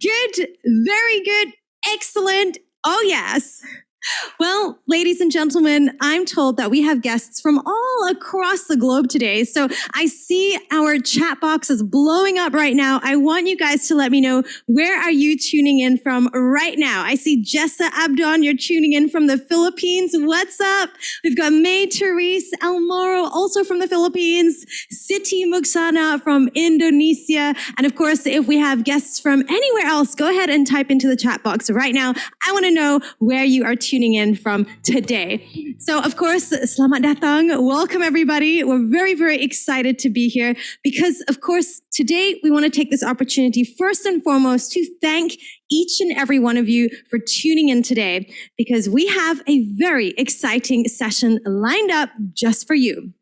Good, very good, excellent. Oh, yes. Well, ladies and gentlemen, I'm told that we have guests from all across the globe today. So I see our chat box is blowing up right now. I want you guys to let me know, where are you tuning in from right now? I see Jessa Abdon, you're tuning in from the Philippines. What's up? We've got May Therese Almoro, also from the Philippines, Siti Muksana from Indonesia. And of course, if we have guests from anywhere else, go ahead and type into the chat box right now. I want to know where you are tuning in from today. So, of course, selamat datang. Welcome, everybody. We're very, very excited to be here because, of course, today we want to take this opportunity first and foremost to thank each and every one of you for tuning in today, because we have a very exciting session lined up just for you.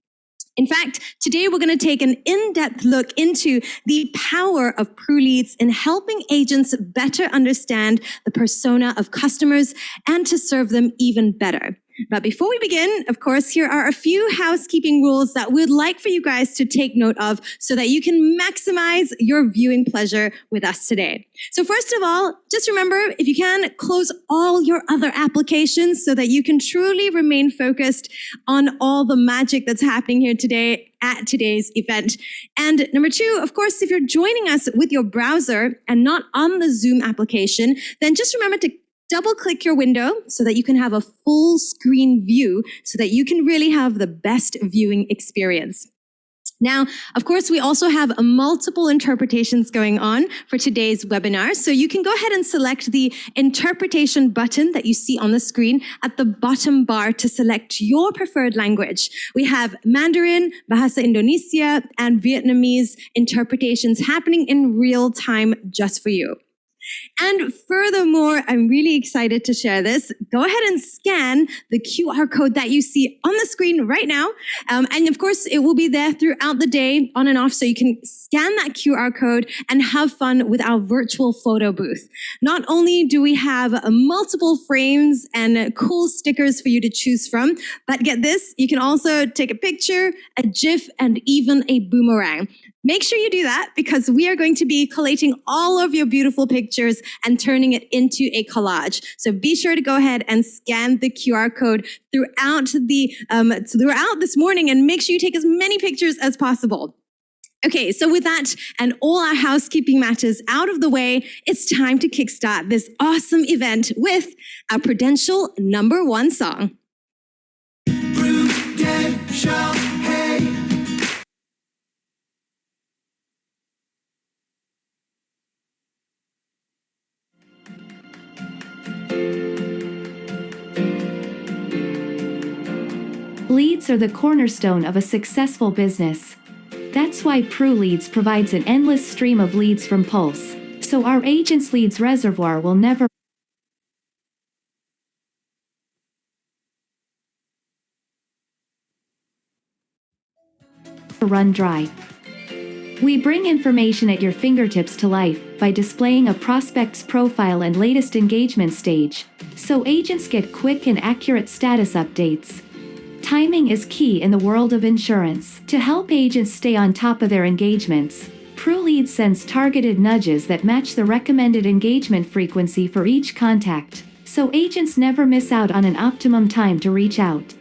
In fact, today we're going to take an in-depth look into the power of Pruleads in helping agents better understand the persona of customers and to serve them even better. But before we begin, of course, here are a few housekeeping rules that we'd like for you guys to take note of so that you can maximize your viewing pleasure with us today. So first of all, just remember, if you can, close all your other applications so that you can truly remain focused on all the magic that's happening here today at today's event. And number two, of course, if you're joining us with your browser and not on the Zoom application, then just remember to double-click your window so that you can have a full screen view so that you can really have the best viewing experience. Now, of course, we also have multiple interpretations going on for today's webinar. So you can go ahead and select the interpretation button that you see on the screen at the bottom bar to select your preferred language. We have Mandarin, Bahasa Indonesia, and Vietnamese interpretations happening in real time just for you. And furthermore, I'm really excited to share this. Go ahead and scan the QR code that you see on the screen right now. And of course, it will be there throughout the day on and off. So you can scan that QR code and have fun with our virtual photo booth. Not only do we have multiple frames and cool stickers for you to choose from, but get this, you can also take a picture, a GIF, and even a boomerang. Make sure you do that because we are going to be collating all of your beautiful pictures and turning it into a collage. So be sure to go ahead and scan the QR code throughout this morning and make sure you take as many pictures as possible. Okay, so with that and all our housekeeping matters out of the way, it's time to kickstart this awesome event with our Prudential #1 song. Prudential, hey. Leads are the cornerstone of a successful business. That's why Pruleads provides an endless stream of leads from Pulse, so our agent's leads reservoir will never run dry. We bring information at your fingertips to life by displaying a prospect's profile and latest engagement stage, so agents get quick and accurate status updates. Timing is key in the world of insurance. To help agents stay on top of their engagements, Prulead sends targeted nudges that match the recommended engagement frequency for each contact, so agents never miss out on an optimum time to reach out.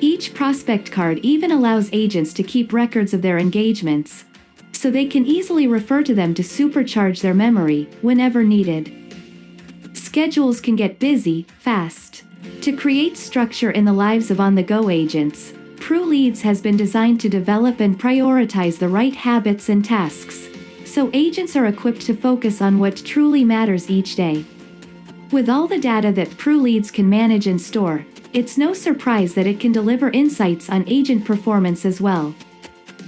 Each prospect card even allows agents to keep records of their engagements, so they can easily refer to them to supercharge their memory whenever needed. Schedules can get busy fast. To create structure in the lives of on-the-go agents, Pruleads has been designed to develop and prioritize the right habits and tasks, so agents are equipped to focus on what truly matters each day. With all the data that Pruleads can manage and store, it's no surprise that it can deliver insights on agent performance as well.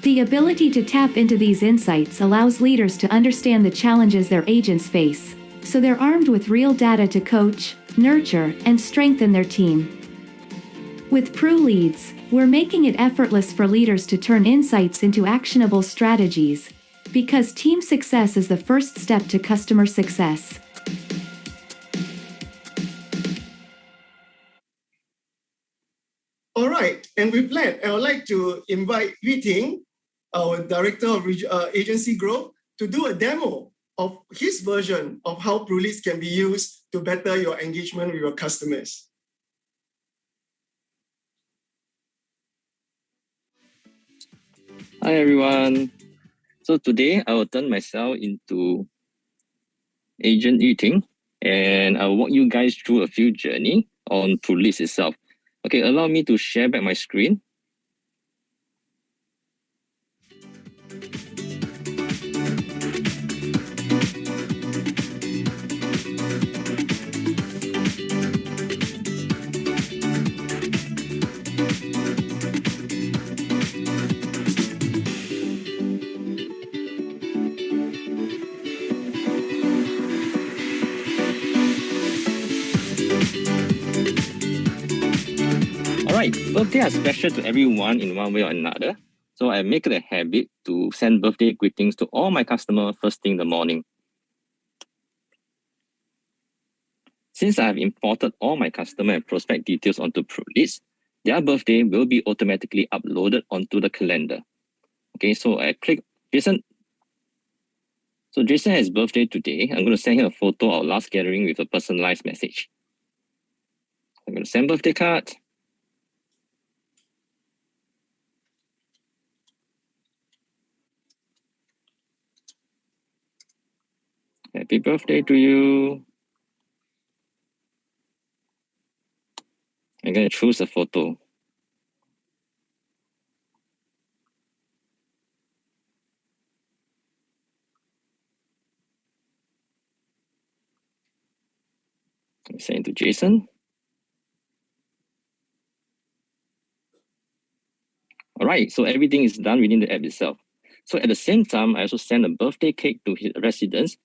The ability to tap into these insights allows leaders to understand the challenges their agents face, so they're armed with real data to coach, nurture, and strengthen their team. With Pruleads, we're making it effortless for leaders to turn insights into actionable strategies, because team success is the first step to customer success. All right, and with that, I would like to invite Yu Ting, our Director of Agency Growth, to do a demo of his version of how Prulead can be used to better your engagement with your customers. Hi everyone. So today I will turn myself into Agent Yuting and I'll walk you guys through a few journey on Prulead itself. Okay, allow me to share back my screen. Alright, birthday are special to everyone in one way or another. So I make it a habit to send birthday greetings to all my customers first thing in the morning. Since I have imported all my customer and prospect details onto Prulead, their birthday will be automatically uploaded onto the calendar. Okay, so I click Jason. So Jason has birthday today. I'm going to send him a photo of our last gathering with a personalized message. I'm going to send birthday card. Happy birthday to you. I'm going to choose a photo. Send it to Jason. All right, so everything is done within the app itself. So at the same time, I also send a birthday cake to his residents.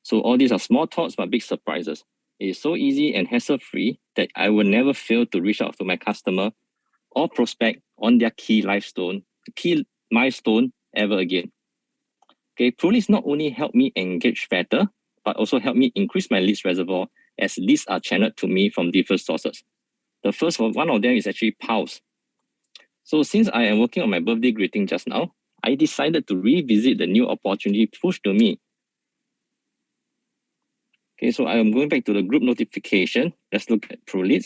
So all these are small thoughts but big surprises. It is so easy and hassle-free that I will never fail to reach out to my customer or prospect on their key milestone ever again. Okay, Prulead not only help me engage better, but also help me increase my leads reservoir as leads are channeled to me from different sources. The first one of them is actually Pulse. So since I am working on my birthday greeting just now, I decided to revisit the new opportunity pushed to me. Okay, so I am going back to the group notification. Let's look at Prulead.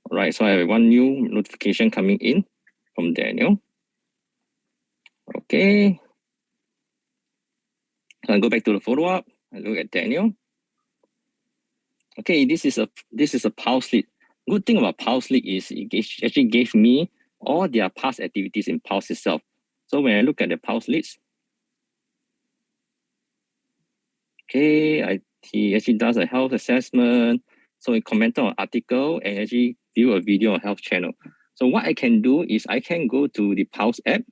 All right, so I have one new notification coming in from Daniel. Okay. So I go back to the follow-up. I look at Daniel. Okay, this is a Pulse lead. Good thing about Pulse lead is it actually gave me all their past activities in Pulse itself. So when I look at the Pulse leads, okay, he actually does a health assessment. So he commented on an article and actually view a video on health channel. So what I can do is I can go to the Pulse app.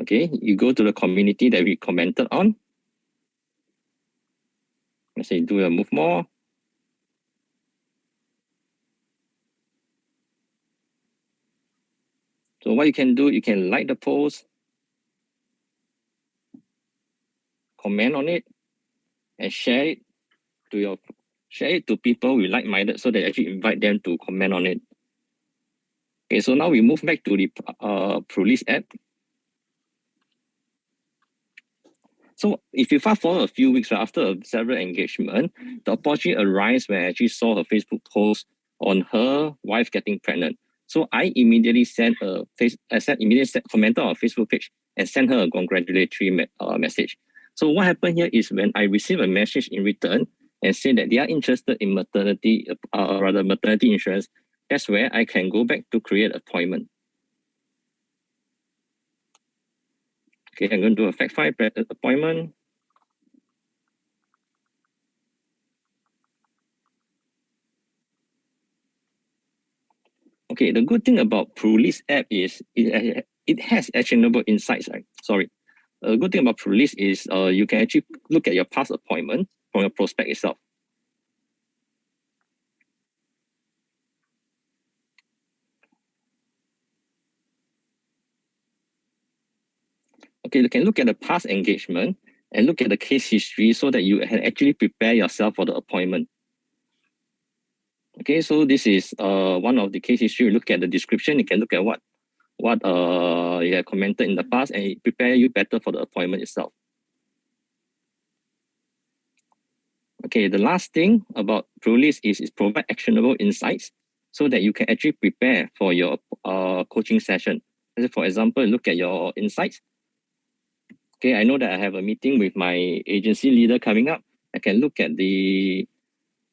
Okay, you go to the community that we commented on. Let's say do a move more. So what you can do, you can like the post, comment on it, and share it to people we like-minded so that actually invite them to comment on it. Okay, so now we move back to the Prulead app. So if you fast forward a few weeks right, after several engagement, the opportunity arose when I actually saw her Facebook post on her wife getting pregnant. So I immediately commented on her Facebook page and sent her a congratulatory message. So what happened here is when I received a message in return and said that they are interested in maternity insurance, that's where I can go back to create an appointment. Okay, I'm going to do a fact find appointment. Okay, the good thing about Prulead app is it has actionable insights. Right? Sorry. The good thing about Prulead is you can actually look at your past appointment from your prospect itself. Okay, you can look at the past engagement and look at the case history so that you can actually prepare yourself for the appointment. Okay, so this is one of the case history. You look at the description, you can look at what you have commented in the past, and it prepare you better for the appointment itself. Okay, the last thing about Prulead is provide actionable insights so that you can actually prepare for your coaching session. For example, look at your insights. Okay, I know that I have a meeting with my agency leader coming up. I can look at the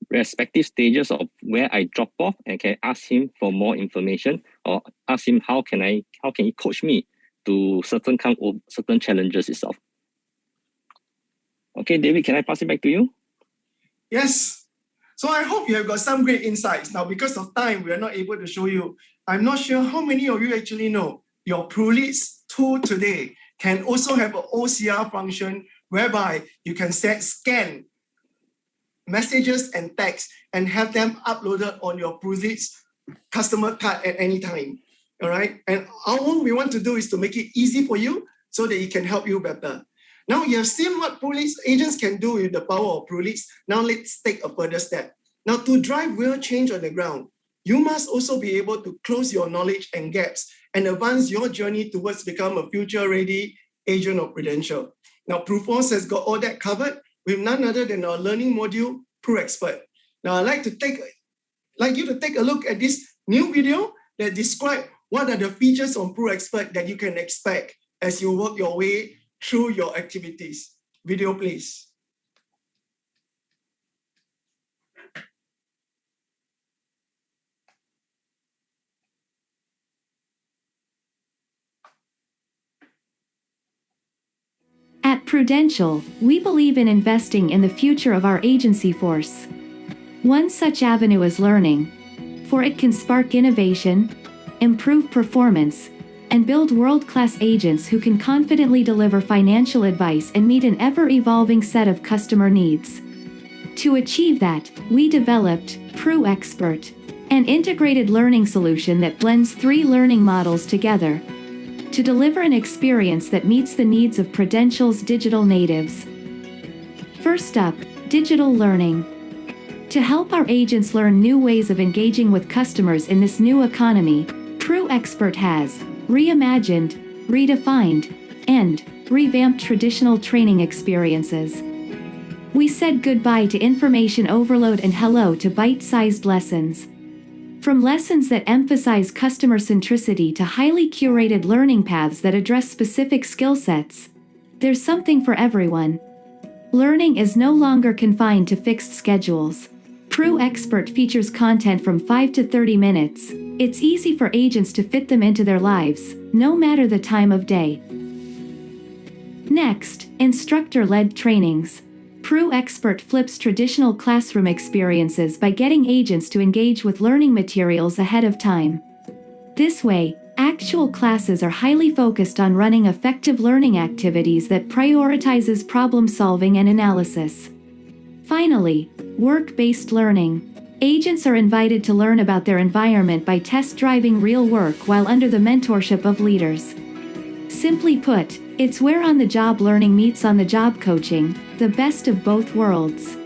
respective stages of where I drop off and can ask him for more information, or ask him how can he coach me to certain challenges itself. Okay, David, can I pass it back to you? Yes. So I hope you have got some great insights. Now, because of time, we are not able to show you. I'm not sure how many of you actually know your Prulead tool today can also have an OCR function whereby you can scan messages and text and have them uploaded on your Prulead customer card at any time. All right. And all we want to do is to make it easy for you so that it can help you better. Now you have seen what Prulead agents can do with the power of Prulead. Now let's take a further step. Now to drive real change on the ground, you must also be able to close your knowledge and gaps and advance your journey towards become a future-ready agent of Prudential. Now PruForce has got all that covered with none other than our learning module, PruExpert. Now I'd like you to take a look at this new video that describes what are the features on PruExpert that you can expect as you work your way through your activities. Video, please. At Prudential, we believe in investing in the future of our agency force. One such avenue is learning, for it can spark innovation, improve performance, and build world-class agents who can confidently deliver financial advice and meet an ever-evolving set of customer needs. To achieve that, we developed PruExpert, an integrated learning solution that blends 3 learning models together to deliver an experience that meets the needs of Prudential's digital natives. First up, digital learning. To help our agents learn new ways of engaging with customers in this new economy, PruExpert has reimagined, redefined, and revamped traditional training experiences. We said goodbye to information overload and hello to bite-sized lessons. From lessons that emphasize customer centricity to highly curated learning paths that address specific skill sets, there's something for everyone. Learning is no longer confined to fixed schedules. PruExpert features content from 5 to 30 minutes. It's easy for agents to fit them into their lives, no matter the time of day. Next, instructor-led trainings. PruExpert flips traditional classroom experiences by getting agents to engage with learning materials ahead of time. This way, actual classes are highly focused on running effective learning activities that prioritizes problem solving and analysis. Finally, work-based learning. Agents are invited to learn about their environment by test driving real work while under the mentorship of leaders. Simply put, it's where on-the-job learning meets on-the-job coaching, the best of both worlds.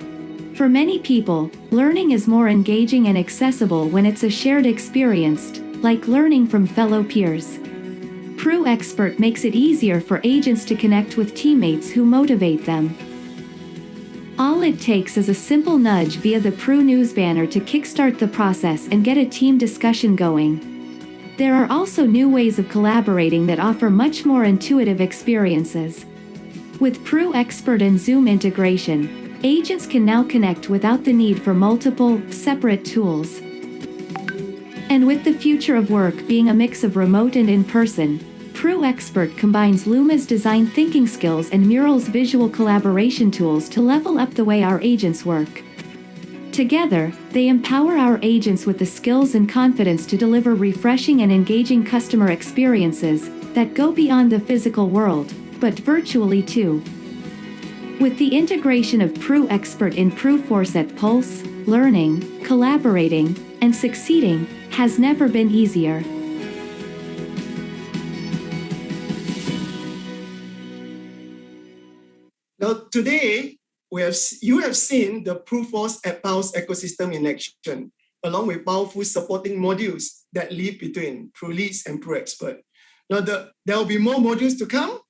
For many people, learning is more engaging and accessible when it's a shared experience, like learning from fellow peers. PruExpert makes it easier for agents to connect with teammates who motivate them. All it takes is a simple nudge via the Pru News banner to kickstart the process and get a team discussion going. There are also new ways of collaborating that offer much more intuitive experiences. With PruExpert and Zoom integration, agents can now connect without the need for multiple, separate tools. And with the future of work being a mix of remote and in-person, PruExpert combines Luma's design thinking skills and Mural's visual collaboration tools to level up the way our agents work. Together, they empower our agents with the skills and confidence to deliver refreshing and engaging customer experiences that go beyond the physical world, but virtually too. With the integration of PruExpert in PruForce at Pulse, learning, collaborating, and succeeding has never been easier. Now, today, you have seen the PruForce AppPulse ecosystem in action, along with powerful supporting modules that live between Prulead and PruExpert. Now, there will be more modules to come.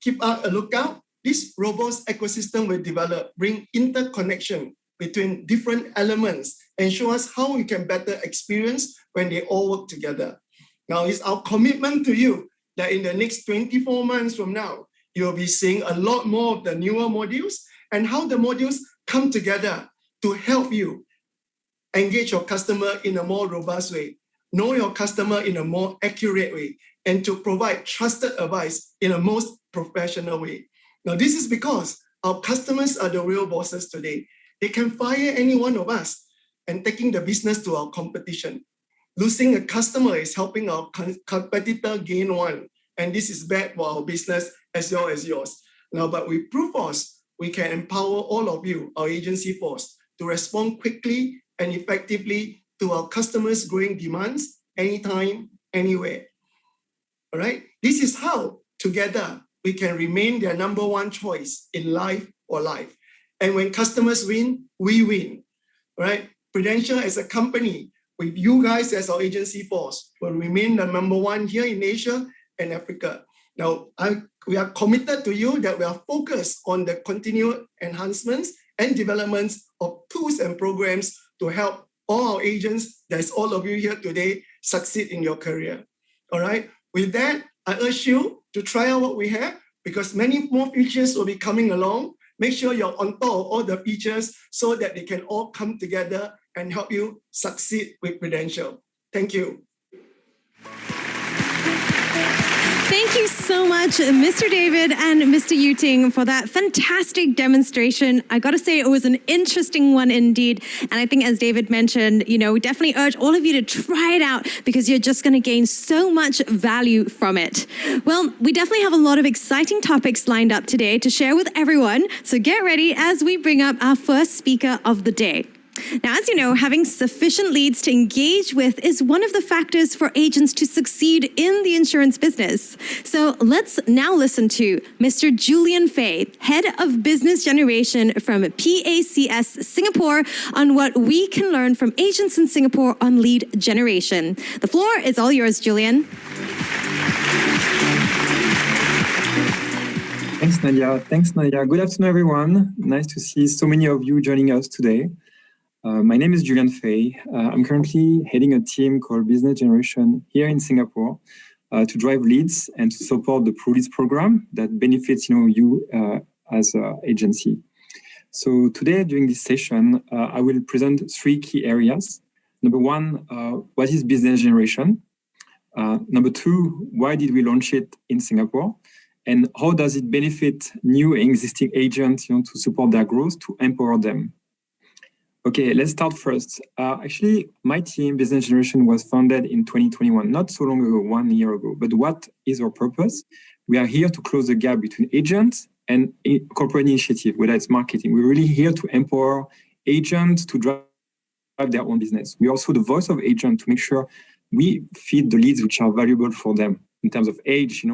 Keep a lookout. This robust ecosystem will develop, bring interconnection between different elements and show us how we can better experience when they all work together. Now, it's our commitment to you that in the next 24 months from now, you'll be seeing a lot more of the newer modules and how the modules come together to help you engage your customer in a more robust way, know your customer in a more accurate way, and to provide trusted advice in a most professional way. Now, this is because our customers are the real bosses today. They can fire any one of us and taking the business to our competition. Losing a customer is helping our competitor gain one. And this is bad for our business as well as yours. Now, but with PruForce, we can empower all of you, our agency force, to respond quickly and effectively to our customers' growing demands anytime, anywhere. All right? This is how, together, we can remain their number one choice in life or life. And when customers win, we win. All right? Prudential as a company, with you guys as our agency force, will remain the number one here in Asia and Africa. Now, we are committed to you that we are focused on the continued enhancements and developments of tools and programs to help all our agents, that's all of you here today, succeed in your career. All right? With that, I urge you to try out what we have because many more features will be coming along. Make sure you're on top of all the features so that they can all come together and help you succeed with Prudential. Thank you. Thank you so much, Mr. David and Mr. Yuting, for that fantastic demonstration. I got to say, it was an interesting one indeed. And I think, as David mentioned, we definitely urge all of you to try it out because you're just going to gain so much value from it. Well, we definitely have a lot of exciting topics lined up today to share with everyone. So get ready as we bring up our first speaker of the day. Now, as you know, having sufficient leads to engage with is one of the factors for agents to succeed in the insurance business. So let's now listen to Mr. Julian Fay, Head of Business Generation from PACS Singapore, on what we can learn from agents in Singapore on lead generation. The floor is all yours, Julian. Thanks, Nadia. Good afternoon, everyone. Nice to see so many of you joining us today. My name is Julian Fay. I'm currently heading a team called Business Generation here in Singapore to drive leads and to support the Prulead program that benefits you as an agency. So today, during this session, I will present 3 key areas. Number 1, what is business generation? Number 2, why did we launch it in Singapore? And how does it benefit new and existing agents to support their growth, to empower them? Okay, let's start first. Actually, my team, Business Generation, was founded in 2021, not so long ago, 1 year ago. But what is our purpose? We are here to close the gap between agents and corporate initiative, whether it's marketing. We're really here to empower agents to drive their own business. We're also the voice of agents to make sure we feed the leads which are valuable for them in terms of age,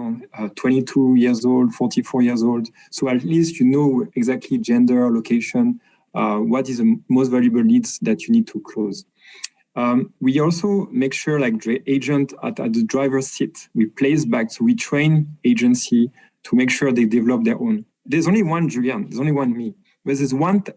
22 years old, 44 years old. So at least exactly gender, location, what is the most valuable leads that you need to close. We also make sure agent at the driver's seat, we place back, so we train agency to make sure they develop their own. There's only one Julian, there's only one me, but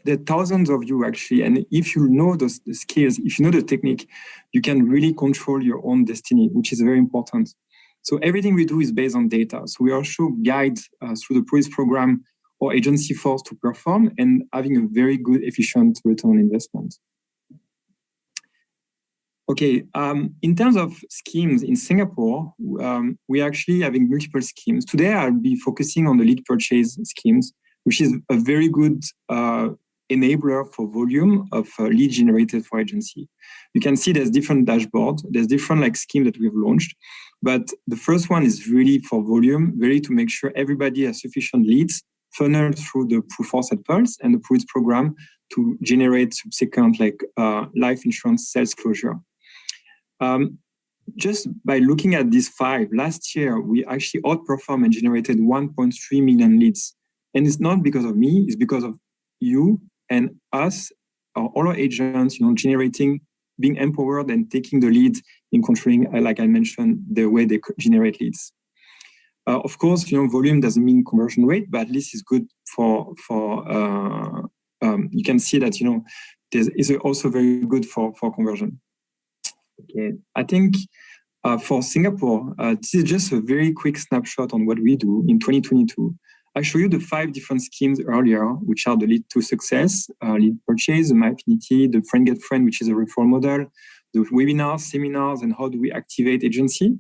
there are thousands of you actually. And if you know the skills, if you know the technique, you can really control your own destiny, which is very important. So everything we do is based on data. So we also guide through the Prulead program or agency force to perform and having a very good, efficient return on investment. Okay, in terms of schemes in Singapore, we're actually having multiple schemes. Today, I'll be focusing on the lead purchase schemes, which is a very good enabler for volume of lead generated for agency. You can see there's different dashboards, there's different schemes that we've launched. But the first one is really for volume, really to make sure everybody has sufficient leads funneled through the PruForce AppPulse and the Prulead program to generate subsequent life insurance sales closure. Just by looking at these 5, last year, we actually outperformed and generated 1.3 million leads. And it's not because of me, it's because of you and us, all our agents, generating, being empowered and taking the lead in controlling, like I mentioned, the way they generate leads. Of course, volume doesn't mean conversion rate, but at least it's good for you can see that, is also very good for conversion. Okay, I think for Singapore, this is just a very quick snapshot on what we do in 2022. I show you the 5 different schemes earlier, which are the lead to success, lead purchase, the My Affinity, the friend get friend, which is a referral model, the webinars, seminars, and how do we activate agency.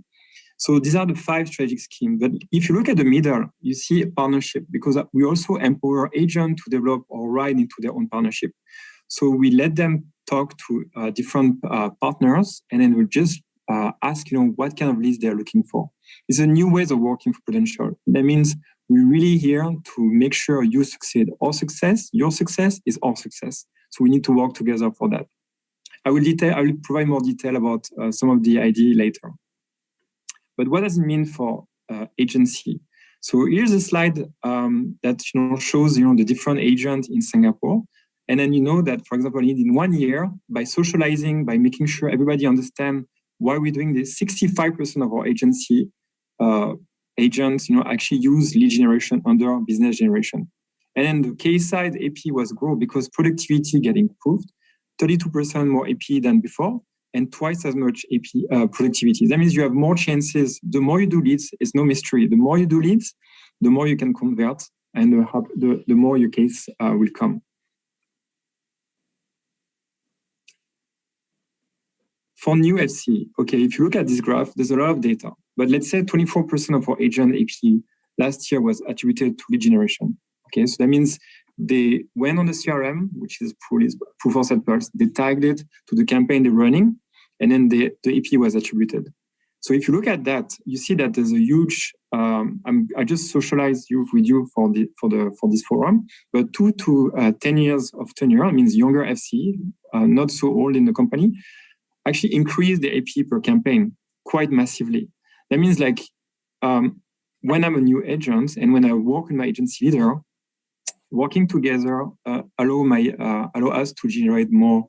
So these are the 5 strategic schemes. But if you look at the middle, you see a partnership, because we also empower agents to develop or ride into their own partnership. So we let them talk to different partners, and then we just ask, what kind of leads they're looking for. It's a new way of working for Prudential. That means we're really here to make sure you succeed. Our success, your success is our success. So we need to work together for that. I will provide more detail about some of the idea later. But what does it mean for agency? So here's a slide that shows the different agents in Singapore. And then that, for example, in 1 year, by socializing, by making sure everybody understands why we're doing this, 65% of our agency agents, actually use lead generation under business generation. And then the case side AP was grow because productivity get improved, 32% more AP than before, and twice as much AP productivity. That means you have more chances. The more you do leads, it's no mystery. The more you do leads, the more you can convert, and the more your case will come. For new FC, okay, if you look at this graph, there's a lot of data. But let's say 24% of our agent AP last year was attributed to lead generation. Okay, so that means they went on the CRM, which is proof of samples, they tagged it to the campaign they're running, and then the AP was attributed. So if you look at that, you see that there's a huge. I just socialized with you for this forum, but 2 to 10 years of tenure means younger FC, not so old in the company, actually increase the AP per campaign quite massively. That means when I'm a new agent and when I work with my agency leader, working together allow us to generate more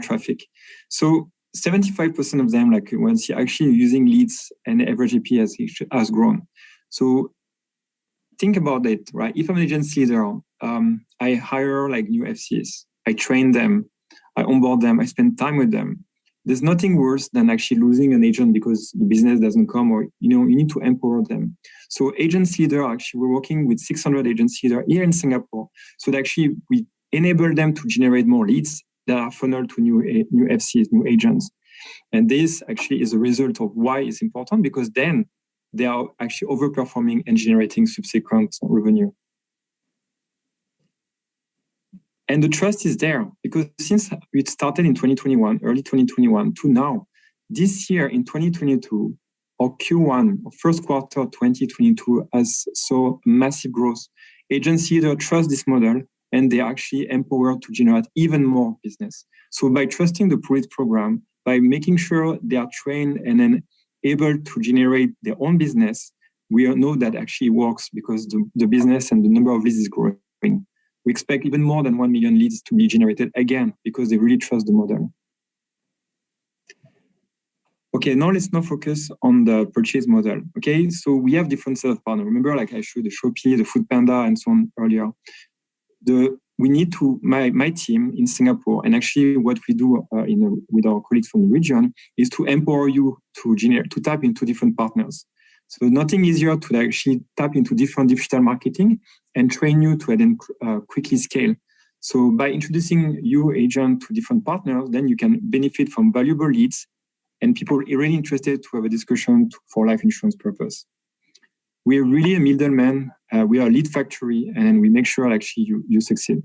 traffic. So 75% of them, once you're actually using leads, and average AP has grown. So think about it, right? If I'm an agency leader, I hire new FCs, I train them, I onboard them, I spend time with them. There's nothing worse than actually losing an agent because the business doesn't come, or you need to empower them. So agency leader, actually, we're working with 600 agency leaders here in Singapore. So that actually we enable them to generate more leads that are funneled to new FCs, new agents. And this actually is a result of why it's important, because then they are actually overperforming and generating subsequent revenue. And the trust is there because since it started in 2021, early 2021 to now, this year in 2022, or Q1, or first quarter 2022 has saw massive growth. Agency leaders trust this model and they are actually empowered to generate even more business. So by trusting the Prulead program, by making sure they are trained and then able to generate their own business, we know that actually works because the business and the number of leads is growing. We expect even more than 1 million leads to be generated again because they really trust the model. Okay, now let's focus on the purchase model. Okay, so we have different set of partners. Remember, I showed the Shopee, the Foodpanda, and so on earlier. We need to, my team in Singapore, and actually what we do with our colleagues from the region is to empower you to tap into different partners. So nothing easier to actually tap into different digital marketing and train you to then quickly scale. So by introducing you agent to different partners, then you can benefit from valuable leads and people are really interested to have a discussion for life insurance purpose. We are really a middleman. We are a lead factory, and we make sure actually you succeed.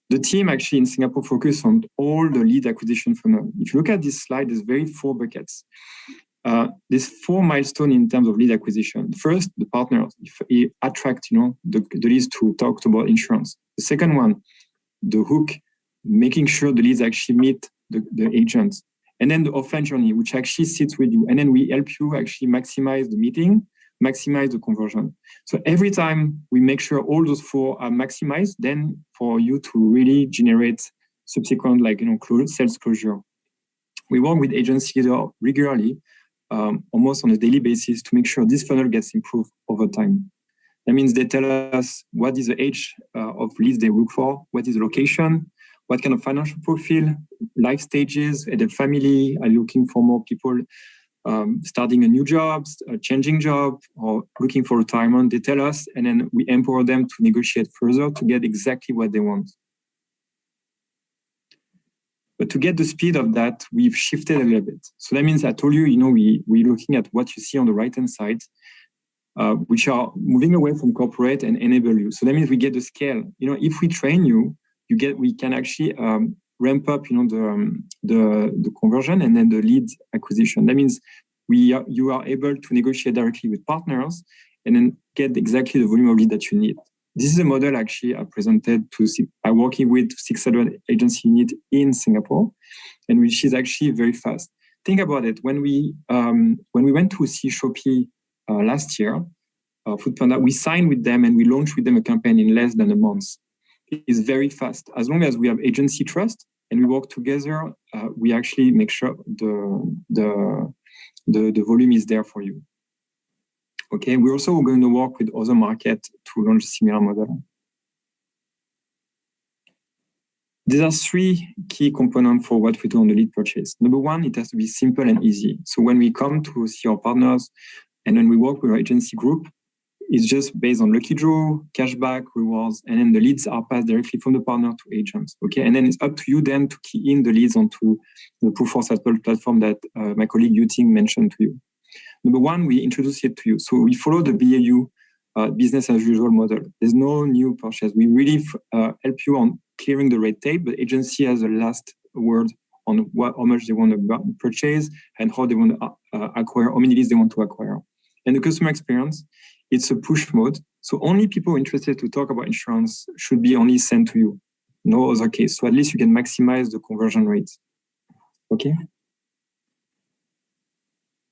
The team actually in Singapore focus on all the lead acquisition funnel. If you look at this slide, there's 4 buckets. There's 4 milestones in terms of lead acquisition. First, the partners attract the leads to talk about insurance. The second one, the hook, making sure the leads actually meet the agents. And then the offline journey, which actually sits with you. And then we help you actually maximize the meeting. maximize the conversion. So every time we make sure all those 4 are maximized, then for you to really generate subsequent, sales closure. We work with agency leaders regularly, almost on a daily basis, to make sure this funnel gets improved over time. That means they tell us what is the age of leads they look for, what is the location, what kind of financial profile, life stages, and the family are looking for more people starting a new job, changing job, or looking for retirement. They tell us, and then we empower them to negotiate further to get exactly what they want. But to get the speed of that, we've shifted a little bit. So that means I told you, we're looking at what you see on the right-hand side, which are moving away from corporate and enable you. So that means we get the scale. If we train you, we can actually ramp up, the conversion and then the lead acquisition. That means you are able to negotiate directly with partners and then get exactly the volume of lead that you need. This is a model actually I presented I'm working with 600 agency units in Singapore, and which is actually very fast. Think about it. When we went to see Shopee last year, Foodpanda, we signed with them and we launched with them a campaign in less than a month. It's very fast. As long as we have agency trust and we work together, we actually make sure the volume is there for you. Okay, we're also going to work with other markets to launch a similar model. There are 3 key components for what we do on the lead purchase. Number 1, it has to be simple and easy. So when we come to see our partners and when we work with our agency group, it's just based on lucky draw, cashback, rewards, and then the leads are passed directly from the partner to agents. Okay, and then it's up to you then to key in the leads onto the Proof for Sample platform that my colleague Yuting mentioned to you. Number 1, we introduce it to you. So we follow the BAU, business as usual model. There's no new purchase. We really help you on clearing the red tape, but agency has the last word on how much they want to purchase and how they want to acquire, how many leads they want to acquire. And the customer experience, it's a push mode. So only people interested to talk about insurance should be only sent to you. No other case. So at least you can maximize the conversion rate. Okay.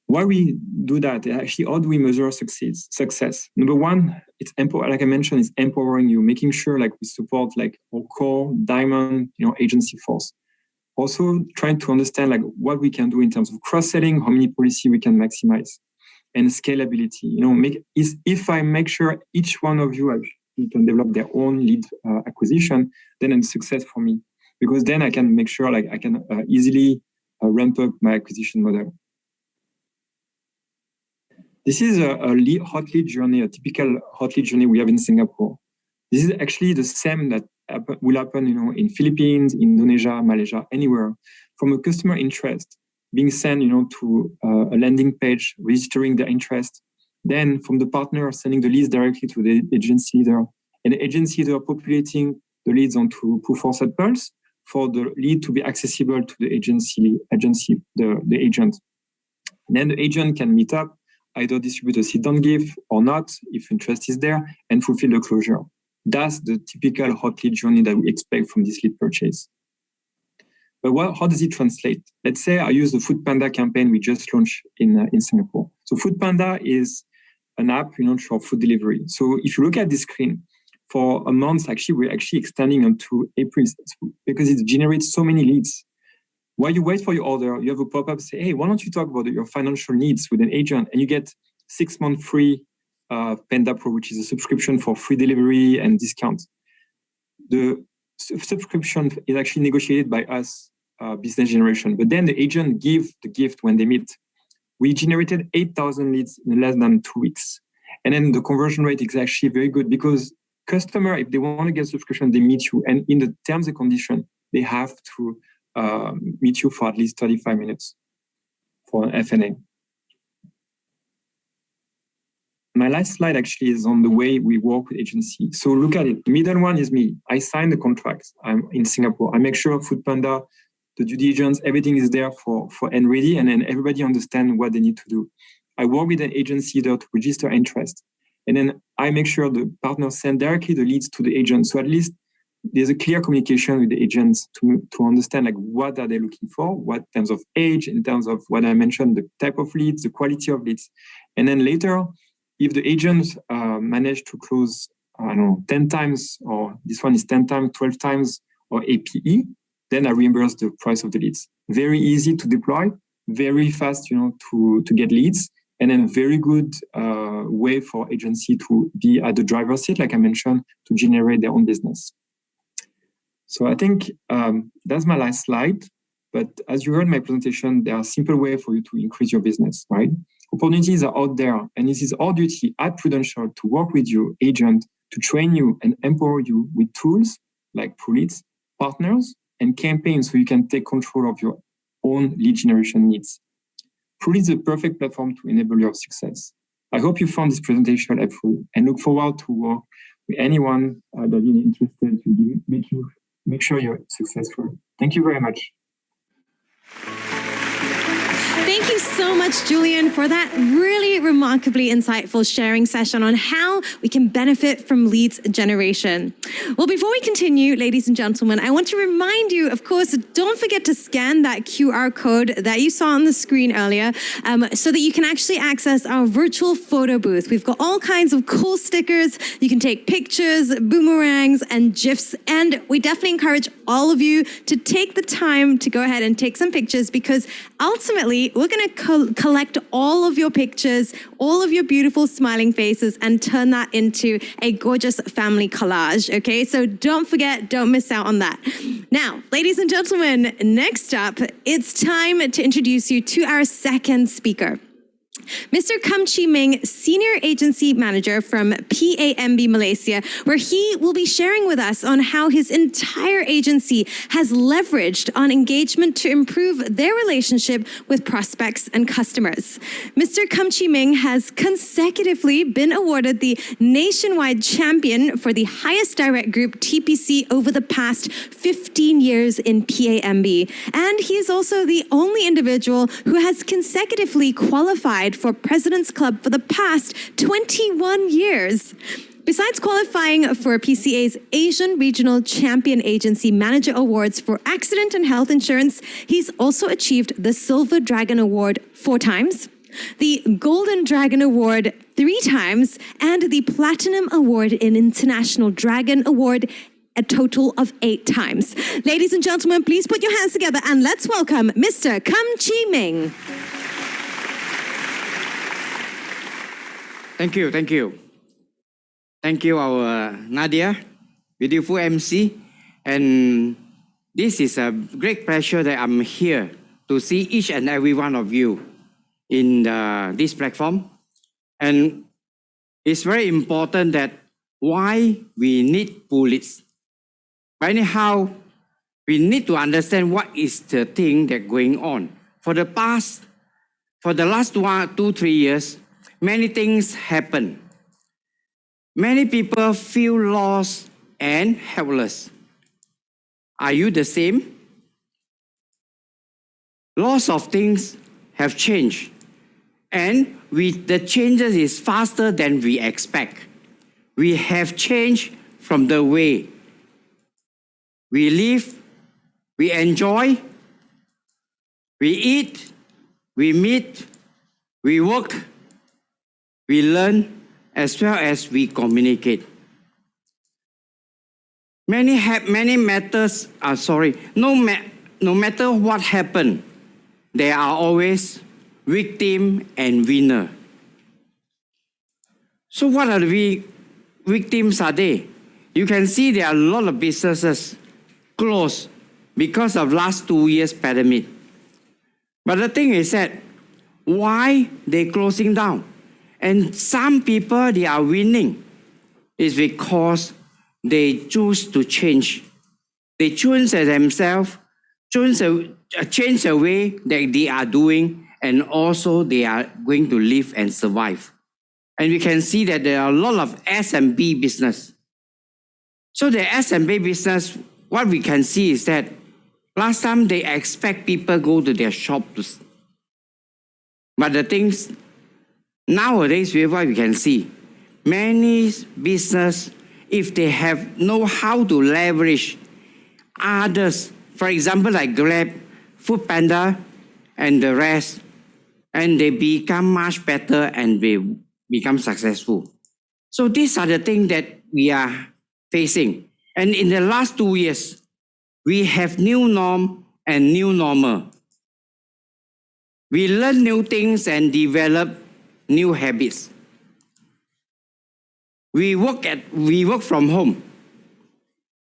Why we do that? Actually, how do we measure success? Number 1, it's like I mentioned, it's empowering you, making sure we support our core diamond, agency force. Also trying to understand what we can do in terms of cross-selling, how many policy we can maximize, and scalability. If I make sure each one of you can develop their own lead acquisition, then it's success for me, because then I can make sure I can easily ramp up my acquisition model. This is a hot lead journey, a typical hot lead journey we have in Singapore. This is actually the same that will happen, in Philippines, Indonesia, Malaysia, anywhere. From a customer interest being sent, to a landing page, registering their interest. Then from the partner sending the leads directly to the agency leader, and the agency leader populating the leads onto Proof for Samples for the lead to be accessible to the agency, the agent. And then the agent can meet up, either distribute a sit-down gift or not, if interest is there, and fulfill the closure. That's the typical hot lead journey that we expect from this lead purchase. But how does it translate? Let's say I use the Foodpanda campaign we just launched in Singapore. So Foodpanda is an app we launched for food delivery. So if you look at this screen, for a month, actually, we're actually extending into April because it generates so many leads. While you wait for your order, you have a pop-up say, hey, why don't you talk about your financial needs with an agent? And you get 6 months free Panda Pro, which is a subscription for free delivery and discount. The subscription is actually negotiated by us, business generation, but then the agent gives the gift when they meet. We generated 8,000 leads in less than 2 weeks. And then the conversion rate is actually very good because customer, if they want to get a subscription, they meet you. And in the terms and conditions, they have to meet you for at least 35 minutes for an FNA. My last slide actually is on the way we work with agency. So look at it. The middle one is me. I sign the contract. I'm in Singapore. I make sure Foodpanda, the due diligence, everything is there for and ready, and then everybody understands what they need to do. I work with an agency there to register interest. And then I make sure the partner send directly the leads to the agent. So at least there's a clear communication with the agents to understand what are they looking for, what in terms of age, in terms of what I mentioned, the type of leads, the quality of leads. And then later, if the agent managed to close, I don't know, 10 times, or this one is 10 times, 12 times, or APE, then I reimburse the price of the leads. Very easy to deploy, very fast, to get leads, and then very good way for agency to be at the driver's seat, like I mentioned, to generate their own business. So I think that's my last slide. But as you heard in my presentation, there are simple ways for you to increase your business, right? Opportunities are out there, and it is our duty at Prudential to work with you, agent, to train you and empower you with tools like Prulead, partners, and campaigns so you can take control of your own lead generation needs. Prulead is the perfect platform to enable your success. I hope you found this presentation helpful and look forward to work with anyone that is interested to make sure you're successful. Thank you very much. Thank you so much, Julian, for that really remarkably insightful sharing session on how we can benefit from leads generation. Well, before we continue, ladies and gentlemen, I want to remind you, of course, don't forget to scan that QR code that you saw on the screen earlier so that you can actually access our virtual photo booth. We've got all kinds of cool stickers. You can take pictures, boomerangs, and GIFs. And we definitely encourage all of you to take the time to go ahead and take some pictures, because ultimately, we're going to collect all of your pictures, all of your beautiful smiling faces, and turn that into a gorgeous family collage, okay? So don't forget, don't miss out on that. Now, ladies and gentlemen, next up, it's time to introduce you to our second speaker. Mr. Kam Chi Ming, Senior Agency Manager from PAMB Malaysia, where he will be sharing with us on how his entire agency has leveraged on engagement to improve their relationship with prospects and customers. Mr. Kam Chi Ming has consecutively been awarded the nationwide champion for the highest direct group TPC over the past 15 years in PAMB. And he is also the only individual who has consecutively qualified for President's Club for the past 21 years. Besides qualifying for PCA's Asian Regional Champion Agency Manager Awards for Accident and Health Insurance, he's also achieved the Silver Dragon Award 4 times, the Golden Dragon Award 3 times, and the Platinum Award in International Dragon Award a total of 8 times. Ladies and gentlemen, please put your hands together and let's welcome Mr. Kam Chi Ming. Thank you. Thank you, our Nadia, beautiful MC. And this is a great pleasure that I'm here to see each and every one of you in this platform. And it's very important that why we need Prulead. But anyhow, we need to understand what is the thing that's going on. For the last 2, 3 years, many things happen. Many people feel lost and helpless. Are you the same? Lots of things have changed. And the changes is faster than we expect. We have changed from the way we live, we enjoy, we eat, we meet, we work, we learn, as well as we communicate. No matter what happened, there are always victim and winner. So what are the victims are they? You can see there are a lot of businesses closed because of last 2 years pandemic. But the thing is that why they closing down? And some people, they are winning. It's because they choose to change. They choose themselves, change the way that they are doing, and also they are going to live and survive. And we can see that there are a lot of S&B business. So the S&B business, what we can see is that last time they expect people go to their shops. But the things, nowadays, what we can see, many business, if they know how to leverage others, for example, like Grab, Food Panda, and the rest, and they become much better and they become successful. So these are the things that we are facing. And in the last 2 years, we have new norm and new normal. We learn new things and develop new habits. We work from home.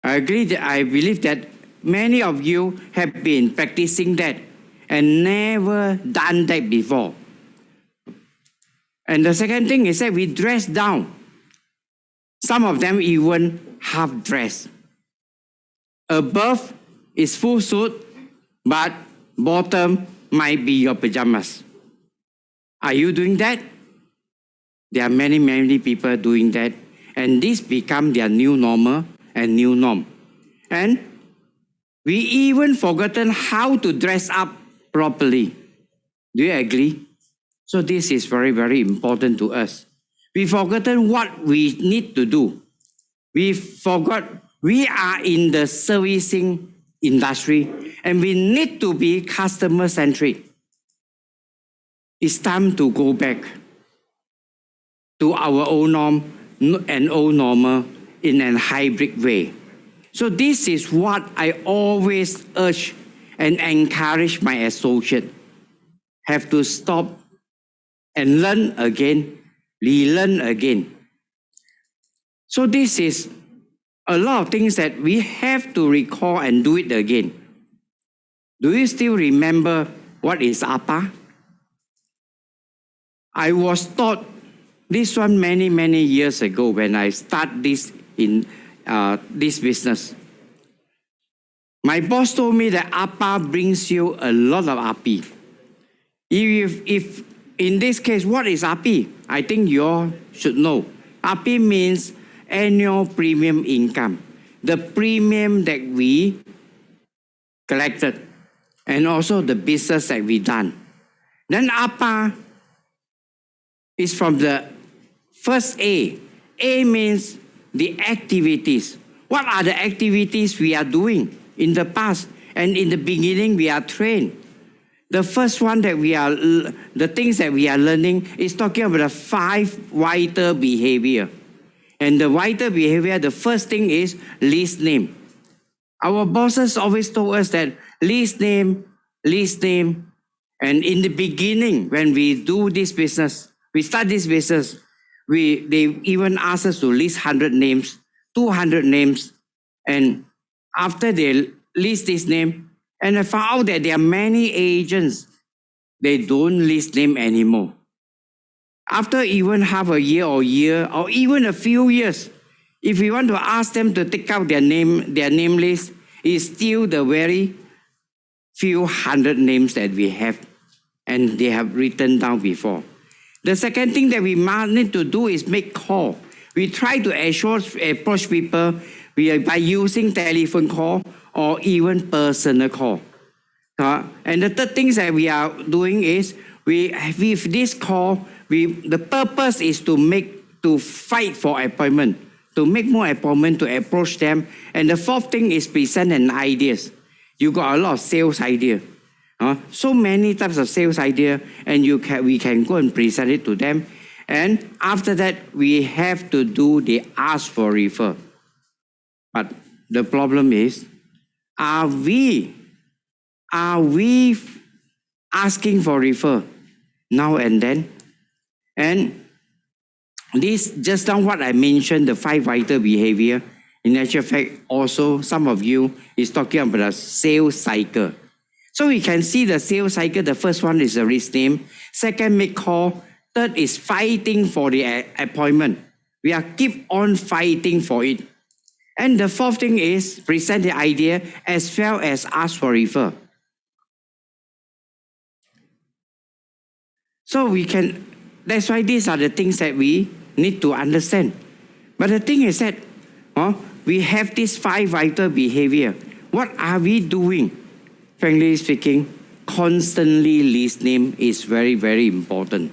I believe that many of you have been practicing that and never done that before. And the second thing is that we dress down. Some of them even half dressed. Above is full suit, but bottom might be your pajamas. Are you doing that? There are many, many people doing that, and this become their new normal and new norm. And we even forgotten how to dress up properly. Do you agree? So this is very, very important to us. We forgotten what we need to do. We forgot we are in the servicing industry and we need to be customer-centric. It's time to go back to our old norm and old normal in a hybrid way. So this is what I always urge and encourage my associate. Have to stop and learn again, relearn again. So this is a lot of things that we have to recall and do it again. Do you still remember what is APA? I was taught this one many, many years ago when I started this in this business. My boss told me that APA brings you a lot of API. If in this case, what is API? I think you all should know. API means annual premium income, the premium that we collected, and also the business that we done. Then APA is from the first A. A means the activities. What are the activities we are doing in the past? And in the beginning, we are trained. The first one that the things that we are learning is talking about the 5 vital behavior. And the vital behavior, the first thing is list name. Our bosses always told us that list name. And in the beginning, when we do this business, we start this business, they even ask us to list 100 names, 200 names. And after they list this name, and I found out that there are many agents, they don't list name anymore. After even half a year or even a few years, if we want to ask them to take out their name list, it's still the very few hundred names that we have and they have written down before. The second thing that we must need to do is make call. We try to approach people by using telephone call or even personal call. And the third thing that we are doing is, with this call, the purpose is to fight for appointment, to make more appointment, to approach them. And the fourth thing is present an ideas. You got a lot of sales idea. So many types of sales idea, and we can go and present it to them. And after that, we have to do the ask for refer. But the problem is, are we asking for refer now and then? And this, just now what I mentioned, the 5 vital behavior, in actual fact, also some of you is talking about a sales cycle. So we can see the sales cycle. The first one is a list name. Second, make call. Third is fighting for the appointment. We are keep on fighting for it. And the fourth thing is present the idea as well as ask for refer. So that's why these are the things that we need to understand. But the thing is that we have this 5 vital behavior. What are we doing? Frankly speaking, constantly list name is very, very important.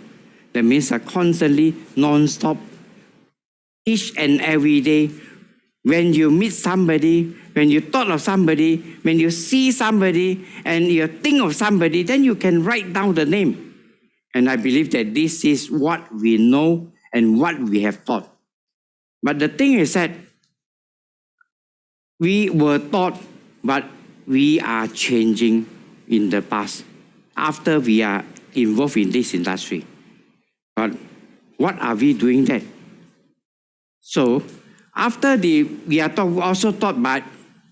That means constantly, non-stop, each and every day. When you meet somebody, when you thought of somebody, when you see somebody, and you think of somebody, then you can write down the name. And I believe that this is what we know and what we have taught. But the thing is that we were taught, but we are changing in the past after we are involved in this industry. But what are we doing that? So after we are also taught by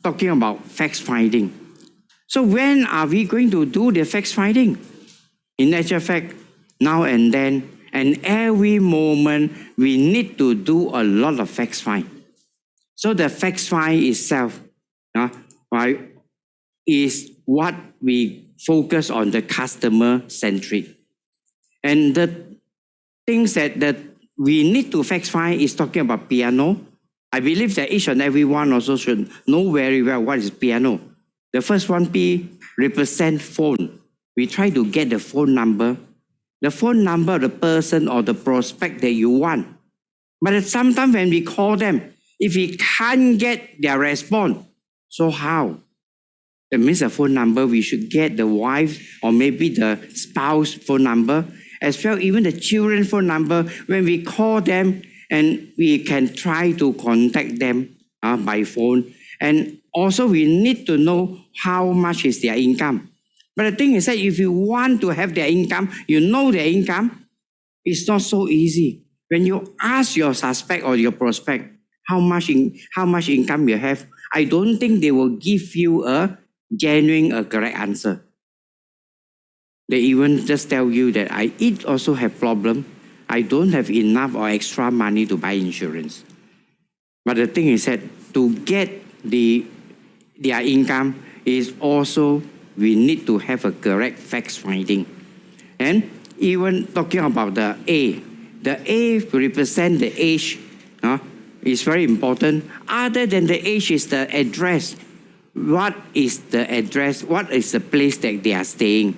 talking about facts finding. So when are we going to do the facts finding? In actual fact, now and then, and every moment, we need to do a lot of facts find. So the facts find itself is what we focus on, the customer centric. And the things that we need to facts find is talking about piano. I believe that each and every one also should know very well what is piano. The first one, P, represent phone. We try to get the phone number of the person or the prospect that you want. But sometimes when we call them, if we can't get their response, so how? That means the phone number, we should get the wife or maybe the spouse phone number, as well even the children phone number. When we call them, and we can try to contact them by phone. And also we need to know how much is their income. But the thing is that if you want to have their income, you know their income, it's not so easy. When you ask your suspect or your prospect how much income you have, I don't think they will give you a genuine, correct answer. They even just tell you that I also have problem. I don't have enough or extra money to buy insurance. But the thing is that to get their income is also we need to have a correct facts finding. And even talking about the A represent the age. Is very important. Other than the age is the address. What is the address? What is the place that they are staying?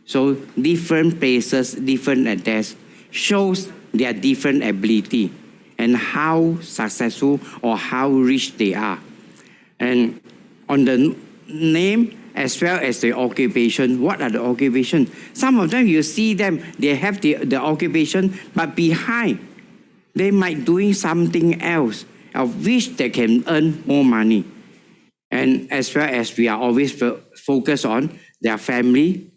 So different places, different address shows their different ability and how successful or how rich they are. And on the name as well as the occupation, what are the occupation? Some of them you see them, they have the occupation, but behind they might doing something else of which they can earn more money. And as well as we are always focused on their family,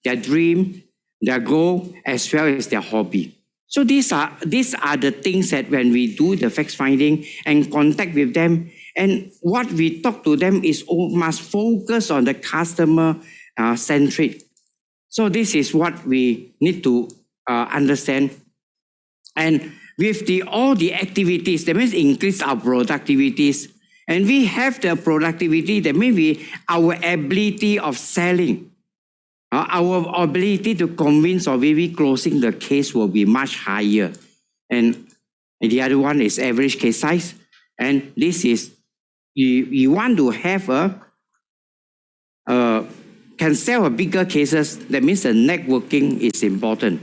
their dream, their goal, as well as their hobby. So these are the things that when we do the facts finding and contact with them, and what we talk to them is must focus on the customer centric. So this is what we need to understand. And with all the activities, that means increase our productivities. And we have the productivity, that means our ability of selling, our ability to convince or maybe closing the case will be much higher. And the other one is average case size. And this is, you want to have can sell a bigger cases, that means the networking is important.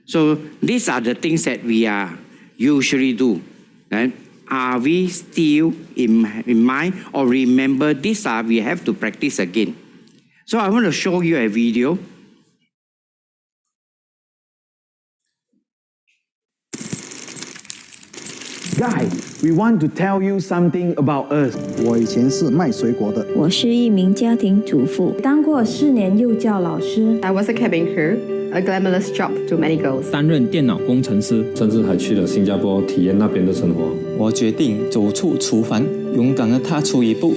So these are the things that we are usually do. And are we still in mind or remember these are we have to practice again. So I want to show you a video. Guy, we want to tell you something about us. 我以前是卖水果的。我是一名家庭主妇，当过4年幼教老师。 I was a cabin crew, a glamorous job to many girls. 担任电脑工程师，甚至还去了新加坡体验那边的生活。我决定走出厨房，勇敢地踏出一步，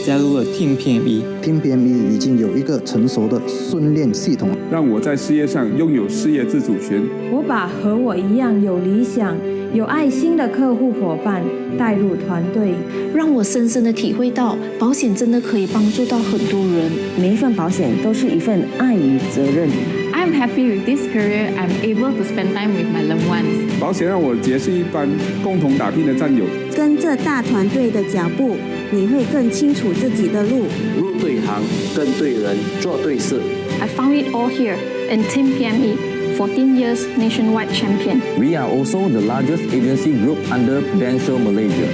加入了 Team PME。Team PME 已经有一个成熟的训练系统，让我在事业上拥有事业自主权。我把和我一样有理想、有爱心的客户伙伴带入团队，让我深深地体会到，保险真的可以帮助到很多人。每一份保险都是一份爱与责任。I'm happy with this career. I'm able to spend time with my loved ones. 保险让我结识一班共同打拼的战友。跟着大团队的脚步，你会更清楚自己的路。入对行，跟对人，做对事。I found it all here in Team PME. 14 years nationwide champion. We are also the largest agency group under Prudential Malaysia.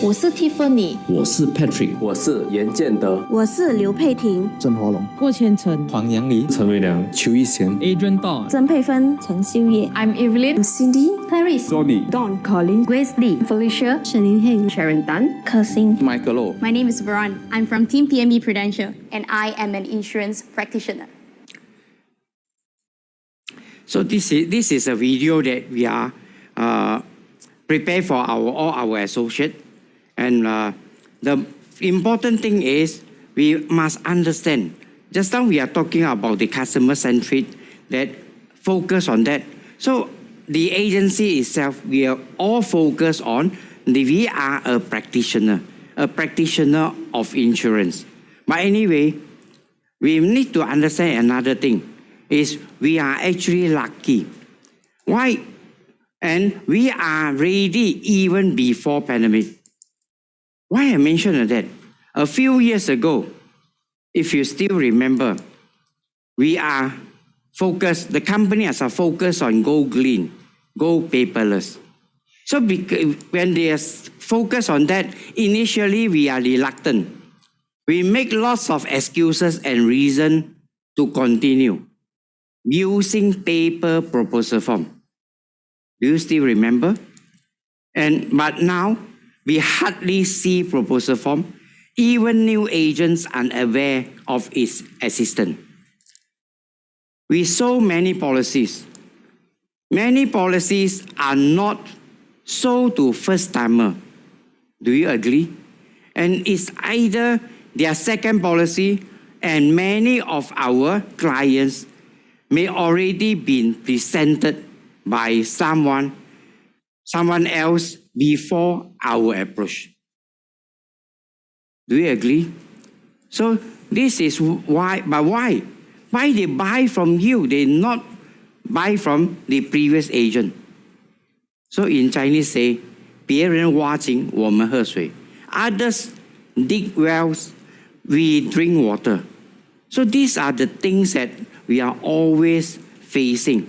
我我是 Tiffany，我是 Patrick，我是严建德，我是刘佩婷，郑华龙、郭千成、黄阳黎、陈伟良、邱一贤、Adrian Don、曾佩芬、陈秀叶、I'm Evelyn, Cindy, Clarice, Johnny、 Don、Colin、 Grace Lee, Felicia, 沈林慧、 Sharon Tan. 柯欣。 Michael Lo。 My name is Veron. I'm from Team PME Prudential, and I am an insurance practitioner. So this is a video that we are prepare for all our associates, and the important thing is we must understand. Just now we are talking about the customer centric, that focus on that. So the agency itself, we are all focused on. We are a practitioner of insurance. But anyway, we need to understand another thing. Is we are actually lucky. Why? And we are ready even before pandemic. Why I mentioned that? A few years ago, if you still remember, we are focused, the company has a focus on go green, go paperless. So when they are focused on that, initially we are reluctant. We make lots of excuses and reasons to continue using paper proposal form. Do you still remember? But now, we hardly see proposal form. Even new agents are unaware of its existence. We saw many policies. Many policies are not sold to first-timer. Do you agree? And it's either their second policy, and many of our clients may already been presented by someone else before our approach. Do you agree? So this is why, but why? Why they buy from you, they not buy from the previous agent? So in Chinese say, 别人挖井，我们喝水. Others dig wells, we drink water. So these are the things that we are always facing.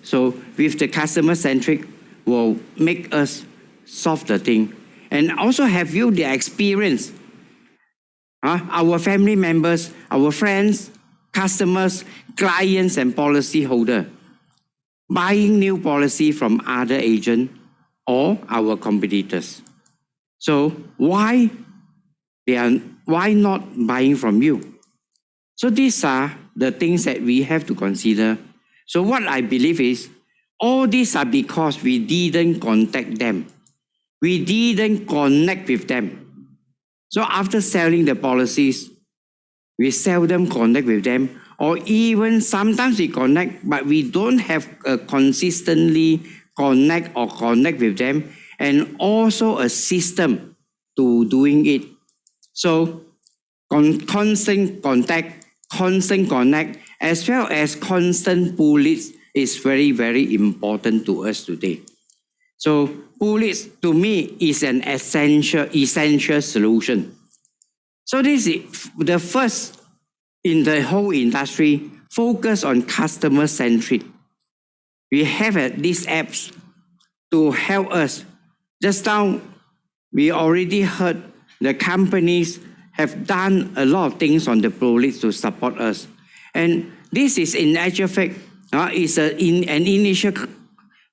So with the customer centric will make us solve the thing. And also have you the experience. Our family members, our friends, customers, clients and policy holder buying new policy from other agent or our competitors. So why not buying from you? So these are the things that we have to consider. So what I believe is, all these are because we didn't contact them. We didn't connect with them. So after selling the policies, we seldom connect with them, or even sometimes we connect, but we don't have a consistently connect with them, and also a system to doing it. So constant contact, constant connect, as well as constant pullage is very, very important to us today. So pullage to me is an essential solution. So this is the first in the whole industry, focus on customer centric. We have these apps to help us. Just now, we already heard the companies have done a lot of things on the Prulead to support us. And this is in actual fact, is an initiative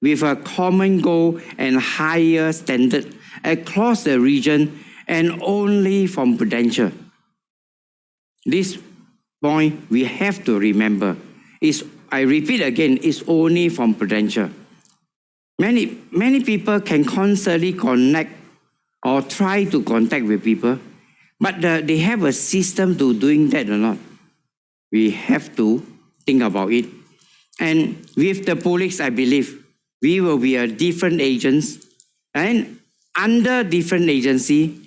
with a common goal and higher standard across the region and only from Prudential. This point we have to remember is, I repeat again, is only from Prudential. Many people can constantly connect or try to contact with people, but they have a system to doing that or not. We have to think about it. And with the police, I believe, we will be a different agents and under different agency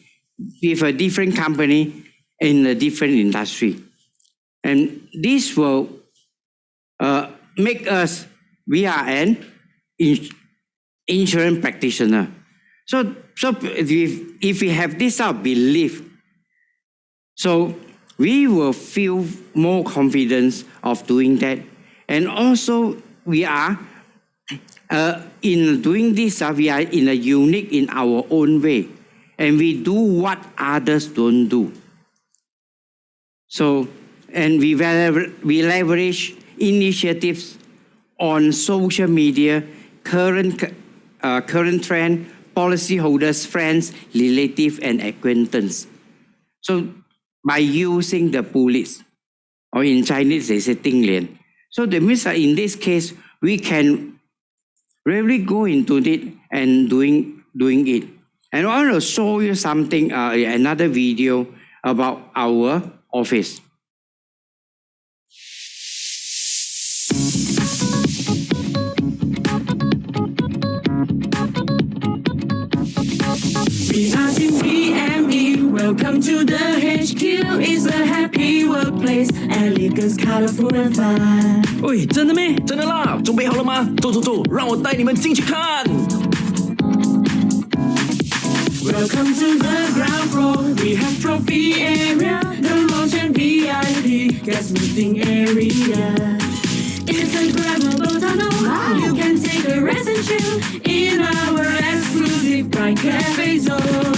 with a different company in a different industry. And this will make us, we are an insurance practitioner. So if we have this belief, so we will feel more confidence of doing that. And also we are, in doing this, we are in a unique in our own way. and we do what others don't do. So, and we leverage initiatives on social media, current trend, policyholders, friends, relatives, and acquaintances. So, by using the police, or in Chinese they say 定联. So that means that in this case, we can really go into it and doing it. And I want to show you something, another video about our office. We are Team PME. Welcome to the HQ. It's a happy workplace. Elegance, colorful and fun. 喂，真的咩？真的啦！准备好了吗？走走走，让我带你们进去看。Welcome to the ground floor. We have trophy area, the lounge and VIP guest meeting area. It's a grabbable tunnel. Wow. You can take a rest and chill in our exclusive bright cafe zone.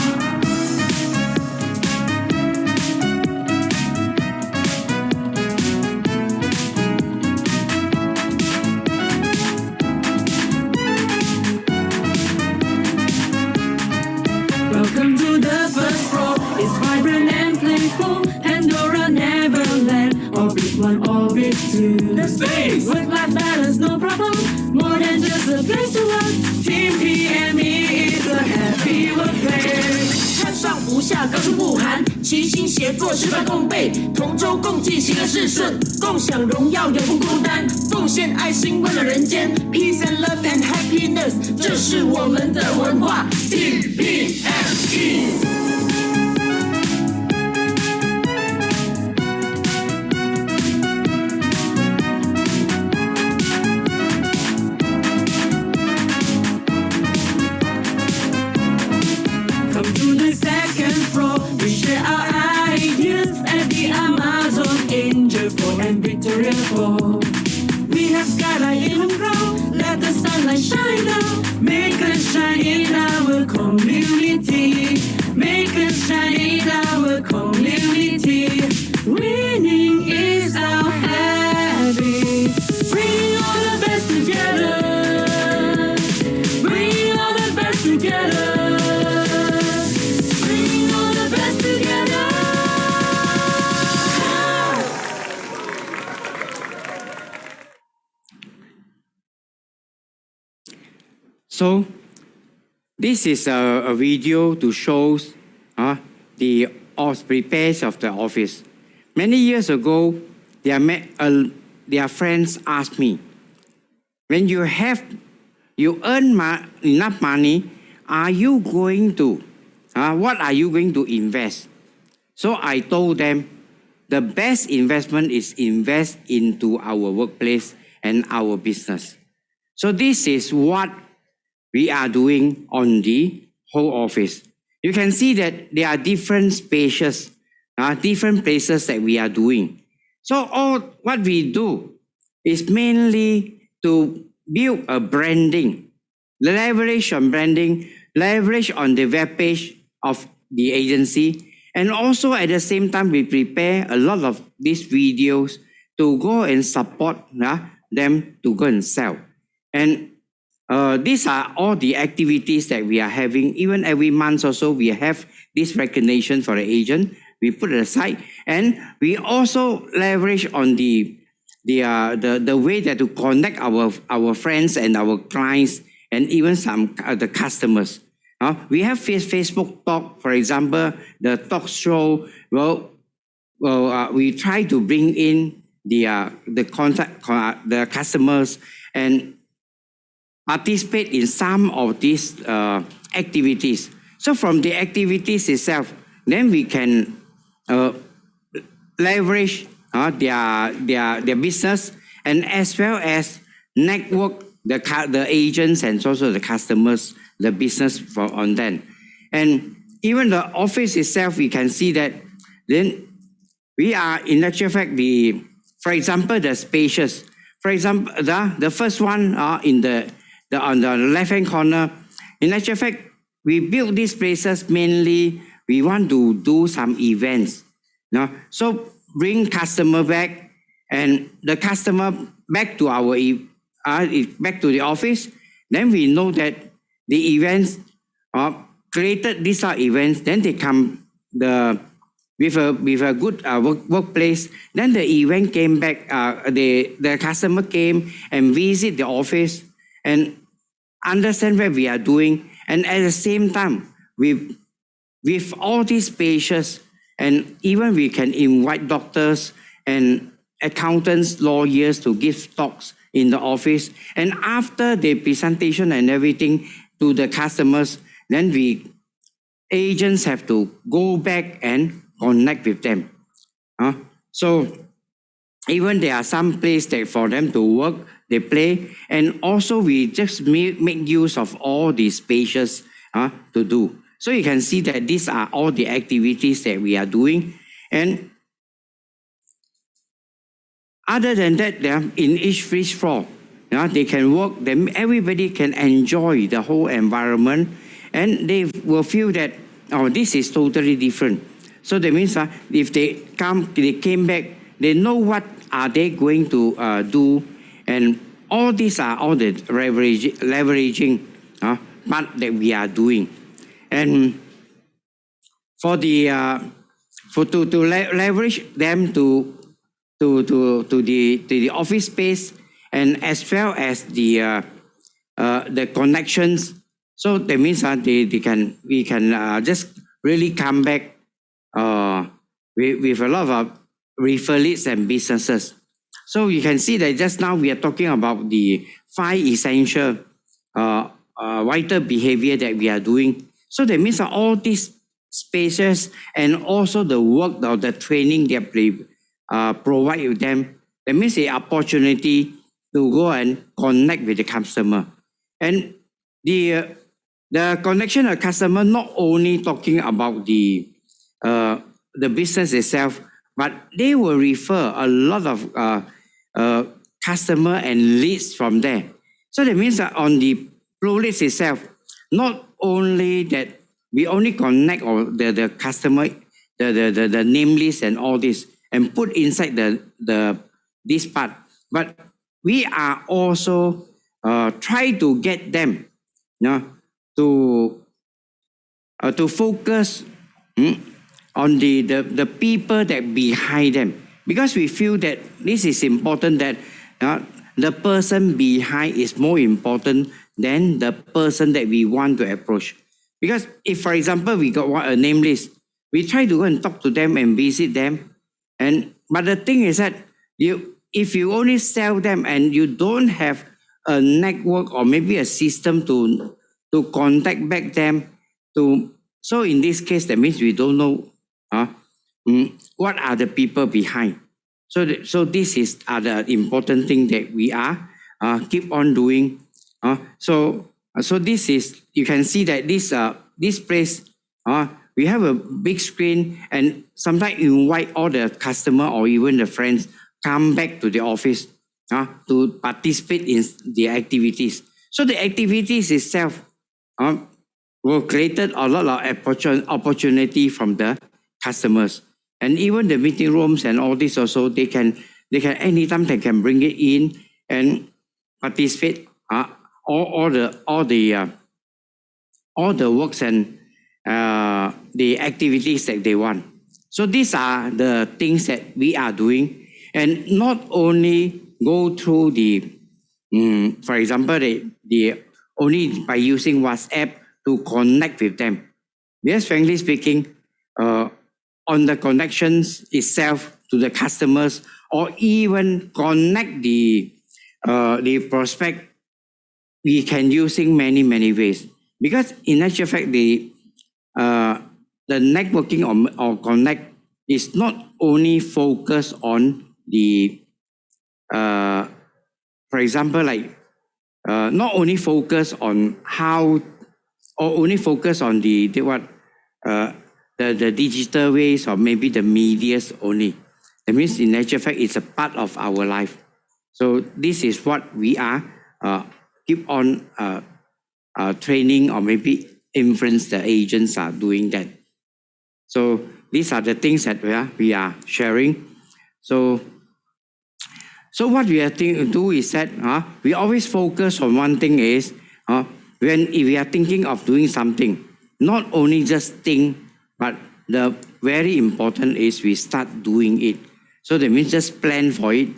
Welcome to the first floor. It's vibrant and playful. Pandora, Neverland. Orbit 1, Orbit 2. The space! Work-life balance, no problem. More than just a place to work. Team PME is a happy workplace. 上上不下，高处不寒，齐心协作，事半功倍，同舟共济，行而事顺，共享荣耀，永不孤单，奉献爱心，温暖人间 ，peace and love and happiness， 这是我们的文化 ，Team PME。Victoria Fall. We have skyline in and grow. Let the sunlight shine down. Make us shine in our community. Make us shine in our community. Winning is our habit. Bring all the best together. Bring all the best together. Bring all the best together. So, this is a video to show the repairs of the office. Many years ago, their friends asked me, when you earn enough money, are you going to, what are you going to invest? So I told them, the best investment is invest into our workplace and our business. So this is what we are doing on the whole office. You can see that there are different spaces, different places that we are doing. So all what we do is mainly to build a branding, leverage on branding, leverage on the web page of the agency, and also at the same time we prepare a lot of these videos to go and support them to go and sell. And these are all the activities that we are having. Even every month or so, we have this recognition for the agent. We put it aside, and we also leverage on the way that to connect our friends and our clients, and even some the customers. We have Facebook Talk, for example, the talk show. We try to bring in the customers and participate in some of these activities. So from the activities itself, then we can leverage their business, and as well as network the agents and also the customers, the business on them. And even the office itself, we can see that then we are in actual fact for example, the spacious. For example, the first one on the left-hand corner, in actual fact, we build these places mainly, we want to do some events. So bring customer back and the customer back to back to the office. Then we know that the events created these are events. Then they come with a good workplace. Then the event came back. The customer came and visit the office and understand what we are doing. And at the same time, with all these patients, and even we can invite doctors and accountants, lawyers to give talks in the office. And after the presentation and everything to the customers, then agents have to go back and connect with them. So even there are some place that for them to work, they play, and also we just make use of all these spaces to do. So you can see that these are all the activities that we are doing. And other than that, in each fish floor, they can work, then everybody can enjoy the whole environment, and they will feel that, oh, this is totally different. So that means if they came back, they know what are they going to do, and all these are all the leveraging part that we are doing. And for to leverage them to the office space, and as well as the connections. So that means we can just really come back with a lot of referrals and businesses. So you can see that just now we are talking about the 5 essential vital behavior that we are doing. So that means all these spaces and also the work or the training that we provide with them, that means the opportunity to go and connect with the customer. And the connection of customer not only talking about the business itself, but they will refer a lot of customer and leads from there. So that means that on the Prulead itself, not only that we only connect the customer, the name list and all this, and put inside this part, but we are also try to get them to focus on the people that behind them, because we feel that this is important, that the person behind is more important than the person that we want to approach. Because if, for example, we got a name list, we try to go and talk to them and visit them, but the thing is that if you only sell them and you don't have a network or maybe a system to contact back them, so in this case, that means we don't know what are the people behind. So this is the important thing that we are keep on doing. So this is, you can see that this place, we have a big screen, and sometimes invite all the customer or even the friends come back to the office to participate in the activities. So the activities itself will create a lot of opportunity from the customers. And even the meeting rooms and all this also, they can anytime they can bring it in and participate all the works and the activities that they want. So these are the things that we are doing, and not only go through for example, the only by using WhatsApp to connect with them. Yes, frankly speaking, on the connections itself to the customers, or even connect the prospect, we can using many ways. Because in actual fact, the networking or connect is not only focused on the for example, like not only focus on how, or only focus on the digital ways or maybe the medias only. That means in actual fact, it's a part of our life. So this is what we are keep on training or maybe influence the agents are doing that. So these are the things that we are sharing. So what we have to do is that we always focus on one thing is when if we are thinking of doing something, not only just think, but the very important is we start doing it. So that means just plan for it.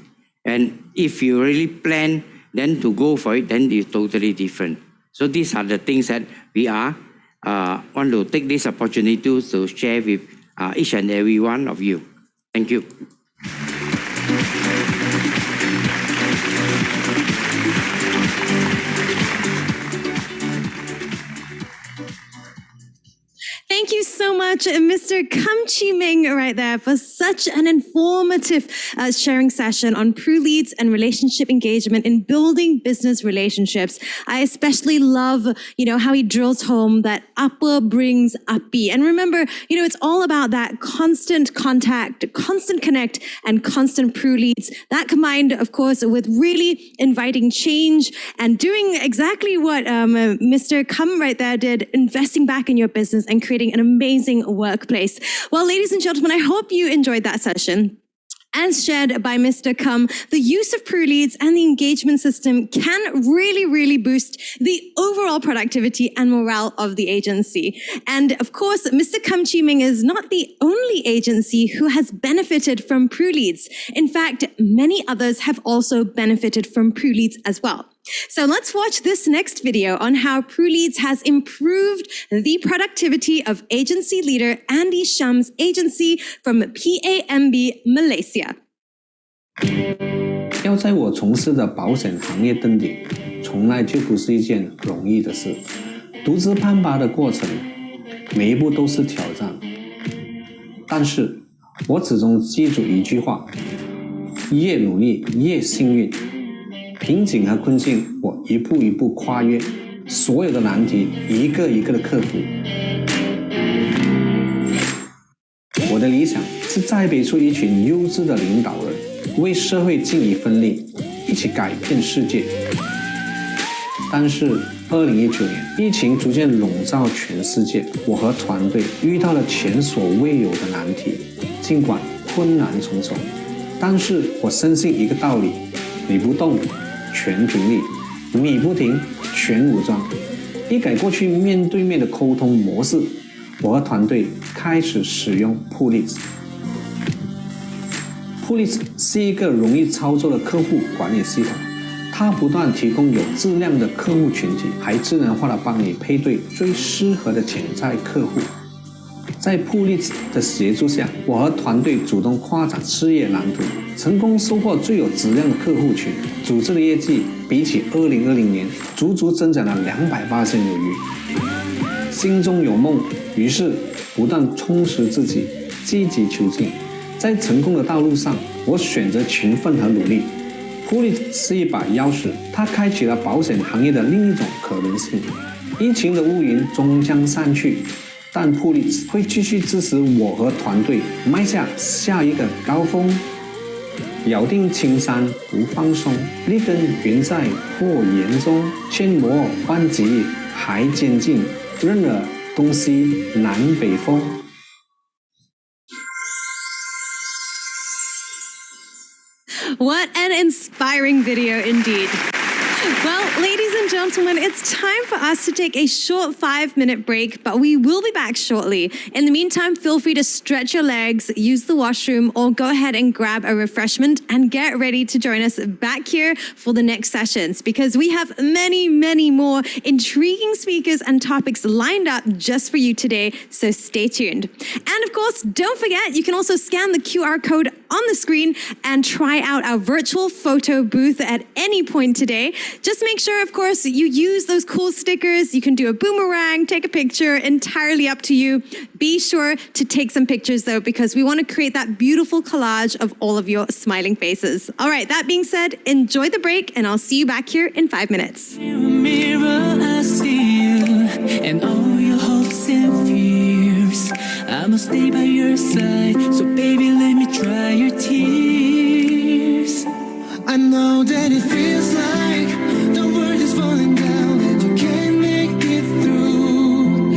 And if you really plan, then to go for it, then it's totally different. So these are the things that we are want to take this opportunity to share with each and every one of you. Thank you. Thank you so much, Mr. Kam Chi Ming, right there, for such an informative sharing session on Pruleads and relationship engagement in building business relationships. I especially love, how he drills home that upper brings uppy. And remember, it's all about that constant contact, constant connect, and constant Pruleads. That combined, of course, with really inviting change and doing exactly what Mr. Kam right there did, investing back in your business and creating an amazing workplace. Well, ladies and gentlemen, I hope you enjoyed that session. As shared by Mr. Kam, the use of Pruleads and the engagement system can really, really boost the overall productivity and morale of the agency. And of course, Mr. Kam Chi Ming is not the only agency who has benefited from Pruleads. In fact, many others have also benefited from Pruleads as well. So let's watch this next video on how Pruleads has improved the productivity of agency leader Andy Sham's agency from PAMB Malaysia. 要在我从事的保险行业登顶，从来就不是一件容易的事。独自攀爬的过程，每一步都是挑战。但是，我始终记住一句话：越努力越幸运。瓶颈和困境，我一步一步跨越，所有的难题一个一个的克服。我的理想是栽培出一群优质的领导人，为社会尽一份力，一起改变世界。但是2019年，疫情逐渐笼罩全世界，我和团队遇到了前所未有的难题。尽管困难重重，但是我深信一个道理：你不动，全凭力；你不停，全武装。一改过去面对面的沟通模式，我和团队开始使用 Pruleads。Pruleads 是一个容易操作的客户管理系统，它不断提供有质量的客户群体，还智能化的帮你配对最适合的潜在客户。在 Pruleads 的协助下，我和团队主动扩展事业蓝图，成功收获最有质量的客户群，组织的业绩比起2020年足足增长了280%有余。心中有梦，于是不断充实自己，积极求进。在成功的道路上，我选择勤奋和努力。Pruleads 是一把钥匙，它开启了保险行业的另一种可能性。疫情的乌云终将散去，但 Pruleads 会继续支持我和团队迈向下一个高峰。咬定青山不放松，立根原在破岩中，千磨万击还坚劲，任尔东西南北风。What an inspiring video indeed. Well, ladies and gentlemen, it's time for us to take a short 5-minute break, but we will be back shortly. In the meantime, feel free to stretch your legs, use the washroom, or go ahead and grab a refreshment and get ready to join us back here for the next sessions, because we have many, many more intriguing speakers and topics lined up just for you today, so stay tuned. And of course, don't forget, you can also scan the QR code on the screen and try out our virtual photo booth at any point today. Just make sure, of course, you use those cool stickers. You can do a boomerang, take a picture, entirely up to you. Be sure to take some pictures, though, because we want to create that beautiful collage of all of your smiling faces. All right, that being said, enjoy the break, and I'll see you back here in 5 minutes. Mirror, I see you and all your hopes and fears. I'ma stay by your side, so baby, let me dry your tears. I know that it feels like the world is falling down and you can't make it through.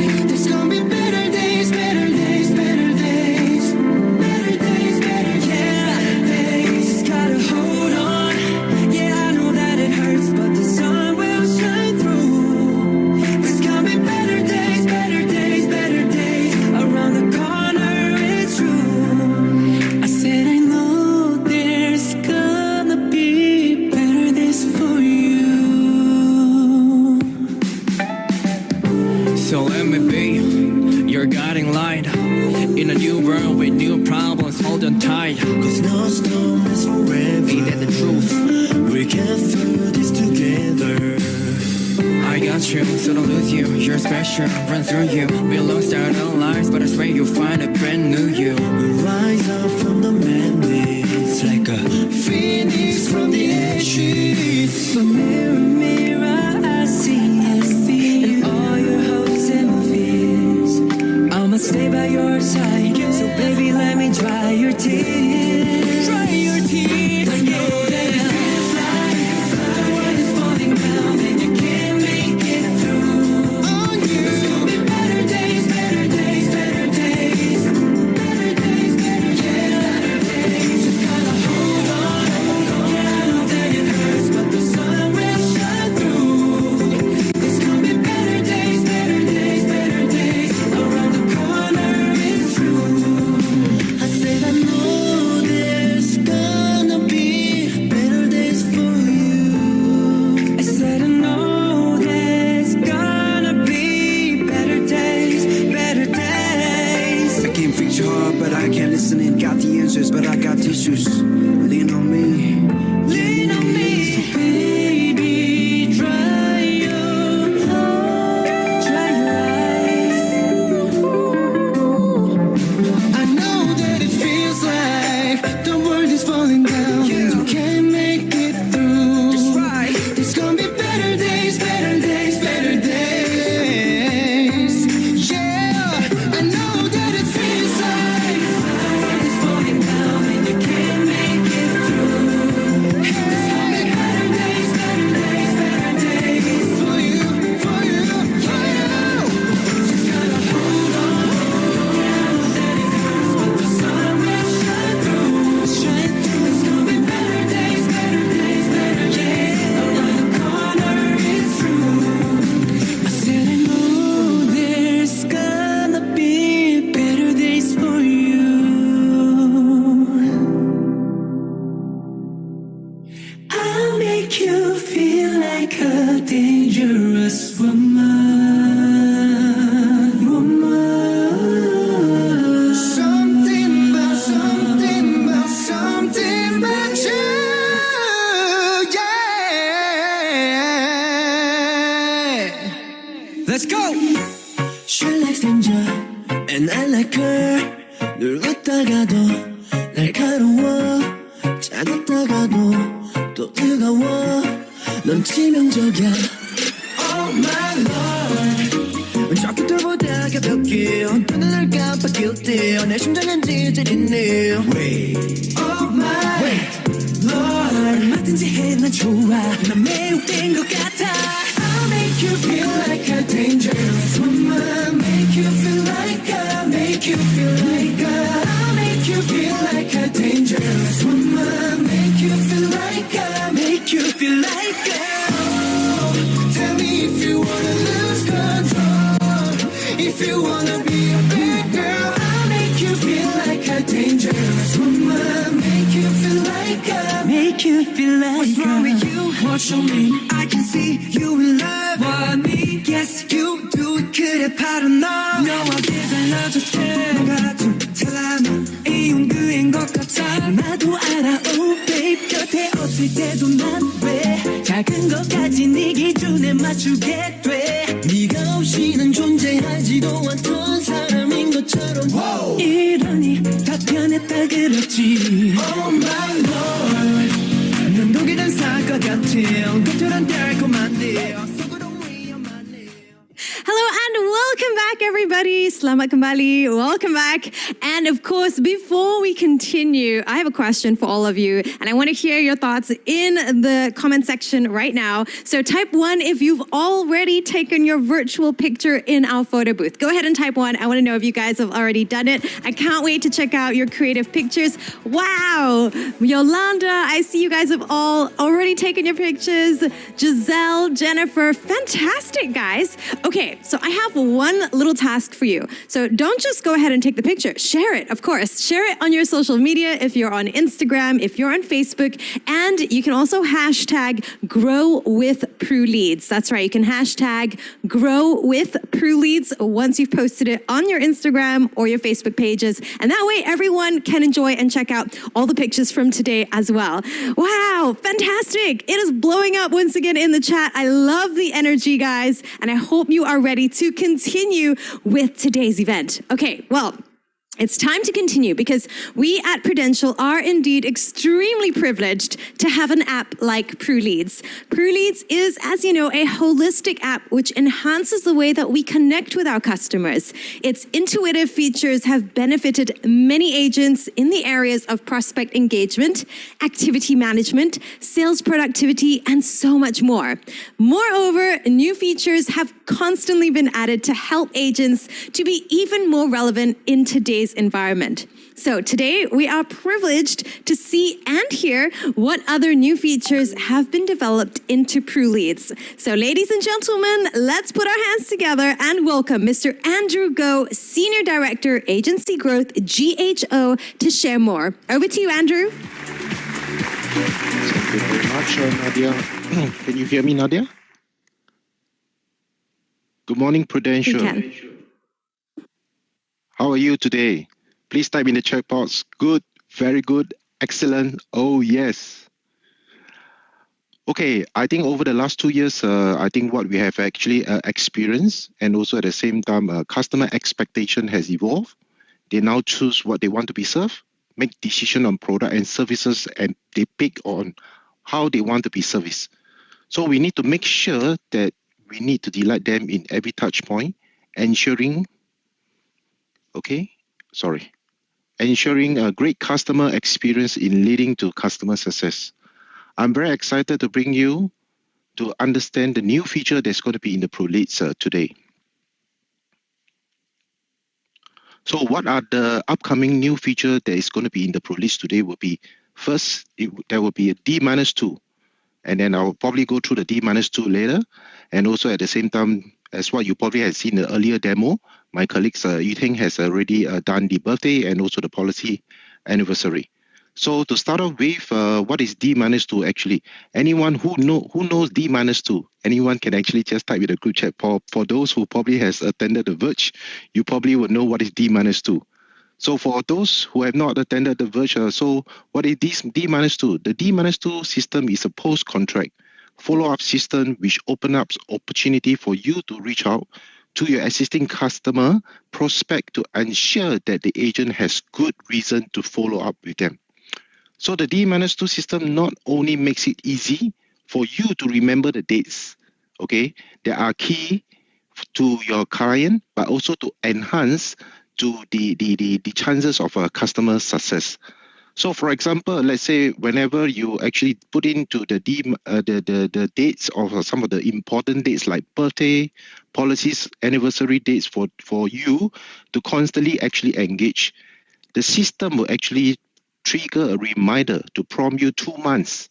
with me, be your guiding light. In a new world with new problems, hold on tight. Cause no storm is forever. Ain't that the truth? We get through this together. I got you, so don't lose you. You're special, run through you. We lost our own lives, but I swear you'll find a brand new you. We rise up from the madness like a phoenix from the ashes. But mirror, mirror, I see you in all your hopes and fears. I'ma stay by your side, so baby, let me dry your tears. Dry your tears. I know that it feels like the world is falling down and you can't make it through. On you. There's gonna be better days, better days, better days. Better days, better days, better days. Just gotta hold on. Yeah, I know that it hurts, but the sun will shine through. There's gonna be better days, better days, better days. Around the corner, it's true. I said I know there's gonna be better days for you. I said I know there's gonna be better days, better days. I can't fix your heart, but I can listen and got the answers, but I got tissues. Lean on me, lean on me. So baby, dry your eyes, dry your eyes. I know that it feels like the world is falling down and you can't make it through. That's right. There's gonna be better days, better days, better days. Yeah, I know that it feels like the world is falling down and you can't make it through. There's gonna be better days, better days, better days for you, for you, for you. Just gotta hold on. Yeah, I know that it hurts, but the sun will shine through, shine through. There's gonna be better days, better days, better days. Around the corner, it's true. I said I know there's gonna be better days for you. I'll make you feel like a dangerous woman, woman. Something about, something about, something about you, yeah. Let's go. She likes danger and I like her. 늘 웃다가도 날카로워. 작았다가도 또 뜨거워. 넌 치명적이야. Oh my lord. 저 끝들보다 가볍게 어떤 눈을 깜빡일 때 내 심장은 찌릿찌릿해. Wait. Oh my lord. 얼마든지 해 난 좋아. 난 매우 된 것 같아. I'll make you feel like a dangerous woman. Make you feel like a, make you feel like a. I'll make you feel like a dangerous woman. Make you feel like a, make you feel like a. Oh, tell me if you wanna lose control. If you wanna be a bad girl, I'll make you feel like a dangerous woman. Make you feel like a, make you feel like what's wrong with you? What you mean? I can see you in love with me. Yes, you do it. 그래 바로 너. 너한테 달라져 내가 좀 달라. 이혼 그인 것 같아. 나도 알아. Oh babe, 곁에 없을 때도 난 왜 작은 것까지 네 기준에 맞추게 돼. 네가 없이는 존재하지도 않던 사람인 것처럼. Whoa. 이러니 다 변했다 그랬지. Oh my lord. 넌 독이 된 살 것 같아. 겉으론 달콤한데 속으로 위험하네. Hello and welcome back, everybody. Selamat kembali. Welcome back. And of course, before we continue, I have a question for all of you, and I want to hear your thoughts in the comment section right now. So type 1 if you've already taken your virtual picture in our photo booth. Go ahead and type 1. I want to know if you guys have already done it. I can't wait to check out your creative pictures. Wow. Yolanda, I see you guys have all already taken your pictures. Giselle, Jennifer, fantastic, guys. Okay, so I have one little task ask for you. So don't just go ahead and take the picture. Share it, of course. Share it on your social media if you're on Instagram, if you're on Facebook, and you can also hashtag Grow with Pruleads. That's right. You can hashtag Grow with Pruleads once you've posted it on your Instagram or your Facebook pages. And that way everyone can enjoy and check out all the pictures from today as well. Wow, fantastic. It is blowing up once again in the chat. I love the energy, guys, and I hope you are ready to continue with today's event. Okay, well, it's time to continue because we at Prudential are indeed extremely privileged to have an app like Pruleads. Pruleads is, as you know, a holistic app which enhances the way that we connect with our customers. Its intuitive features have benefited many agents in the areas of prospect engagement, activity management, sales productivity, and so much more. Moreover, new features have constantly been added to help agents to be even more relevant in today's environment. So today we are privileged to see and hear what other new features have been developed into Pruleads. So ladies and gentlemen, let's put our hands together and welcome Mr. Andrew Goh, Senior Director, Agency Growth, GHO, to share more. Over to you, Andrew. Thank you very much, Nadia. Can you hear me, Nadia? Good morning, Prudential. We can. How are you today? Please type in the chat box. Good, very good, excellent. Oh, yes. Okay, I think over the last 2 years, I think what we have actually experienced, and also at the same time, customer expectation has evolved. They now choose what they want to be served, make decision on product and services, and they pick on how they want to be serviced. So we need to make sure that we need to delight them in every touch point, ensuring a great customer experience in leading to customer success. I'm very excited to bring you to understand the new feature that's going to be in the Pruleads today. So what are the upcoming new feature that is going to be in the Pruleads today will be, first, there will be a D-2, and then I'll probably go through the D-2 later, and also at the same time, as what you probably have seen in the earlier demo, my colleagues Yuteng has already done the birthday and also the policy anniversary. So to start off with, what is D-2 actually? Anyone who knows D-2, anyone can actually just type in the group chat. For those who probably has attended the Verge, you probably would know what is D-2. So for those who have not attended the Verge, so what is this D-2? The D-2 system is a post-contract follow-up system which opens up opportunity for you to reach out to your existing customer prospect to ensure that the agent has good reason to follow up with them. So the D-2 system not only makes it easy for you to remember the dates, okay, that are key to your client, but also to enhance to the chances of a customer success. So, for example, let's say whenever you actually put into the dates of some of the important dates like birthday, policies, anniversary dates for you to constantly actually engage, the system will actually trigger a reminder to prompt you 2 months.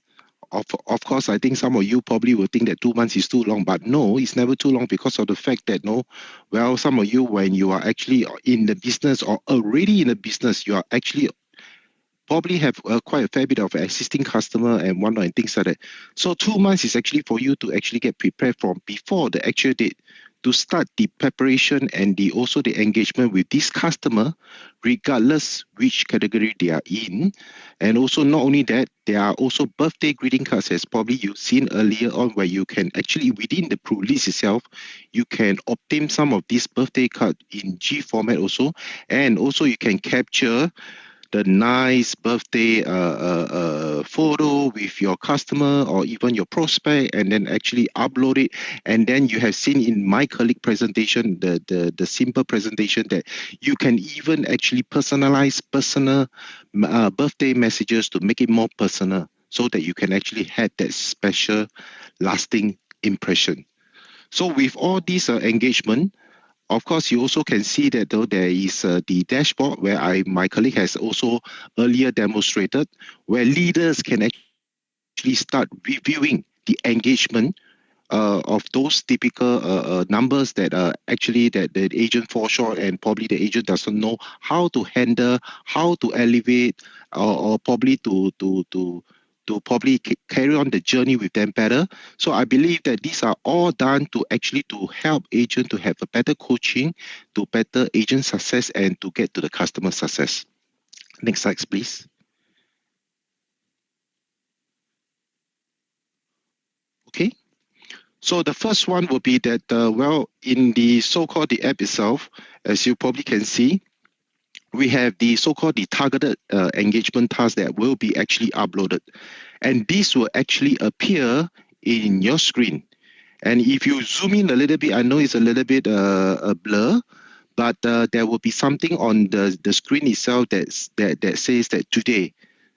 Of course, I think some of you probably will think that 2 months is too long, but no, it's never too long because of the fact that some of you, when you are actually in the business or already in the business, you are actually probably have quite a fair bit of existing customer and whatnot and things like that. So 2 months is actually for you to actually get prepared from before the actual date to start the preparation and also the engagement with this customer, regardless which category they are in. And also not only that, there are also birthday greeting cards, as probably you've seen earlier on, where you can actually, within the Pruleads itself, you can obtain some of this birthday card in G format also. And also you can capture the nice birthday photo with your customer or even your prospect, and then actually upload it. And then you have seen in my colleague presentation, the simple presentation, that you can even actually personalize personal birthday messages to make it more personal, so that you can actually have that special lasting impression. So with all this engagement, of course, you also can see that there is the dashboard where my colleague has also earlier demonstrated, where leaders can actually start reviewing the engagement of those typical numbers that actually that the agent fall short, and probably the agent doesn't know how to handle, how to elevate, or probably to probably carry on the journey with them better. So I believe that these are all done to actually to help agent to have a better coaching, to better agent success, and to get to the customer success. Next slide, please. Okay. So the first one will be that, well, in the so-called the app itself, as you probably can see, we have the so-called the targeted engagement task that will be actually uploaded. And this will actually appear in your screen. And if you zoom in a little bit, I know it's a little bit a blur, but there will be something on the screen itself that says that today.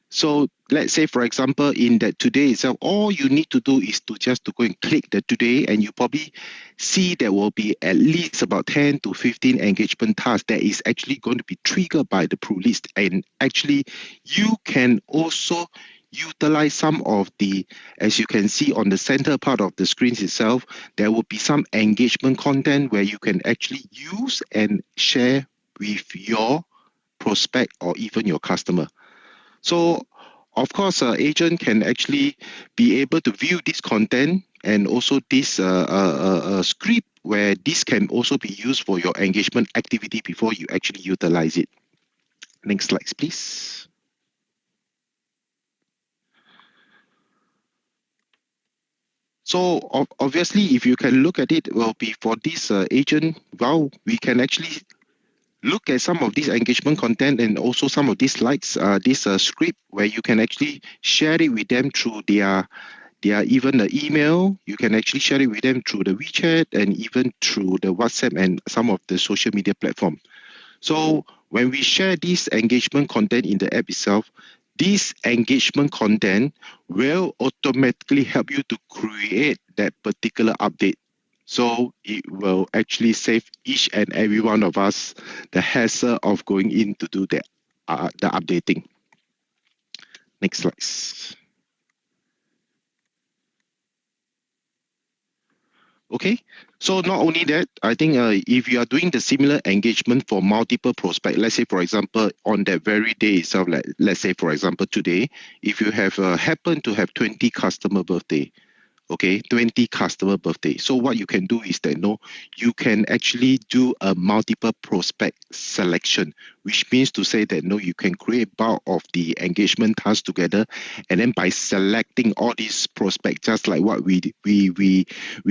So let's say, for example, in that today itself, all you need to do is to just to go and click the today, and you probably see there will be at least about 10 to 15 engagement tasks that is actually going to be triggered by the Prulead. And actually, you can also utilize some of the, as you can see on the center part of the screen itself, there will be some engagement content where you can actually use and share with your prospect or even your customer. So, of course, agent can actually be able to view this content and also this script where this can also be used for your engagement activity before you actually utilize it. Next slide, please. So obviously, if you can look at it, will be for this agent, well, we can actually look at some of this engagement content and also some of these slides, this script where you can actually share it with them through their even the email. You can actually share it with them through the WeChat and even through the WhatsApp and some of the social media platform. So when we share this engagement content in the app itself, this engagement content will automatically help you to create that particular update. So it will actually save each and every one of us the hassle of going in to do the updating. Next slide. Okay, so not only that, I think if you are doing the similar engagement for multiple prospects, let's say, for example, on that very day itself, let's say, for example, today, if you have happen to have 20 customer birthday, okay, 20 customer birthday. So what you can do is that you can actually do a multiple prospect selection, which means to say that you can create bulk of the engagement tasks together, and then by selecting all these prospects, just like what we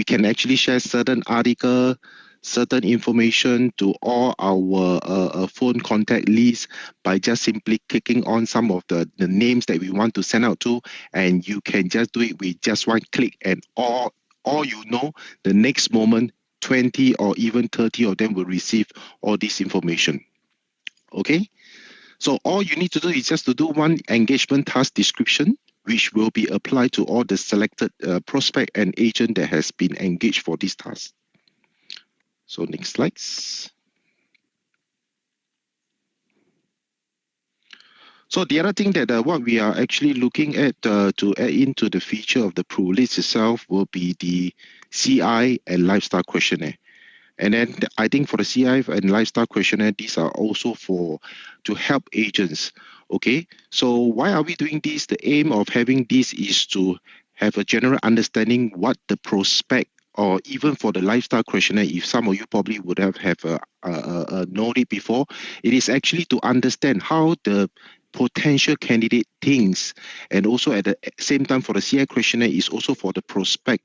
can actually share certain article, certain information to all our phone contact lists by just simply clicking on some of the names that we want to send out to, and you can just do it with just one click, and all the next moment 20 or even 30 of them will receive all this information. Okay, so all you need to do is just to do one engagement task description, which will be applied to all the selected prospect and agent that has been engaged for this task. So next slides. So the other thing that what we are actually looking at to add into the feature of the Prulead itself will be the CI and lifestyle questionnaire. And then I think for the CI and lifestyle questionnaire, these are also to help agents. Okay, so why are we doing this? The aim of having this is to have a general understanding what the prospect, or even for the lifestyle questionnaire, if some of you probably would have known it before, it is actually to understand how the potential candidate thinks, and also at the same time for the CI questionnaire is also for the prospect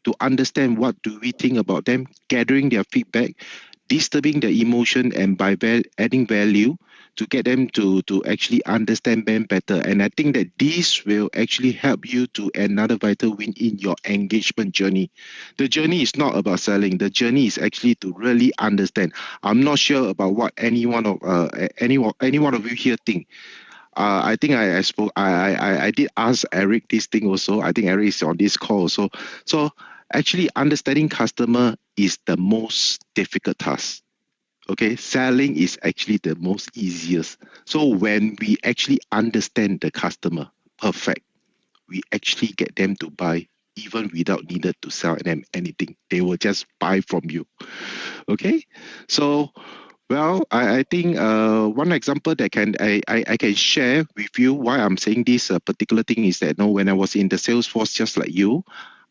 to understand what do we think about them, gathering their feedback, disturbing their emotion, and by adding value to get them to actually understand them better. And I think that this will actually help you to another vital win in your engagement journey. The journey is not about selling. The journey is actually to really understand. I'm not sure about what any one of you here think. I think I did ask Eric this thing also. I think Eric is on this call also. So actually understanding customer is the most difficult task. Okay, selling is actually the most easiest. So when we actually understand the customer perfect, we actually get them to buy even without needed to sell them anything. They will just buy from you. Okay, so well, I think one example that I can share with you why I'm saying this particular thing is that when I was in the sales force just like you,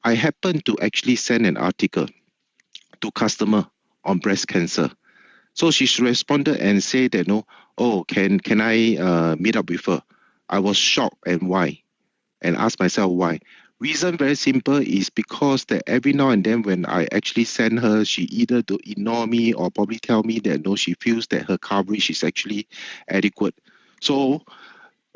I happened to actually send an article to customer on breast cancer. So she responded and said that can I meet up with her? I was shocked and why, and asked myself why. Reason very simple is because that every now and then when I actually send her, she either to ignore me or probably tell me that she feels that her coverage is actually adequate. So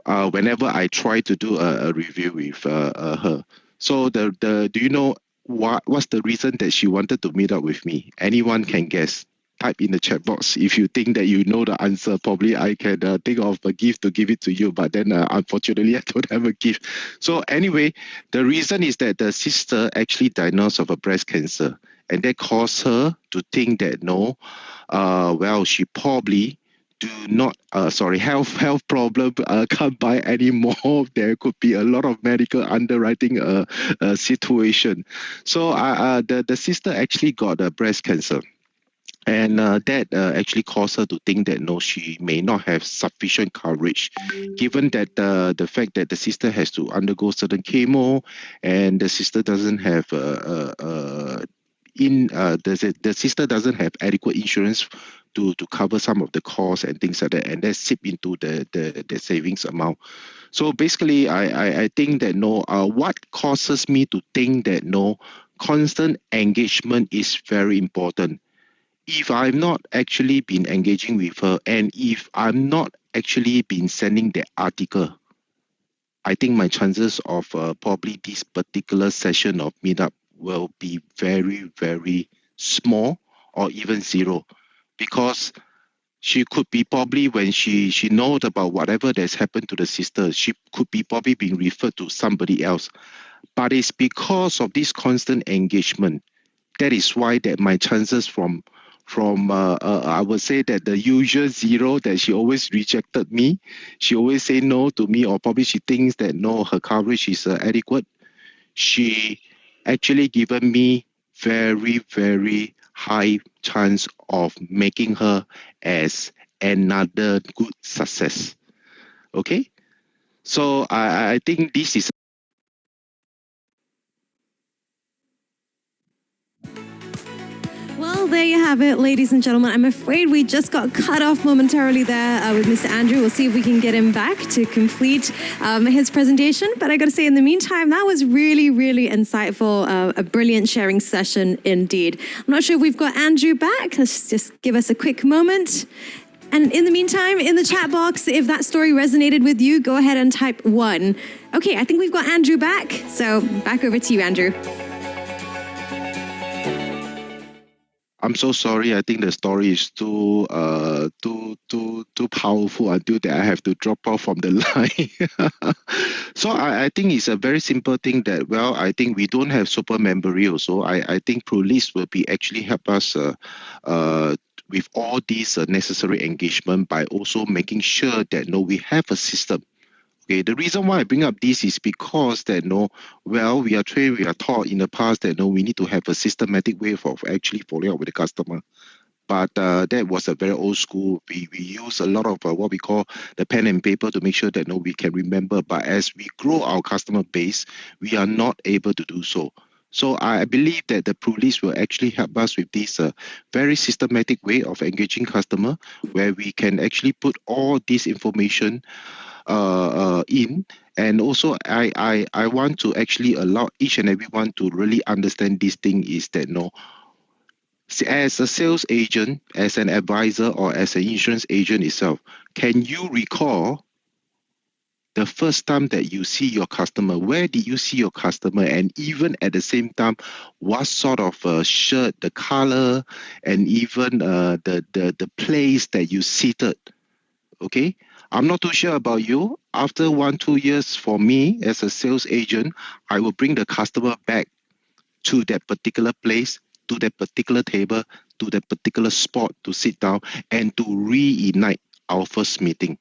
whenever I try to do a review with her, so the do you know what's the reason that she wanted to meet up with me? Anyone can guess. Type in the chat box if you think that you know the answer. Probably I can think of a gift to give it to you, but then unfortunately I don't have a gift. So anyway, the reason is that the sister actually diagnosed of a breast cancer, and that caused her to think that she probably do not health problem can't buy anymore. There could be a lot of medical underwriting situation. So the sister actually got a breast cancer. And that actually caused her to think that she may not have sufficient coverage, given that the fact that the sister has to undergo certain chemo, and the sister doesn't have the sister doesn't have adequate insurance to cover some of the costs and things like that, and that sip into the savings amount. So basically, I think that what causes me to think that constant engagement is very important. If I've not actually been engaging with her, and if I'm not actually been sending the article, I think my chances of probably this particular session of meetup will be very, very small or even zero, because she could be probably, when she knows about whatever that's happened to the sister, she could be probably being referred to somebody else. But it's because of this constant engagement. That is why that my chances from I would say that the usual zero that she always rejected me, she always say no to me, or probably she thinks that her coverage is adequate. She actually given me very, very high chance of making her as another good success. Okay, so I think this is. Well, there you have it, ladies and gentlemen. I'm afraid we just got cut off momentarily there with Mr. Andrew. We'll see if we can get him back to complete his presentation. But I got to say, in the meantime, that was really, really insightful, a brilliant sharing session indeed. I'm not sure if we've got Andrew back. Let's just give us a quick moment. And in the meantime, in the chat box, if that story resonated with you, go ahead and type 1. Okay, I think we've got Andrew back. So back over to you, Andrew. I'm so sorry. I think the story is too powerful until that I have to drop off from the line. So I think it's a very simple thing that, I think we don't have super memory also. I think Prulead will be actually help us with all these necessary engagement by also making sure that we have a system. Okay, the reason why I bring up this is because that we are trained, we are taught in the past that we need to have a systematic way of actually following up with the customer. But that was a very old school. We use a lot of what we call the pen and paper to make sure that we can remember. But as we grow our customer base, we are not able to do so. So I believe that the Prulead will actually help us with this very systematic way of engaging customer, where we can actually put all this information in. And also I want to actually allow each and everyone to really understand this thing is that as a sales agent, as an advisor, or as an insurance agent itself, can you recall the first time that you see your customer? Where did you see your customer? And even at the same time, what sort of shirt, the color, and even the place that you seated? Okay, I'm not too sure about you. After 1-2 years, for me as a sales agent, I will bring the customer back to that particular place, to that particular table, to that particular spot to sit down and to reignite our first meeting.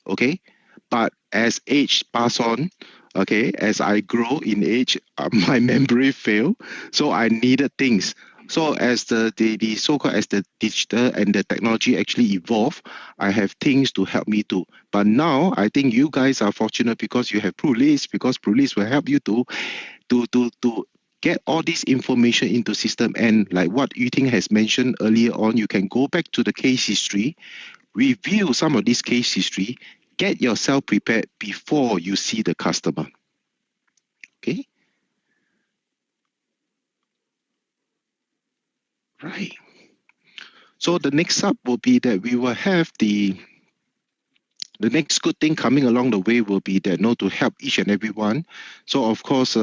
Okay, but as age pass on, Okay, as I grow in age, my memory failed, so I needed things. So as the so-called as the digital and the technology actually evolve, I have things to help me too. But now I think you guys are fortunate because you have Prulead, because Prulead will help you to get all this information into system. And like what Yuting has mentioned earlier on, you can go back to the case history, review some of this case history, get yourself prepared before you see the customer. Okay. Right. So the next up will be that we will have the next good thing coming along the way will be that to help each and every one. So of course,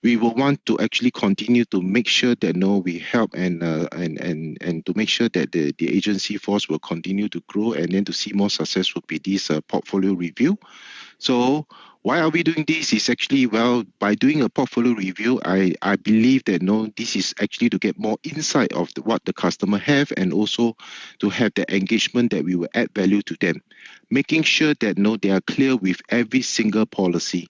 we will want to actually continue to make sure that we help and to make sure that the agency force will continue to grow, and then to see more success will be this portfolio review. So why are we doing this? Is actually, by doing a portfolio review, I believe that this is actually to get more insight of what the customer have, and also to have the engagement that we will add value to them, making sure that they are clear with every single policy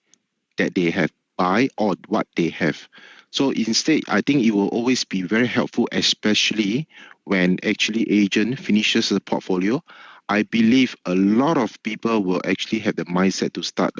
that they have buy or what they have. So instead, I think it will always be very helpful, especially when actually agent finishes the portfolio. I believe a lot of people will actually have the mindset to start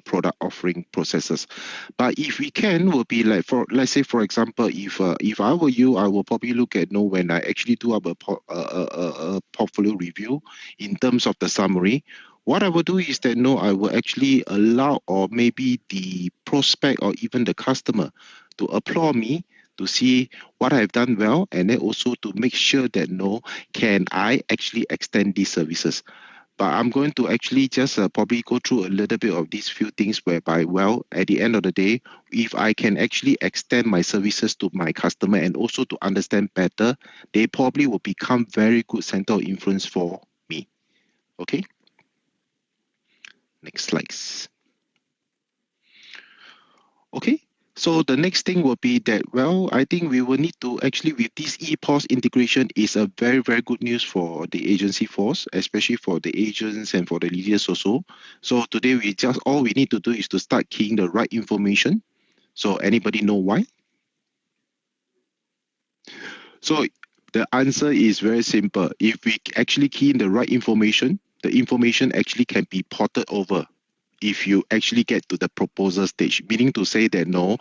product offering processes. But if we can, will be like, for let's say for example, if I were you, I will probably look at when I actually do up a portfolio review in terms of the summary. What I will do is that I will actually allow, or maybe the prospect or even the customer, to applaud me to see what I've done well, and then also to make sure that can I actually extend these services. But I'm going to actually just probably go through a little bit of these few things whereby, at the end of the day, if I can actually extend my services to my customer and also to understand better, they probably will become very good center of influence for me. Okay. Next slides. Okay. So the next thing will be that, I think we will need to actually, with this ePOS integration, is a very, very good news for the agency force, especially for the agents and for the leaders also. So today all we need to do is to start keying the right information. So anybody know why? So the answer is very simple. If we actually key in the right information, the information actually can be ported over if you actually get to the proposal stage, meaning to say that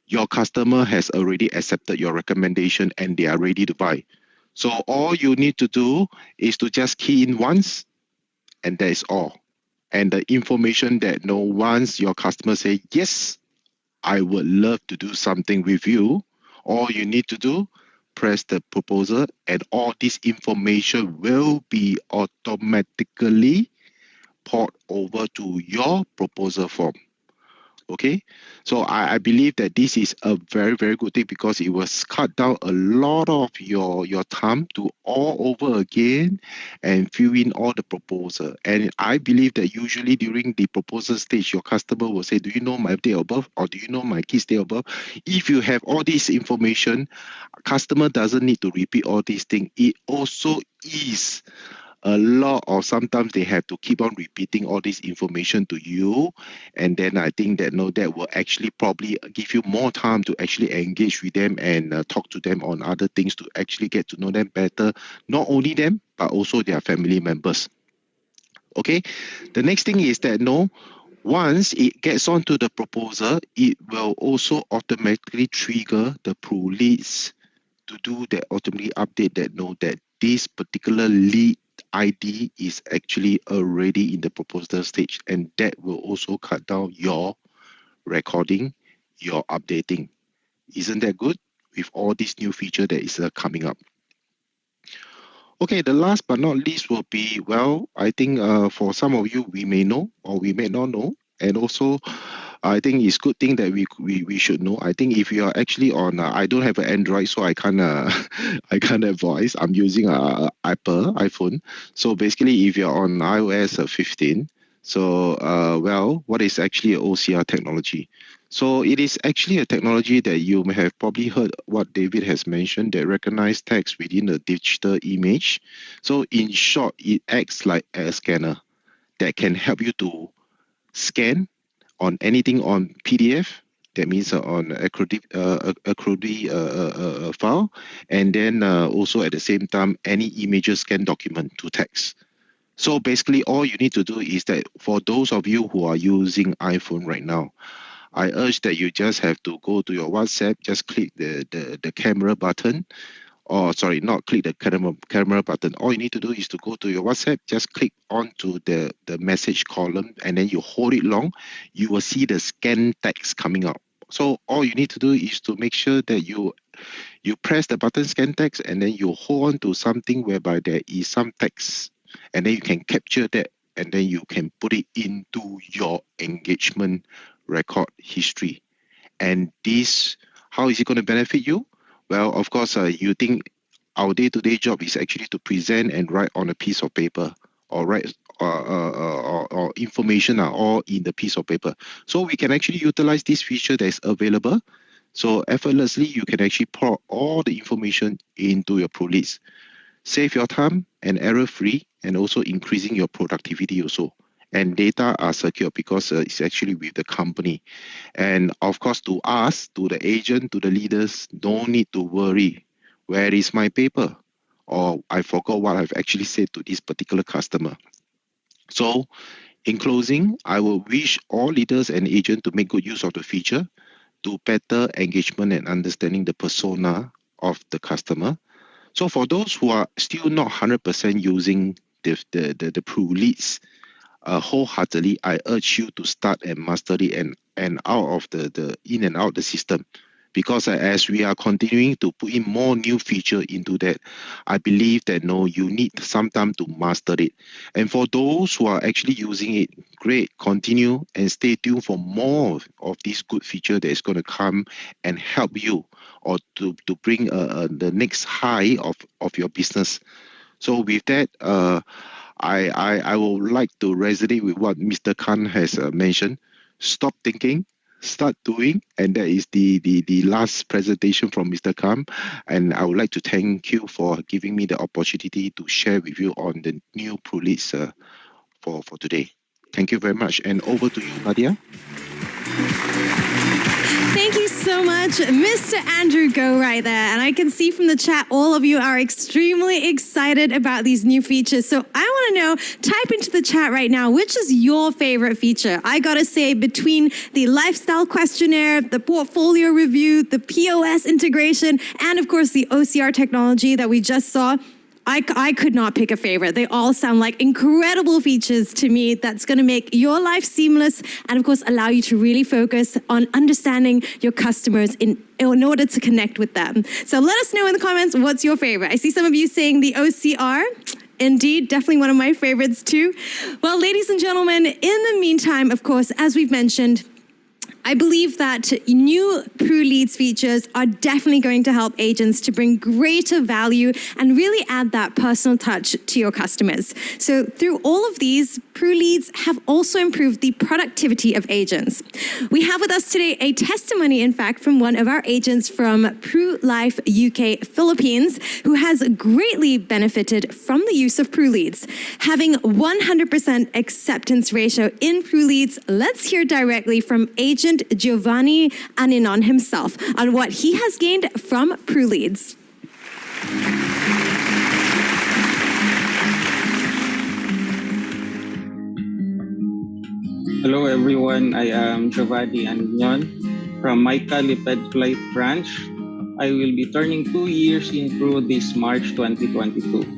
your customer has already accepted your recommendation and they are ready to buy. So all you need to do is to just key in once, and that is all. And the information that once your customer say, yes, I would love to do something with you, all you need to do, press the proposal, and all this information will be automatically port over to your proposal form. Okay, so I believe that this is a very, very good thing, because it was cut down a lot of your time to all over again and fill in all the proposal. And I believe that usually during the proposal stage, your customer will say, do you know my date of birth, or do you know my kid's date of birth? If you have all this information, customer doesn't need to repeat all these things. It also is a lot of, sometimes they have to keep on repeating all this information to you, and then I think that that will actually probably give you more time to actually engage with them and talk to them on other things, to actually get to know them better, not only them but also their family members. Okay, the next thing is that once it gets onto the proposal, it will also automatically trigger the Pruleads to do that automatically update that this particular lead ID is actually already in the proposal stage, and that will also cut down your recording, your updating. Isn't that good with all this new feature that is coming up? Okay, the last but not least will be, I think for some of you, we may know or we may not know. And also, I think it's good thing that we should know. I think if you are actually on, I don't have an Android, so I can't I can't advise. I'm using a Apple iPhone. So basically, if you're on iOS 15, so what is actually an OCR technology? So it is actually a technology that you may have probably heard what David has mentioned, that recognize text within a digital image. So in short, it acts like a scanner that can help you to scan on anything on PDF. That means on accrued file, and then also at the same time any images scan document to text. So basically, all you need to do is that for those of you who are using iPhone right now, I urge that you just have to go to your WhatsApp, just click the camera button, or sorry, not click the camera button. All you need to do is to go to your WhatsApp, just click onto the message column, and then you hold it long, you will see the scan text coming up. So all you need to do is to make sure that you press the button scan text, and then you hold on to something whereby there is some text, and then you can capture that, and then you can put it into your engagement record history. And this, how is it going to benefit you? Well, of course, you think our day-to-day job is actually to present and write on a piece of paper, or write or information are all in the piece of paper. So we can actually utilize this feature that is available. So effortlessly, you can actually pour all the information into your Pruleads. Save your time and error-free, and also increasing your productivity also. And data are secure because it's actually with the company. And of course, to us, to the agent, to the leaders, don't need to worry. Where is my paper? Or I forgot what I've actually said to this particular customer. So in closing, I will wish all leaders and agents to make good use of the feature to better engagement and understanding the persona of the customer. So for those who are still not 100% using the Pruleads, wholeheartedly, I urge you to start and master it and out of the in and out the system. Because as we are continuing to put in more new feature into that, I believe that you need some time to master it. And for those who are actually using it, great, continue and stay tuned for more of this good feature that is going to come and help you, or to bring the next high of your business. So with that, I would like to resonate with what Mr. Khan has mentioned. Stop thinking, start doing, and that is the last presentation from Mr. Khan. And I would like to thank you for giving me the opportunity to share with you on the new Pruleads for today. Thank you very much. And over to you, Nadia. Thank you so much, Mr. Andrew Go right there. And I can see from the chat, all of you are extremely excited about these new features. So I want to know, type into the chat right now, which is your favorite feature? I got to say, between the lifestyle questionnaire, the portfolio review, the POS integration, and of course the OCR technology that we just saw, I could not pick a favorite. They all sound like incredible features to me that's going to make your life seamless and, of course, allow you to really focus on understanding your customers in order to connect with them. So let us know in the comments, what's your favorite? I see some of you saying the OCR. Indeed, definitely one of my favorites too. Well, ladies and gentlemen, in the meantime, of course, as we've mentioned, I believe that new Pruleads features are definitely going to help agents to bring greater value and really add that personal touch to your customers. So through all of these, Pruleads have also improved the productivity of agents. We have with us today a testimony, in fact, from one of our agents from PruLife UK Philippines, who has greatly benefited from the use of Pruleads. Having 100% acceptance ratio in Pruleads, let's hear directly from agent Giovanni Aninon himself on what he has gained from Pruleads. Hello everyone, I am Giovanni Aninon from Micah Liped Flight Branch. I will be turning 2 years in Pru this March 2022.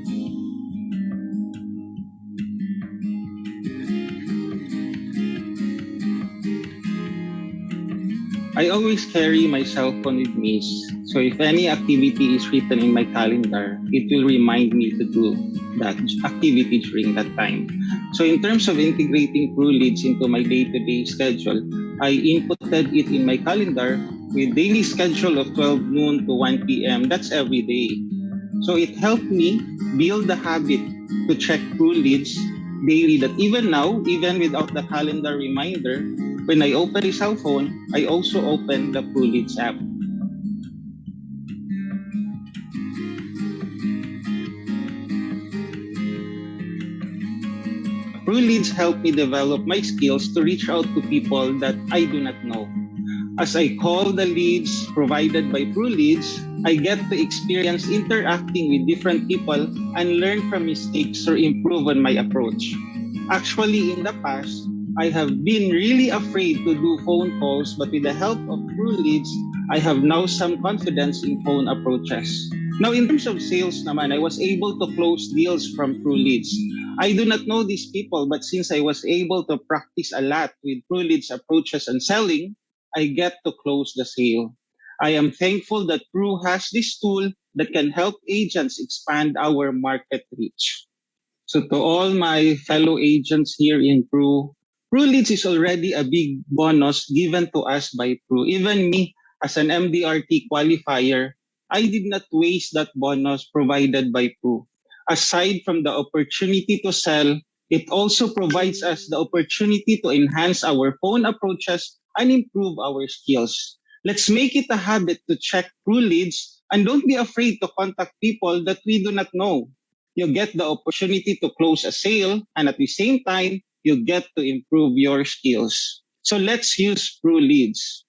I always carry my cell phone with me, so if any activity is written in my calendar, it will remind me to do that activity during that time. So in terms of integrating Pruleads into my day-to-day schedule, I inputted it in my calendar with daily schedule of 12 noon to 1 p.m. That's every day. So it helped me build the habit to check Pruleads daily, that even now, even without the calendar reminder, when I open a cell phone, I also open the Pruleads app. Pruleads helped me develop my skills to reach out to people that I do not know. As I call the leads provided by Pruleads, I get to experience interacting with different people and learn from mistakes or improve on my approach. Actually, in the past, I have been really afraid to do phone calls, but with the help of Pruleads, I have now some confidence in phone approaches. Now, in terms of sales naman, I was able to close deals from Pruleads. I do not know these people, but since I was able to practice a lot with Pruleads approaches and selling, I get to close the sale. I am thankful that Pru has this tool that can help agents expand our market reach. So to all my fellow agents here in Pru Leads is already a big bonus given to us by Pru. Even me, as an MDRT qualifier, I did not waste that bonus provided by Pru. Aside from the opportunity to sell, it also provides us the opportunity to enhance our phone approaches and improve our skills. Let's make it a habit to check Pru Leads and don't be afraid to contact people that we do not know. You get the opportunity to close a sale, and at the same time, you get to improve your skills. So let's use Pruleads.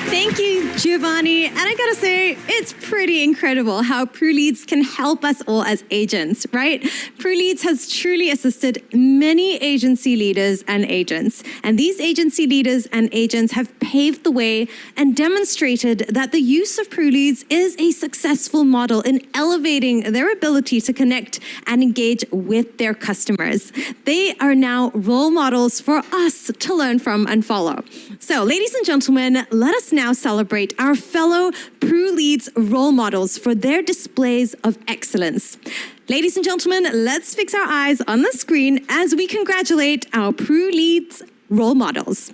Thank you, Giovanni. And I gotta say, it's pretty incredible how Pruleads can help us all as agents, right? Pruleads has truly assisted many agency leaders and agents. And these agency leaders and agents have paved the way and demonstrated that the use of Pruleads is a successful model in elevating their ability to connect and engage with their customers. They are now role models for us to learn from and follow. So, ladies and gentlemen, let us now celebrate our fellow Pruleads role models for their displays of excellence. Ladies and gentlemen, let's fix our eyes on the screen as we congratulate our Pruleads role models.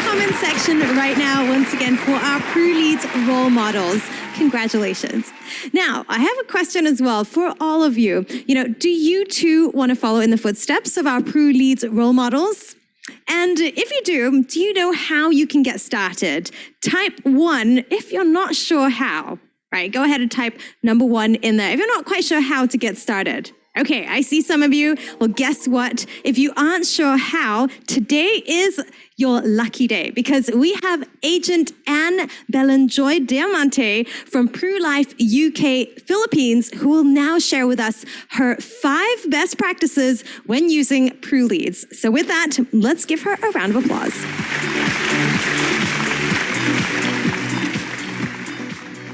comment section right now once again for our Prulead role models. Congratulations. Now, I have a question as well for all of you. Do you too want to follow in the footsteps of our Prulead role models? And if you do you know how you can get started? Type 1 if you're not sure how. Right, go ahead and type number 1 in there if you're not quite sure how to get started. Okay, I see some of you. Well, guess what? If you aren't sure how, today is your lucky day because we have Agent Anne Belenjoy Diamante from PruLife UK Philippines who will now share with us her 5 best practices when using Pruleads. So with that, let's give her a round of applause.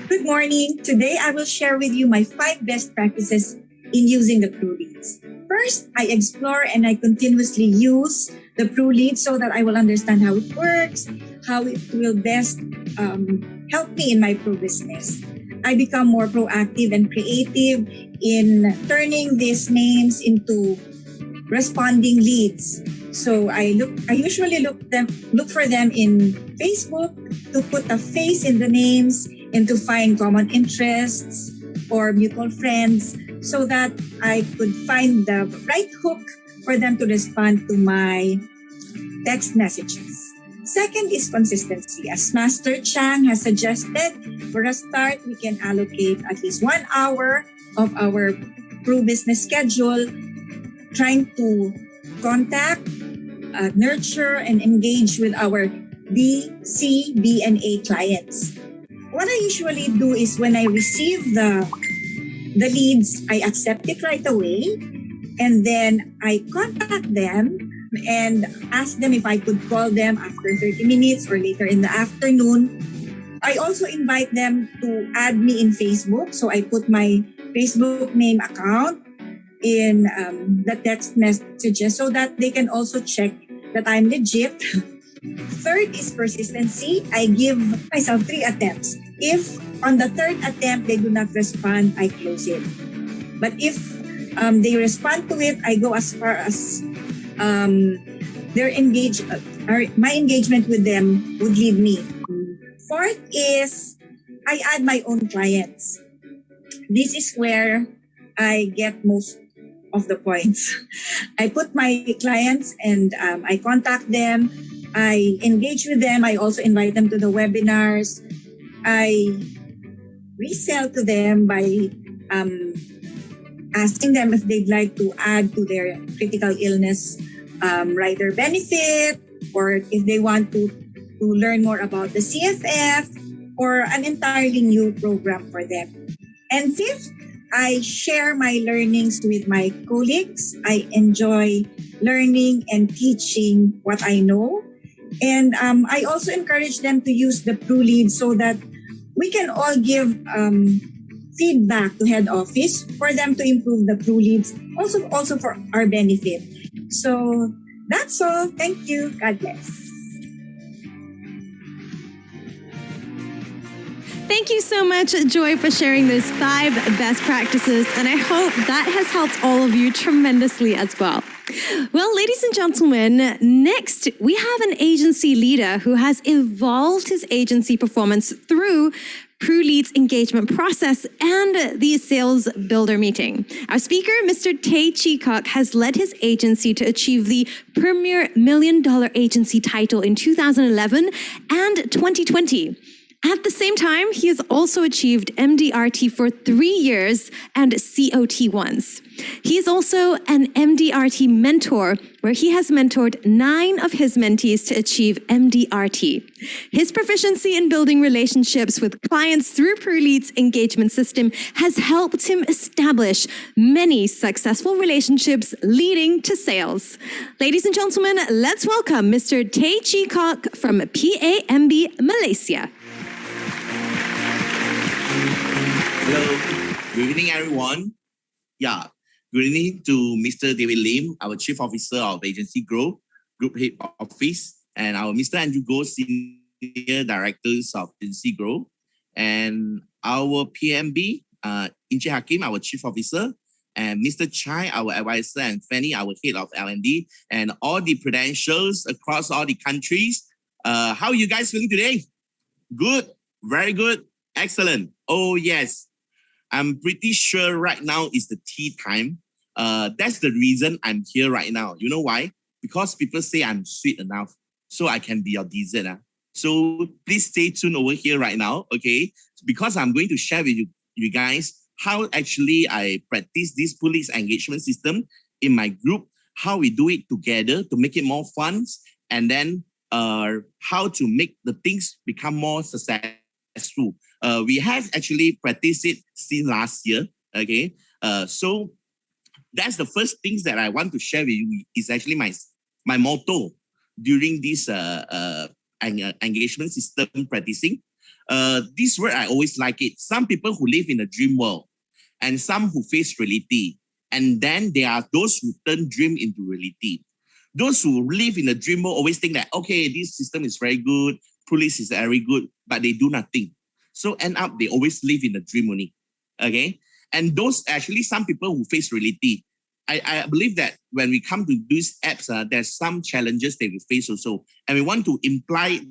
Good morning. Today I will share with you my 5 best practices in using the Pruleads. First, I explore and I continuously use the Pruleads so that I will understand how it works, how it will best help me in my Pro business. I become more proactive and creative in turning these names into responding leads. So I usually look for them in Facebook to put a face in the names and to find common interests or mutual friends so that I could find the right hook for them to respond to my text messages. Second is consistency. As Master Chang has suggested, for a start, we can allocate at least 1 hour of our Pro business schedule trying to contact, nurture, and engage with our B, C, B, and A clients. What I usually do is when I receive the leads, I accept it right away, and then I contact them and ask them if I could call them after 30 minutes or later in the afternoon. I also invite them to add me in Facebook, so I put my Facebook name account in the text messages so that they can also check that I'm legit. Third is persistency. I give myself 3 attempts. If on the 3rd attempt they do not respond, I close it. But if they respond to it, I go as far as my engagement with them would lead me. Fourth is I add my own clients. This is where I get most of the points. I put my clients and I contact them. I engage with them. I also invite them to the webinars. I resell to them by asking them if they'd like to add to their critical illness rider benefit, or if they want to learn more about the CFF or an entirely new program for them. And fifth, I share my learnings with my colleagues. I enjoy learning and teaching what I know. And I also encourage them to use the Prulead so that we can all give feedback to head office for them to improve the Pruleads, also for our benefit. So that's all. Thank you. God bless. Thank you so much, Joy, for sharing those 5 best practices. And I hope that has helped all of you tremendously as well. Well, ladies and gentlemen, next we have an agency leader who has evolved his agency performance through Prulead's engagement process and the sales builder meeting. Our speaker, Mr. Tay Cheecock, has led his agency to achieve the Premier $1 Million Agency title in 2011 and 2020. At the same time, he has also achieved MDRT for 3 years and COT once. He is also an MDRT mentor, where he has mentored 9 of his mentees to achieve MDRT. His proficiency in building relationships with clients through Prulead's engagement system has helped him establish many successful relationships leading to sales. Ladies and gentlemen, let's welcome Mr. Tay Cheecock from PAMB Malaysia. Hello, good evening, everyone. Yeah, good evening to Mr. David Lim, our Chief Officer of Agency Group Head Office, and our Mr. Andrew Goh, Senior Directors of Agency Group, and our PMB, Inche Hakim, our Chief Officer, and Mr. Chai, our advisor, and Fanny, our Head of L&D, and all the prudentials across all the countries How are you guys feeling today? Good, very good, excellent. Oh yes, I'm pretty sure right now is the tea time. That's the reason I'm here right now. You know why? Because people say I'm sweet enough, so I can be your dessert. So please stay tuned over here right now, okay? Because I'm going to share with you guys how actually I practice this police engagement system in my group, how we do it together to make it more fun, and then how to make the things become more successful. We have actually practiced it since last year, okay? So that's the first things that I want to share with you is actually my motto during this engagement system practicing. This word, I always like it. Some people who live in a dream world and some who face reality. And then there are those who turn dream into reality. Those who live in a dream world always think that, okay, this system is very good, police is very good, but they do nothing. So end up, they always live in a dream only, okay? And those actually some people who face reality. I believe that when we come to these apps, there's some challenges that we face also. And we want to imply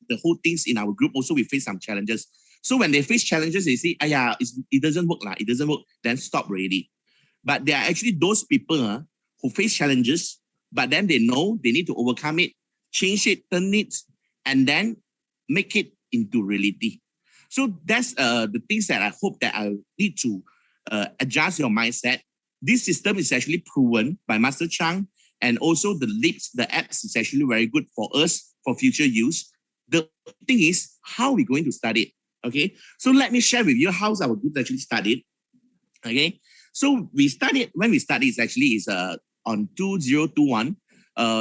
the whole things in our group also we face some challenges. So when they face challenges, they say, it doesn't work, it doesn't work, then stop already. But there are actually those people who face challenges, but then they know they need to overcome it, change it, turn it, and then make it into reality. So that's the things that I hope that I need to adjust your mindset. This system is actually proven by Master Chang, and also the apps is actually very good for us for future use. The thing is, how are we going to start it? Okay, so let me share with you how our group actually started. Okay, so when we started is actually on 2021,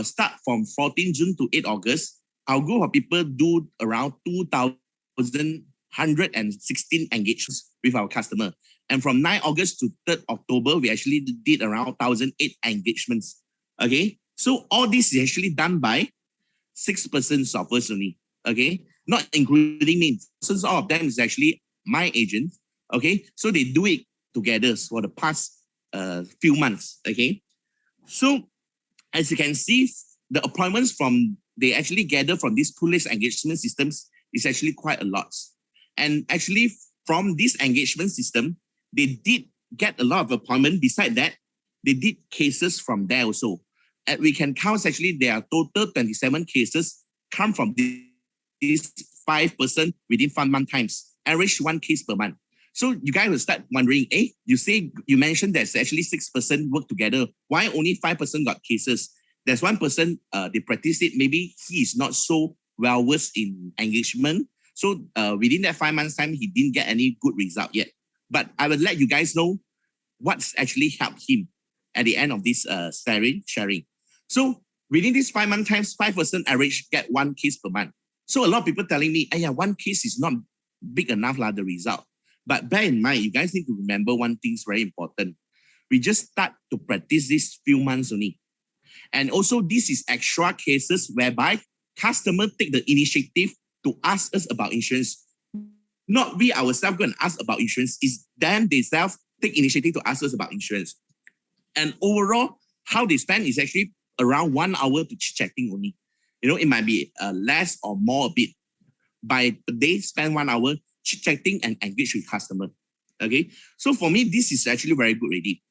start from 14 June to 8 August. Our group of people do around 2,116 engagements with our customer. And from 9 August to 3rd October, we actually did around 1,008 engagements. Okay, so all this is actually done by 6 persons of us only. Okay, not including me. Since all of them is actually my agent. Okay, so they do it together for the past few months. Okay, so as you can see, the appointments they actually gather from these police engagement systems is actually quite a lot. And actually from this engagement system, they did get a lot of appointments. Beside that, they did cases from there also. And we can count actually there are total 27 cases come from these 5% within 5 month times, average 1 case per month. So you guys will start wondering, you mentioned there's actually 6% work together. Why only 5% got cases? There's 1% they practice it. Maybe he is not so well versed in engagement. So within that 5 months time, he didn't get any good result yet. But I will let you guys know what's actually helped him at the end of this sharing. So within this 5 month times, 5% average get 1 case per month. So a lot of people telling me, 1 case is not big enough, the result. But bear in mind, you guys need to remember one thing is very important. We just start to practice this few months only. And also this is extra cases whereby customers take the initiative to ask us about insurance. Not we ourselves go and ask about insurance, it's them themselves take initiative to ask us about insurance. And overall, how they spend is actually around 1 hour to chit-chatting only. It might be less or more a bit. By the day, spend 1 hour chit-chatting and engage with customer. Okay, so for me, this is actually very good already.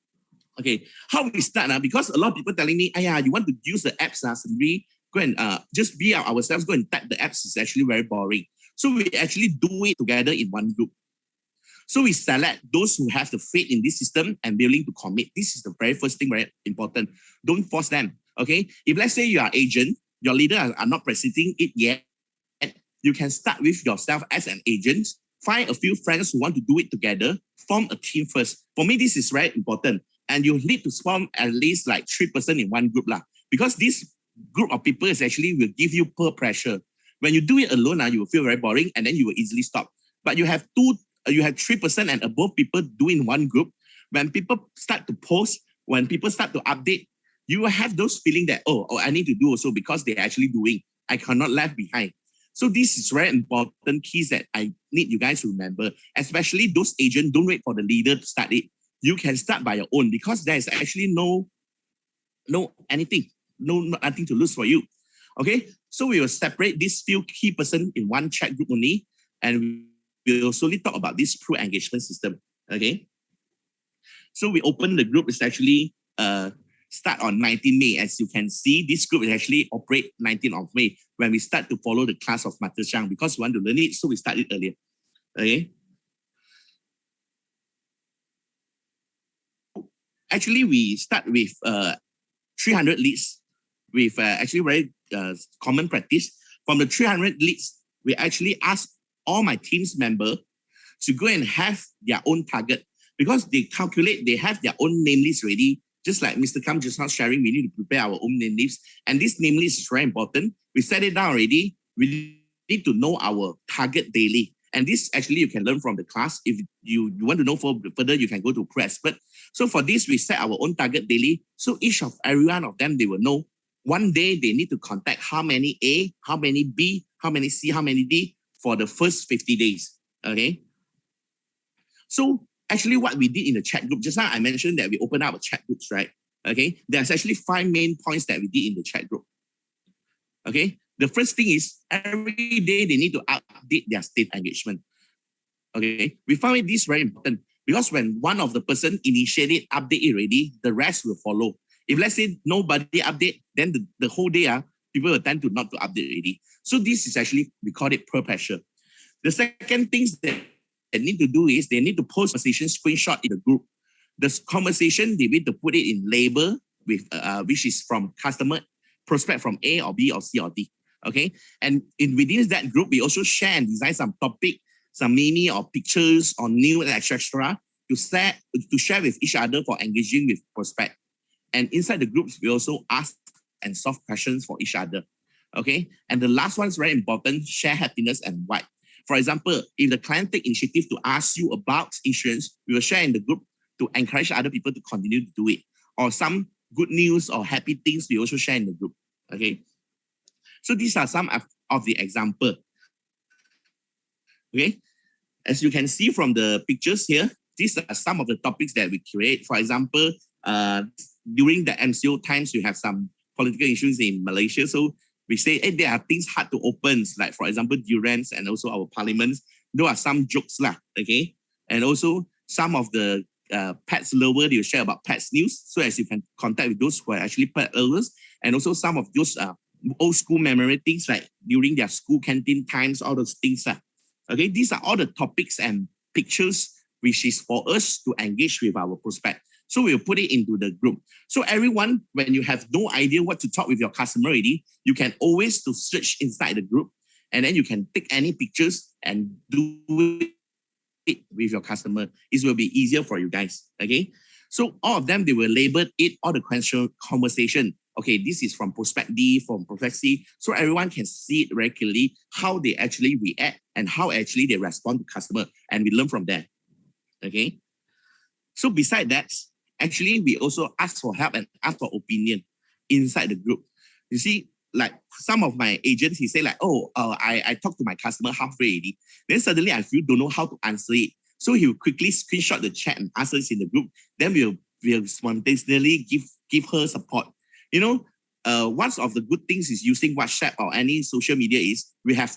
Okay, how we start now? Because a lot of people telling me, you want to use the apps simply go and just be ourselves, go and type the apps is actually very boring. So we actually do it together in one group. So we select those who have the faith in this system and willing to commit. This is the very first thing, very important. Don't force them. Okay, if let's say you are agent, your leader are not presenting it yet, you can start with yourself as an agent. Find a few friends who want to do it together. Form a team first. For me, this is very important. And you need to form at least like 3% in one group because this group of people is actually will give you peer pressure. When you do it alone, you will feel very boring and then you will easily stop. But you have 3% and above people doing one group. When people start to post, when people start to update, you will have those feeling that, I need to do also because they're actually doing. I cannot left behind. So this is very important keys that I need you guys to remember, especially those agents, don't wait for the leader to start it. You can start by your own because there is actually nothing to lose for you. Okay, so we will separate these few key person in one chat group only, and we will solely talk about this Pru engagement system. Okay, so we open the group is actually start on 19 May. As you can see, this group is actually operate 19th of May when we start to follow the class of Matashang because we want to learn it, so we start it earlier. Okay. Actually, we start with 300 leads with actually very common practice. From the 300 leads, we actually ask all my team's member to go and have their own target because they calculate, they have their own name list ready. Just like Mr. Kam just now sharing, we need to prepare our own name list. And this name list is very important. We set it down already. We need to know our target daily. And this actually you can learn from the class. If you want to know further, you can go to Pru Expert. So for this, we set our own target daily. So every one of them, they will know one day they need to contact how many A, how many B, how many C, how many D for the first 50 days. Okay. So actually what we did in the chat group, just now I mentioned that we opened up a chat groups, right? Okay. There's actually 5 main points that we did in the chat group. Okay. The first thing is every day they need to update their state engagement. Okay. We found this very important because when one of the person initiated update it already, the rest will follow. If let's say nobody update, then the whole day, people will tend to not to update already. So this is actually, we call it peer pressure. The second things that they need to do is they need to post conversation screenshot in the group. This conversation, they need to put it in label with which is from customer prospect from A or B or C or D. Okay, and within that group, we also share and design some topic, some meme or pictures or news, etc. to share with each other for engaging with prospect. And inside the groups, we also ask and solve questions for each other. Okay, and the last one is very important: share happiness and why. For example, if the client take initiative to ask you about insurance, we will share in the group to encourage other people to continue to do it. Or some good news or happy things, we also share in the group. Okay. So these are some of the example. Okay. As you can see from the pictures here, these are some of the topics that we create. For example, during the MCO times, we have some political issues in Malaysia. So we say, hey, there are things hard to open, like for example, durance and also our parliaments. There are some jokes lah, okay? And also some of the pets lover, they will share about pets news. So as you can contact with those who are actually pet lovers, and also some of those old school memory things like during their school canteen times, all those things. Okay, these are all the topics and pictures which is for us to engage with our prospect. So we'll put it into the group. So everyone, when you have no idea what to talk with your customer already, you can always to search inside the group, and then you can take any pictures and do it with your customer. It will be easier for you guys. Okay. So all of them, they will label it, all the conversation. Okay, this is from prospect D, from prospect C. So everyone can see it very clearly how they actually react and how actually they respond to customer. And we learn from that. Okay. So beside that, actually, we also ask for help and ask for opinion inside the group. You see, like some of my agents, he say like, I talked to my customer halfway already. Then suddenly I feel don't know how to answer it. So he will quickly screenshot the chat and answer us in the group. Then we'll spontaneously give her support. You know, one of the good things is using WhatsApp or any social media is we have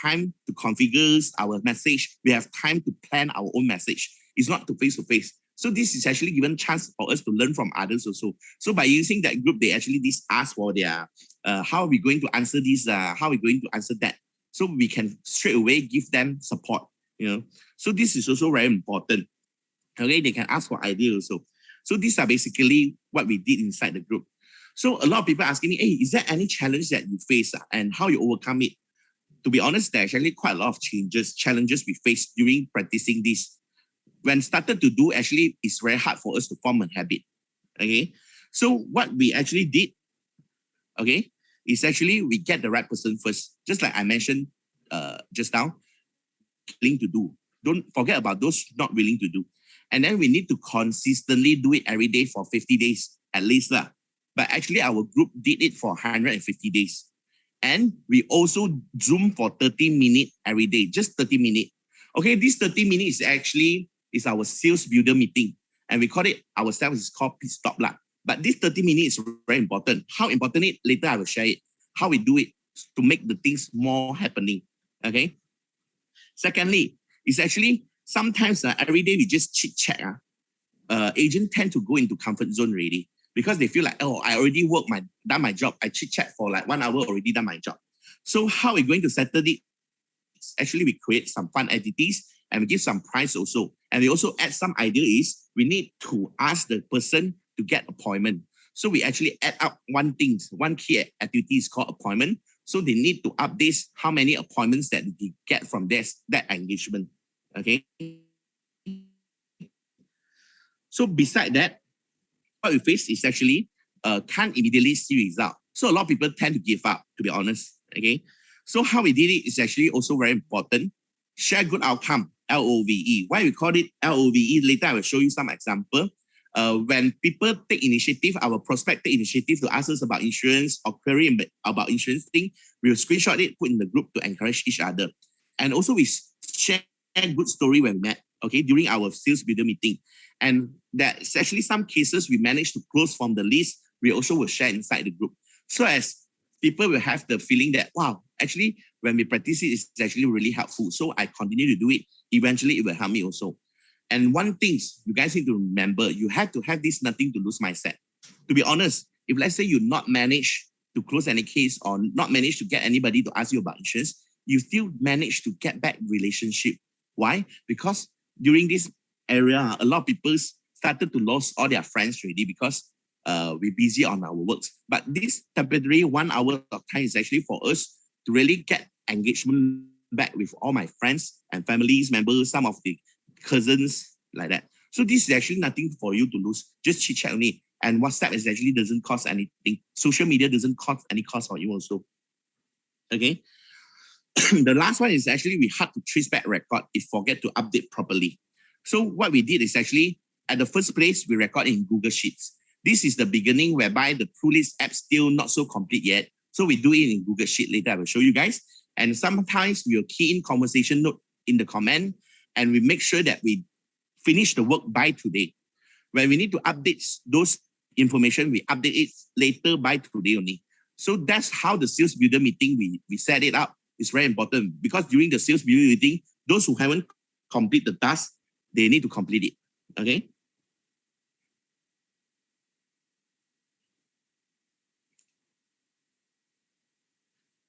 time to configure our message. We have time to plan our own message. It's not to face. So this is actually given chance for us to learn from others also. So by using that group, they actually ask for their, how are we going to answer this? How are we going to answer that? So we can straight away give them support, you know. So this is also very important. Okay, they can ask for ideas also. So these are basically what we did inside the group. So a lot of people asking me, hey, is there any challenge that you face and how you overcome it? To be honest, there's actually quite a lot of challenges we face during practicing this. When started to do, actually, it's very hard for us to form a habit. Okay, so what we actually did, okay, is actually we get the right person first. Just like I mentioned just now, willing to do. Don't forget about those not willing to do. And then we need to consistently do it every day for 50 days at least. But actually, our group did it for 150 days. And we also Zoom for 30 minutes every day, just 30 minutes. Okay, this 30 minutes is our sales builder meeting. And we call it ourselves, it's called pit stop. But this 30 minutes is very important. How important it? Later I will share it. how we do it to make the things more happening. Okay. Secondly, it's actually sometimes every day we just chit chat. Agents tend to go into comfort zone already because they feel like, oh, I already done my job. I chit chat for like 1 hour, already done my job. So how are we going to settle it? Actually, we create some fun activities and we give some prize also. And we also add some idea is we need to ask the person to get appointment. So we actually add up one key activity is called appointment. So they need to update how many appointments that they get from that engagement. Okay. So beside that, what we face is actually can't immediately see result. So a lot of people tend to give up, to be honest. Okay. So how we did it is actually also very important. Share good outcome, LOVE. Why we call it LOVE? Later I will show you some example. When people take initiative, our prospect take initiative to ask us about insurance or query about insurance thing, we'll screenshot it, put in the group to encourage each other. And also we share good story when we met, okay, during our sales builder meeting. And there's actually some cases we managed to close from the list, we also will share inside the group. So as people will have the feeling that, wow, actually, when we practice it, it's actually really helpful. So I continue to do it. Eventually, it will help me also. And one thing you guys need to remember, you have to have this nothing to lose mindset. To be honest, if let's say you not manage to close any case or not manage to get anybody to ask you about insurance, you still manage to get back relationship. Why? Because during this area, a lot of people started to lose all their friends already because we're busy on our works. But this temporary 1 hour of time is actually for us to really get engagement back with all my friends and families members, some of the cousins like that. So this is actually nothing for you to lose. Just chit chat only. And WhatsApp is actually doesn't cost anything. Social media doesn't cost any cost for you also. Okay. The last one is actually we had to trace back record if forget to update properly. So what we did is actually at the first place we record in Google Sheets. This is the beginning whereby the Prulead app still not so complete yet. So we do it in Google Sheet later. I will show you guys. And sometimes we will key in conversation note in the comment and we make sure that we finish the work by today. When we need to update those information, we update it later by today only. So that's how the sales builder meeting, we set it up. It's very important because during the sales builder meeting, those who haven't complete the task, they need to complete it. Okay.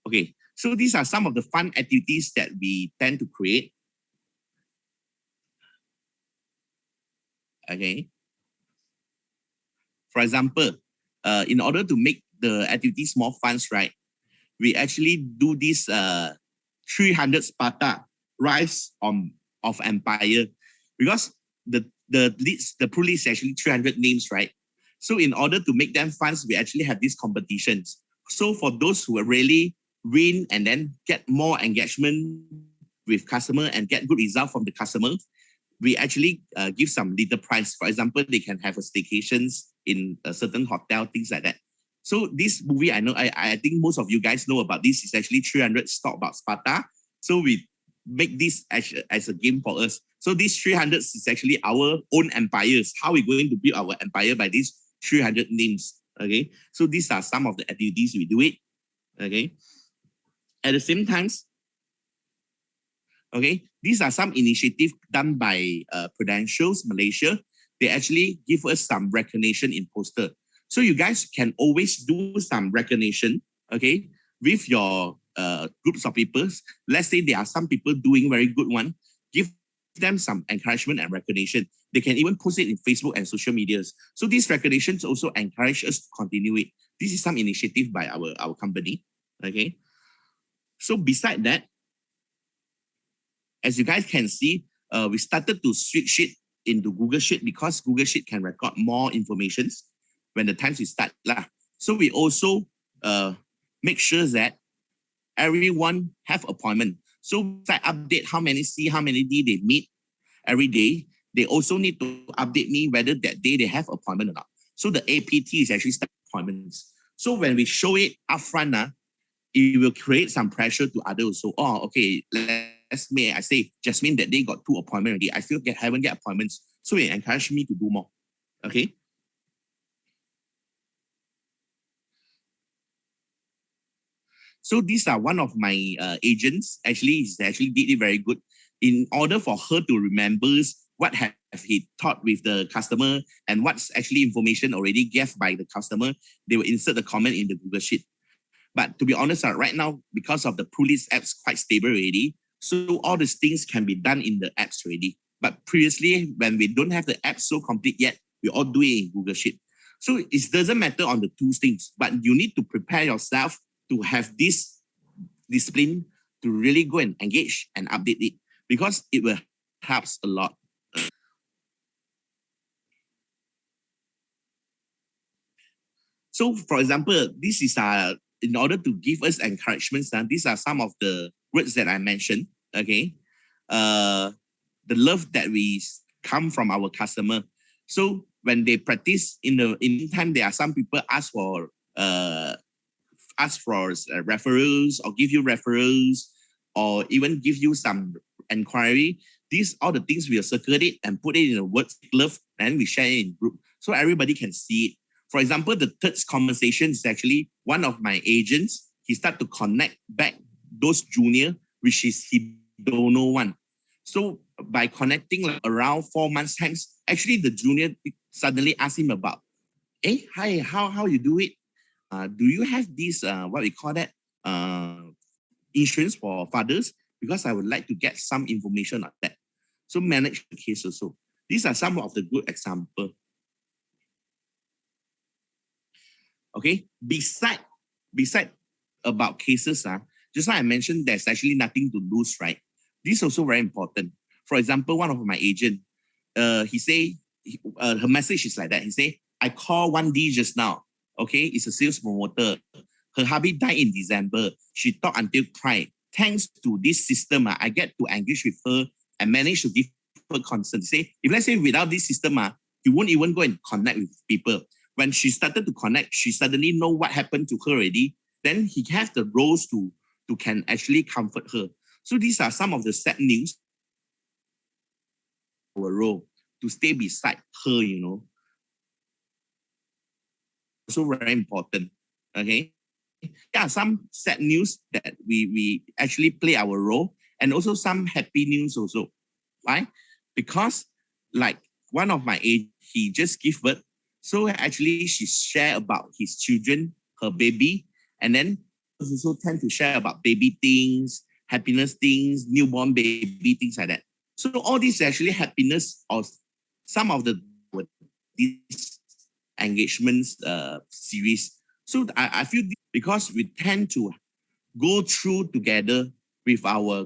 Okay, so these are some of the fun activities that we tend to create. Okay. For example, in order to make the activities more fun, right, we actually do this 300 Sparta Rise of Empire because the Prulead is actually 300 names, right? So in order to make them fun, we actually have these competitions. So for those who are really win and then get more engagement with customer and get good result from the customers, we actually give some little prize. For example, they can have a staycations in a certain hotel, things like that. So this movie, I know, I think most of you guys know about this. It's actually 300 Talk About Sparta. So we make this as a game for us. So these 300 is actually our own empires. How we're going to build our empire by these 300 names. Okay. So these are some of the activities we do it. Okay. At the same time, okay, these are some initiatives done by Prudential Malaysia. They actually give us some recognition in poster. So you guys can always do some recognition, okay, with your groups of people. Let's say there are some people doing very good one. Give them some encouragement and recognition. They can even post it in Facebook and social medias. So these recognitions also encourage us to continue it. This is some initiative by our company, okay. So beside that, as you guys can see, we started to switch it into Google Sheet because Google Sheet can record more information when the times we start. So we also make sure that everyone have appointment. So I update how many C, how many D they meet every day. They also need to update me whether that day they have appointment or not. So the APT is actually start appointments. So when we show it upfront, it will create some pressure to others. So, oh, okay, let's say I say Jasmine that they got 2 appointments already. I still haven't get appointments. So it encouraged me to do more. Okay. So these are one of my agents. Actually, he did it very good. In order for her to remember what have he taught with the customer and what's actually information already gave by the customer, they will insert the comment in the Google Sheet. But to be honest, right now, because of the Prulead apps quite stable already, so all these things can be done in the apps already. But previously, when we don't have the app so complete yet, we all do it in Google Sheet. So it doesn't matter on the two things, but you need to prepare yourself to have this discipline to really go and engage and update it, because it will help a lot. So for example, this is in order to give us encouragement, these are some of the words that I mentioned, okay? The love that we come from our customer. So when they practice in the meantime, there are some people ask for referrals or give you referrals or even give you some inquiry. These all the things we will circle it and put it in a word love, and we share it in group so everybody can see it. For example, the third conversation is actually one of my agents. He start to connect back those junior, which is he don't know one. So by connecting around 4 months times, actually the junior suddenly ask him about, hey, hi, how you do it? Do you have this, what we call that, insurance for fathers? Because I would like to get some information on that. So manage the case also. These are some of the good examples. Okay, beside about cases, just like I mentioned, there's actually nothing to lose, right? This is also very important. For example, one of my agent, he say, her message is like that. He say, I call 1D just now. Okay, it's a sales promoter. Her hubby died in December. She talked until cried. Thanks to this system, I get to engage with her and manage to give her consent. Say, if let's say without this system, he won't even go and connect with people. When she started to connect, she suddenly know what happened to her already. Then he has the roles to can actually comfort her. So these are some of the sad news. Our role to stay beside her, you know. Also very important. Okay. Yeah, some sad news that we actually play our role, and also some happy news also. Why? Because like one of my age, he just gave birth. So actually she share about his children, her baby, and then also tend to share about baby things, happiness things, newborn baby, things like that. So all this actually happiness of some of these engagements series. So I feel because we tend to go through together with our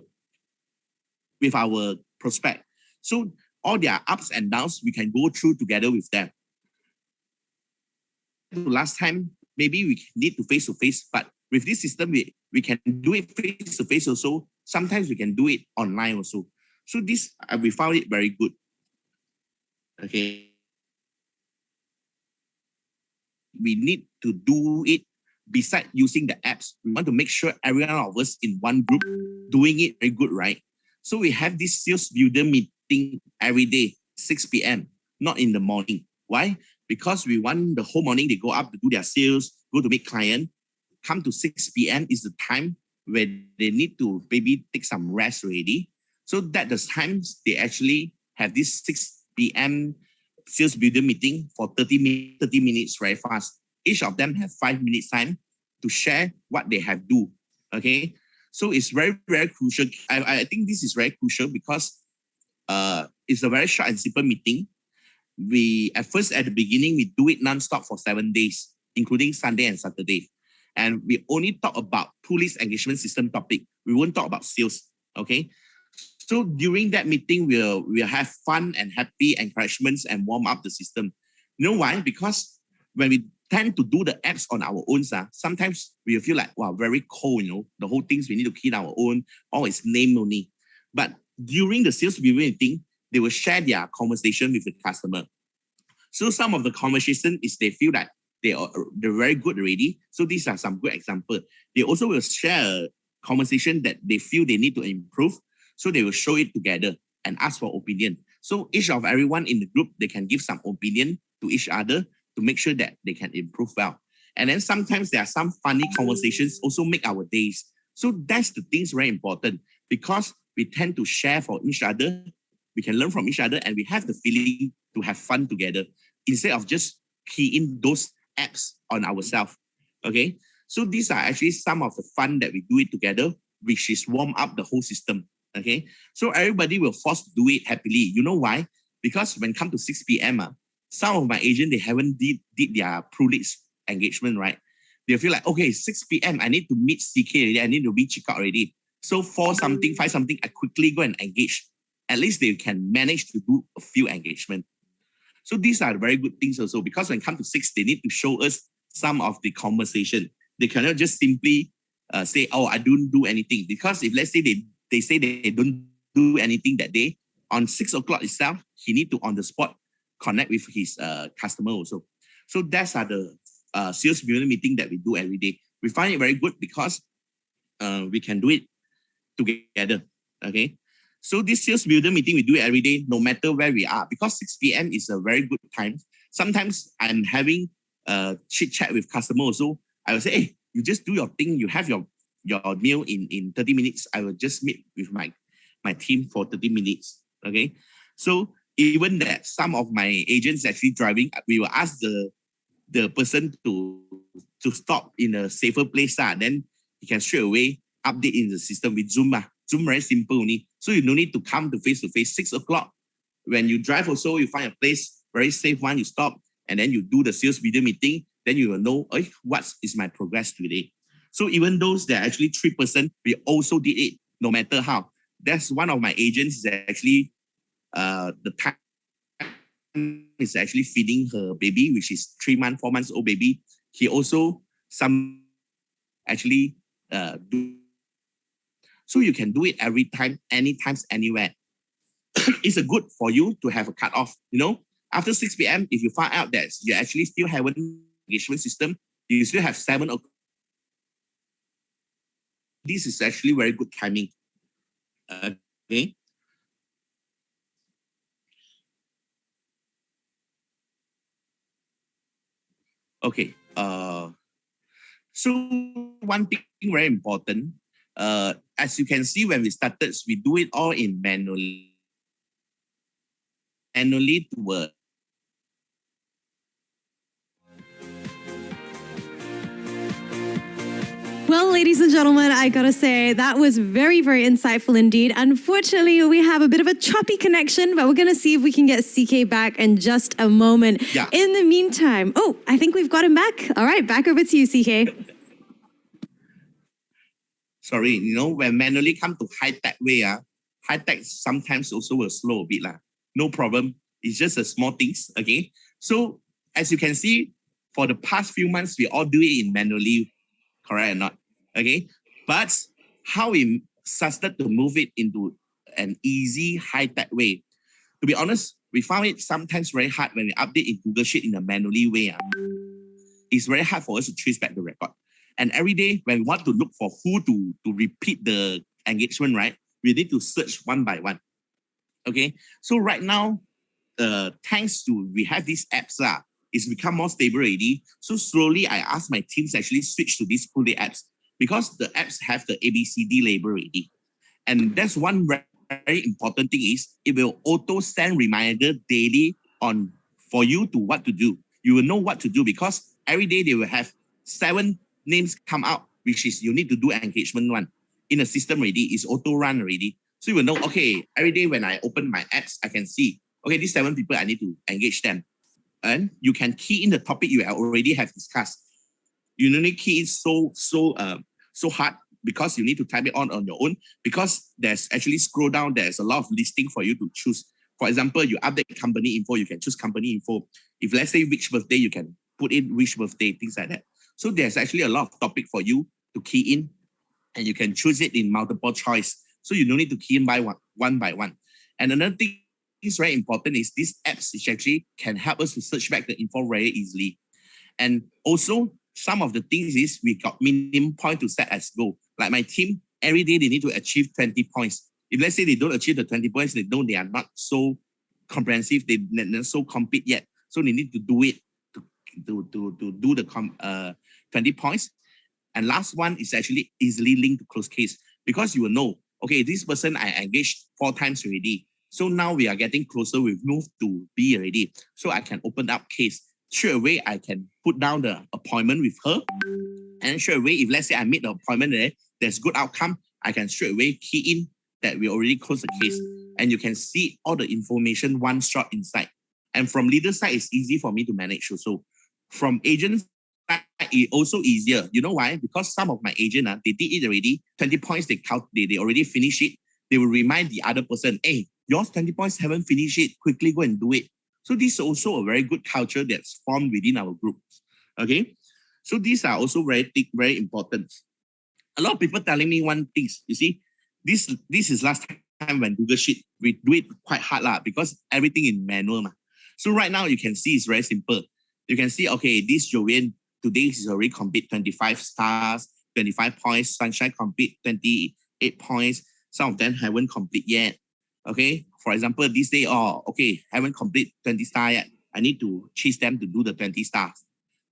prospect. So all their ups and downs, we can go through together with them. Last time, maybe we need to face, but with this system, we can do it face to face also. Sometimes we can do it online also. So this, we found it very good. Okay. We need to do it beside using the apps. We want to make sure every one of us in one group doing it very good, right? So we have this sales builder meeting every day, 6 p.m., not in the morning. Why? Because we want the whole morning they go up to do their sales, go to meet client. Come to 6 p.m. is the time where they need to maybe take some rest already. So that the times they actually have this 6 p.m. sales builder meeting for 30 minutes very fast. Each of them have 5 minutes time to share what they have do. Okay. So it's very, very crucial. I think this is very crucial because it's a very short and simple meeting. We at the beginning, we do it non-stop for 7 days, including Sunday and Saturday. And we only talk about police engagement system topic. We won't talk about sales. Okay. So during that meeting, we'll have fun and happy encouragements and warm up the system. You know why? Because when we tend to do the apps on our own, sometimes we feel like, wow, very cold, you know, the whole things we need to key our own, all is name only. But during the sales review meeting, they will share their conversation with the customer. So some of the conversation is they feel that they're very good already. So these are some good examples. They also will share a conversation that they feel they need to improve. So they will show it together and ask for opinion. So each of everyone in the group, they can give some opinion to each other to make sure that they can improve well. And then sometimes there are some funny conversations also make our days. So that's the things very important because we tend to share for each other. We can learn from each other and we have the feeling to have fun together instead of just key in those apps on ourselves. Okay. So these are actually some of the fun that we do it together, which is warm up the whole system. Okay. So everybody will force to do it happily. You know why? Because when it comes to 6 p.m., some of my agents, they haven't did their Prulead engagement, right? They feel like, okay, 6 p.m., I need to meet CK already. I need to reach out already. So 4 something, 5 something, I quickly go and engage. At least they can manage to do a few engagement. So these are very good things also because when it comes to 6, they need to show us some of the conversation. They cannot just simply say, oh, I don't do anything. Because if let's say they say they don't do anything that day, on 6 o'clock itself, he need to on the spot connect with his customer also. So that's are the sales builder meeting that we do every day. We find it very good because we can do it together. Okay. So this sales builder meeting, we do it every day, no matter where we are, because 6 p.m. is a very good time. Sometimes I'm having chit chat with customer also. I will say, hey, you just do your thing. You have your meal in 30 minutes. I will just meet with my team for 30 minutes. Okay. So even that some of my agents actually driving, we will ask the person to stop in a safer place. Then he can straight away update in the system with Zoom. Zoom very simple only. So you no need to come to face-to-face. 6 o'clock. When you drive also, you find a place, very safe one, you stop, and then you do the sales video meeting. Then you will know, what is my progress today. So even those that are actually 3%, we also did it no matter how. That's one of my agents that actually the time is actually feeding her baby, which is 3 months, 4 months old baby. He also actually do. So you can do it every time, anytime, anywhere. It's a good for you to have a cutoff. After 6 p.m., if you find out that you actually still have an engagement system, you still have 7 o'clock. This is actually very good timing. Okay. Okay. So one thing very important, as you can see when we started, we do it all in manually to work. Well, ladies and gentlemen, I gotta say, that was very, very insightful indeed. Unfortunately, we have a bit of a choppy connection, but we're gonna see if we can get CK back in just a moment. Yeah. In the meantime, I think we've got him back. All right, back over to you, CK. Sorry, when manually come to high-tech way, high-tech sometimes also will slow a bit. No problem. It's just a small things, okay? So as you can see, for the past few months, we all do it in manually, correct or not? Okay. But how we started to move it into an easy high-tech way. To be honest, we found it sometimes very hard when we update in Google Sheet in a manually way. It's very hard for us to trace back the record. And every day when we want to look for who to repeat the engagement, right? We need to search one by one. Okay. So right now, thanks to we have these apps, it's become more stable already. So slowly, I asked my teams actually switch to these Prulead apps because the apps have the ABCD label already. And that's one very important thing is it will auto send reminder daily for you to what to do. You will know what to do because every day they will have 7 names come out, which is you need to do engagement one. In a system already, it's auto run already. So you will know, okay, every day when I open my apps, I can see, okay, these 7 people, I need to engage them. And you can key in the topic you already have discussed. You don't need key in so hard because you need to type it on your own because there's actually scroll down, there's a lot of listing for you to choose. For example, you update company info, you can choose company info. If let's say which birthday, you can put in which birthday, things like that. So there's actually a lot of topic for you to key in and you can choose it in multiple choice. So you don't need to key in by one by one. And another thing is very important is these apps which actually can help us to search back the info very easily. And also some of the things is we got minimum point to set as goal. Like my team, every day they need to achieve 20 points. If let's say they don't achieve the 20 points, they are not so comprehensive, they're not so complete yet. So they need to do it do the 20 points. And last one is actually easily linked to close case because you will know, okay, this person I engaged 4 times already. So now we are getting closer. We've moved to B already. So I can open up case. Straight away, I can put down the appointment with her. And straight away, if let's say I made the appointment there, there's good outcome, I can straight away key in that we already closed the case. And you can see all the information one shot inside. And from leader side, it's easy for me to manage also. From agent side, it's also easier. You know why? Because some of my agent, they did it already. 20 points, they already finished it. They will remind the other person, hey, yours 20 points haven't finished it. Quickly go and do it. So this is also a very good culture that's formed within our groups. Okay. So these are also very important. A lot of people telling me one thing, you see, this is last time when Google Sheet, we do it quite hard because everything in manual. So right now you can see it's very simple. You can see, okay, this Joanne today is already complete 25 stars, 25 points, Sunshine complete 28 points. Some of them haven't complete yet. Okay, for example, this day, okay, haven't complete 20 stars yet. I need to chase them to do the 20 stars.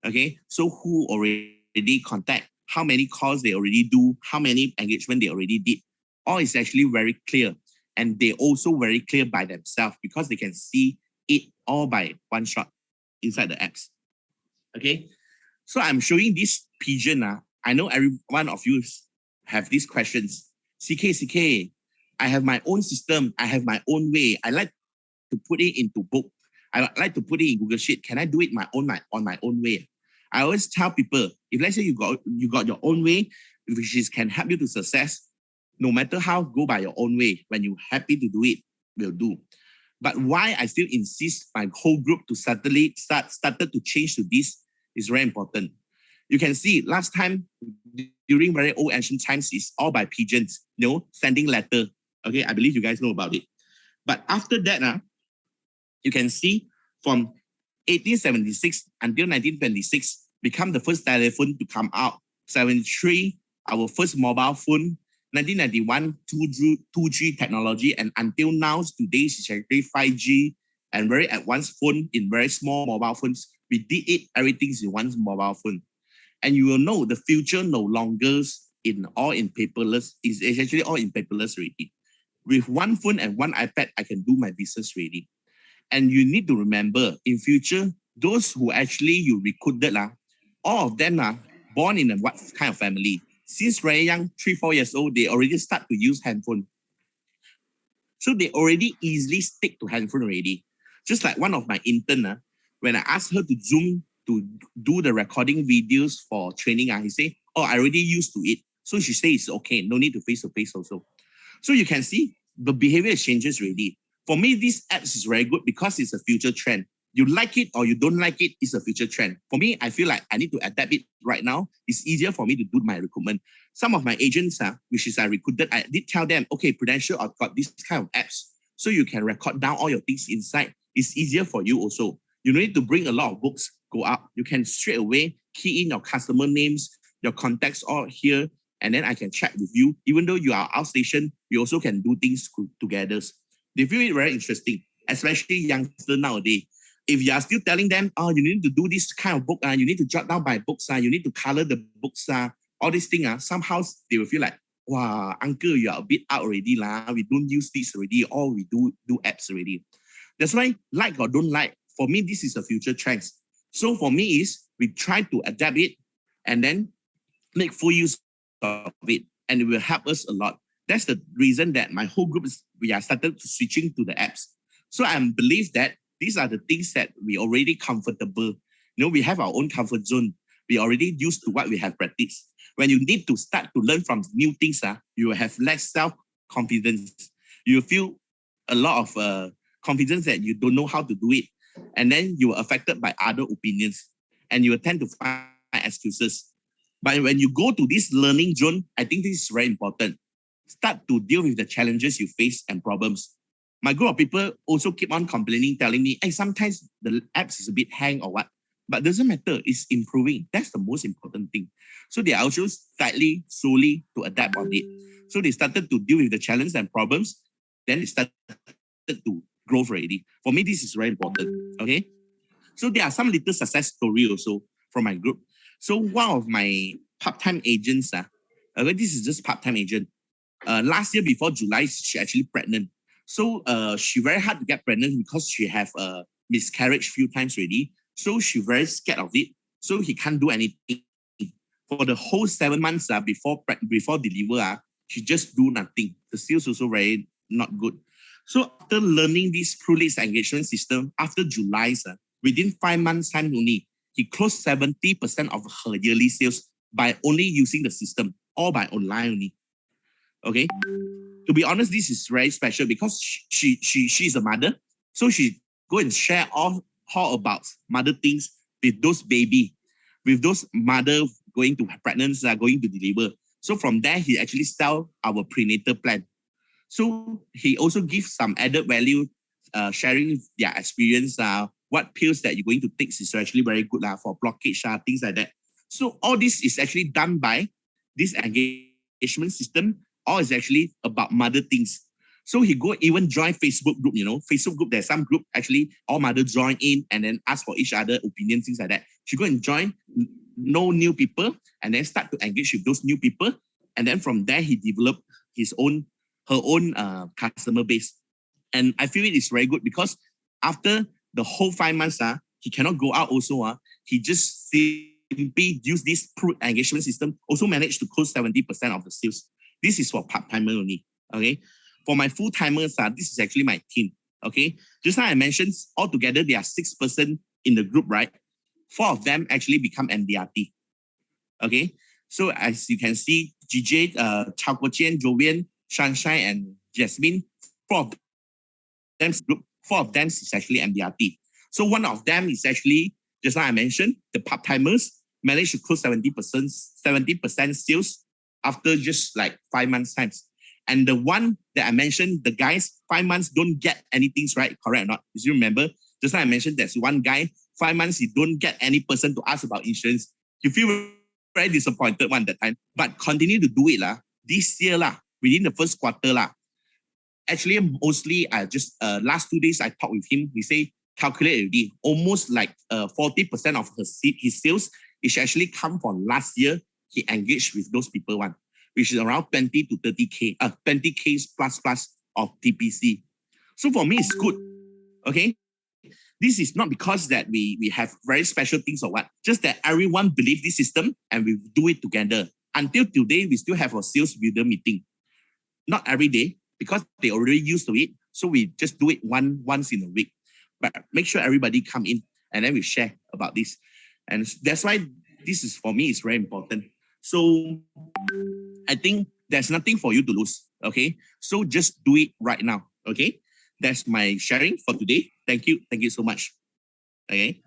Okay, so who already contact, how many calls they already do, how many engagement they already did. All is actually very clear. And they also very clear by themselves because they can see it all by one shot inside the apps. Okay, so I'm showing this pigeon. I know every one of you have these questions. CK, I have my own system. I have my own way. I like to put it into book. I like to put it in Google Sheet. Can I do it on my own way? I always tell people, if let's say you got your own way, which can help you to success, no matter how, go by your own way. When you're happy to do it, we'll do. But why I still insist my whole group to started to change to this is very important. You can see last time during very old ancient times, it's all by pigeons, sending letter. Okay, I believe you guys know about it. But after that, you can see from 1876 until 1926, become the first telephone to come out. 73, our first mobile phone. 1991, 2G technology. And until now, today is actually 5G and very advanced phone in very small mobile phones. We did it, everything's in one mobile phone. And you will know the future no longer all in paperless. It's actually all in paperless already. With one phone and one iPad, I can do my business already. And you need to remember, in future, those who actually you recruited, all of them are born in what kind of family? Since very young, 3-4 years old, they already start to use handphone. So they already easily stick to handphone already. Just like one of my intern, when I asked her to Zoom to do the recording videos for training, he said, I already used to it. So she says it's okay, no need to face-to-face also. So you can see the behavior changes already. For me, these apps is very good because it's a future trend. You like it or you don't like it, it's a future trend. For me, I feel like I need to adapt it right now. It's easier for me to do my recruitment. Some of my agents, which is I recruited, I did tell them, okay, Prudential, I've got this kind of apps. So you can record down all your things inside. It's easier for you also. You don't need to bring a lot of books, go up. You can straight away key in your customer names, your contacts all here, and then I can chat with you. Even though you are outstation, we also can do things together. They feel it very interesting, especially youngsters nowadays. If you are still telling them, you need to do this kind of book, you need to jot down by books, you need to color the books, all these things, somehow they will feel like, wow, uncle, you are a bit out already. We don't use this already, or we do apps already. That's why, like or don't like, for me, this is a future trend. So for me is, we try to adapt it and then make full use of it, and it will help us a lot. That's the reason that my whole group we are started to switching to the apps. So I believe that these are the things that we already comfortable. We have our own comfort zone. We already used to what we have practiced. When you need to start to learn from new things, you will have less self-confidence. You feel a lot of confidence that you don't know how to do it. And then you are affected by other opinions. And you will tend to find excuses. But when you go to this learning zone, I think this is very important. Start to deal with the challenges you face and problems. My group of people also keep on complaining, telling me, hey, sometimes the apps is a bit hang or what. But doesn't matter, it's improving. That's the most important thing. So they are also slowly to adapt on it. So they started to deal with the challenges and problems. Then it started to grow already. For me, this is very important. Okay. So there are some little success story also from my group. So one of my part-time agents, this is just part-time agent. Last year before July, she actually pregnant. So she very hard to get pregnant because she have a miscarriage few times already. So she very scared of it. So he can't do anything. For the whole 7 months before deliver, she just do nothing. The sales also very not good. So after learning this Prulead engagement system, after July, within 5 months time only, he closed 70% of her yearly sales by only using the system, or by online only. Okay. To be honest, this is very special because she is a mother. So she go and share all about mother things with those baby, with those mother going to pregnant, going to deliver. So from there, he actually sell our prenatal plan. So he also gives some added value, sharing their experience, what pills that you're going to take is actually very good for blockage, things like that. So all this is actually done by this engagement system. All is actually about mother things. So he go even join Facebook group, Facebook group, there's some group actually all mother join in and then ask for each other opinion, things like that. She go and join, know new people, and then start to engage with those new people. And then from there, he developed her own customer base. And I feel it is very good because after the whole 5 months, he cannot go out also. He just simply use this engagement system, also managed to close 70% of the sales. This is for part-timer only, okay? For my full-timers, this is actually my team, okay? Just like I mentioned, altogether, there are 6 persons in the group, right? 4 of them actually become MDRT, okay? So as you can see, GJ, Chao Guojian, Jovian, Sunshine, and Jasmine, 4 of them group, 4 of them is actually MDRT. So one of them is actually, just like I mentioned, the part-timers managed to close 70% sales after just like 5 months times. And the one that I mentioned, the guys, 5 months don't get anything, right? Correct or not? As you remember, just like I mentioned, there's one guy, 5 months, he don't get any person to ask about insurance. You feel very disappointed one that time, but continue to do it this year within the first quarter Actually, mostly I just last 2 days I talked with him. He say calculate already almost like 40% of his sales is actually come from last year. He engaged with those people which is around 20 to 30K, 20K plus of TPC. So for me, it's good. Okay. This is not because that we have very special things or what, just that everyone believe this system and we do it together. Until today, we still have a sales builder meeting. Not every day, because they already used to it. So we just do it once in a week. But make sure everybody come in and then we share about this. And that's why this is, for me, is very important. So I think there's nothing for you to lose, okay? So just do it right now, okay? That's my sharing for today. Thank you. Thank you so much. Okay.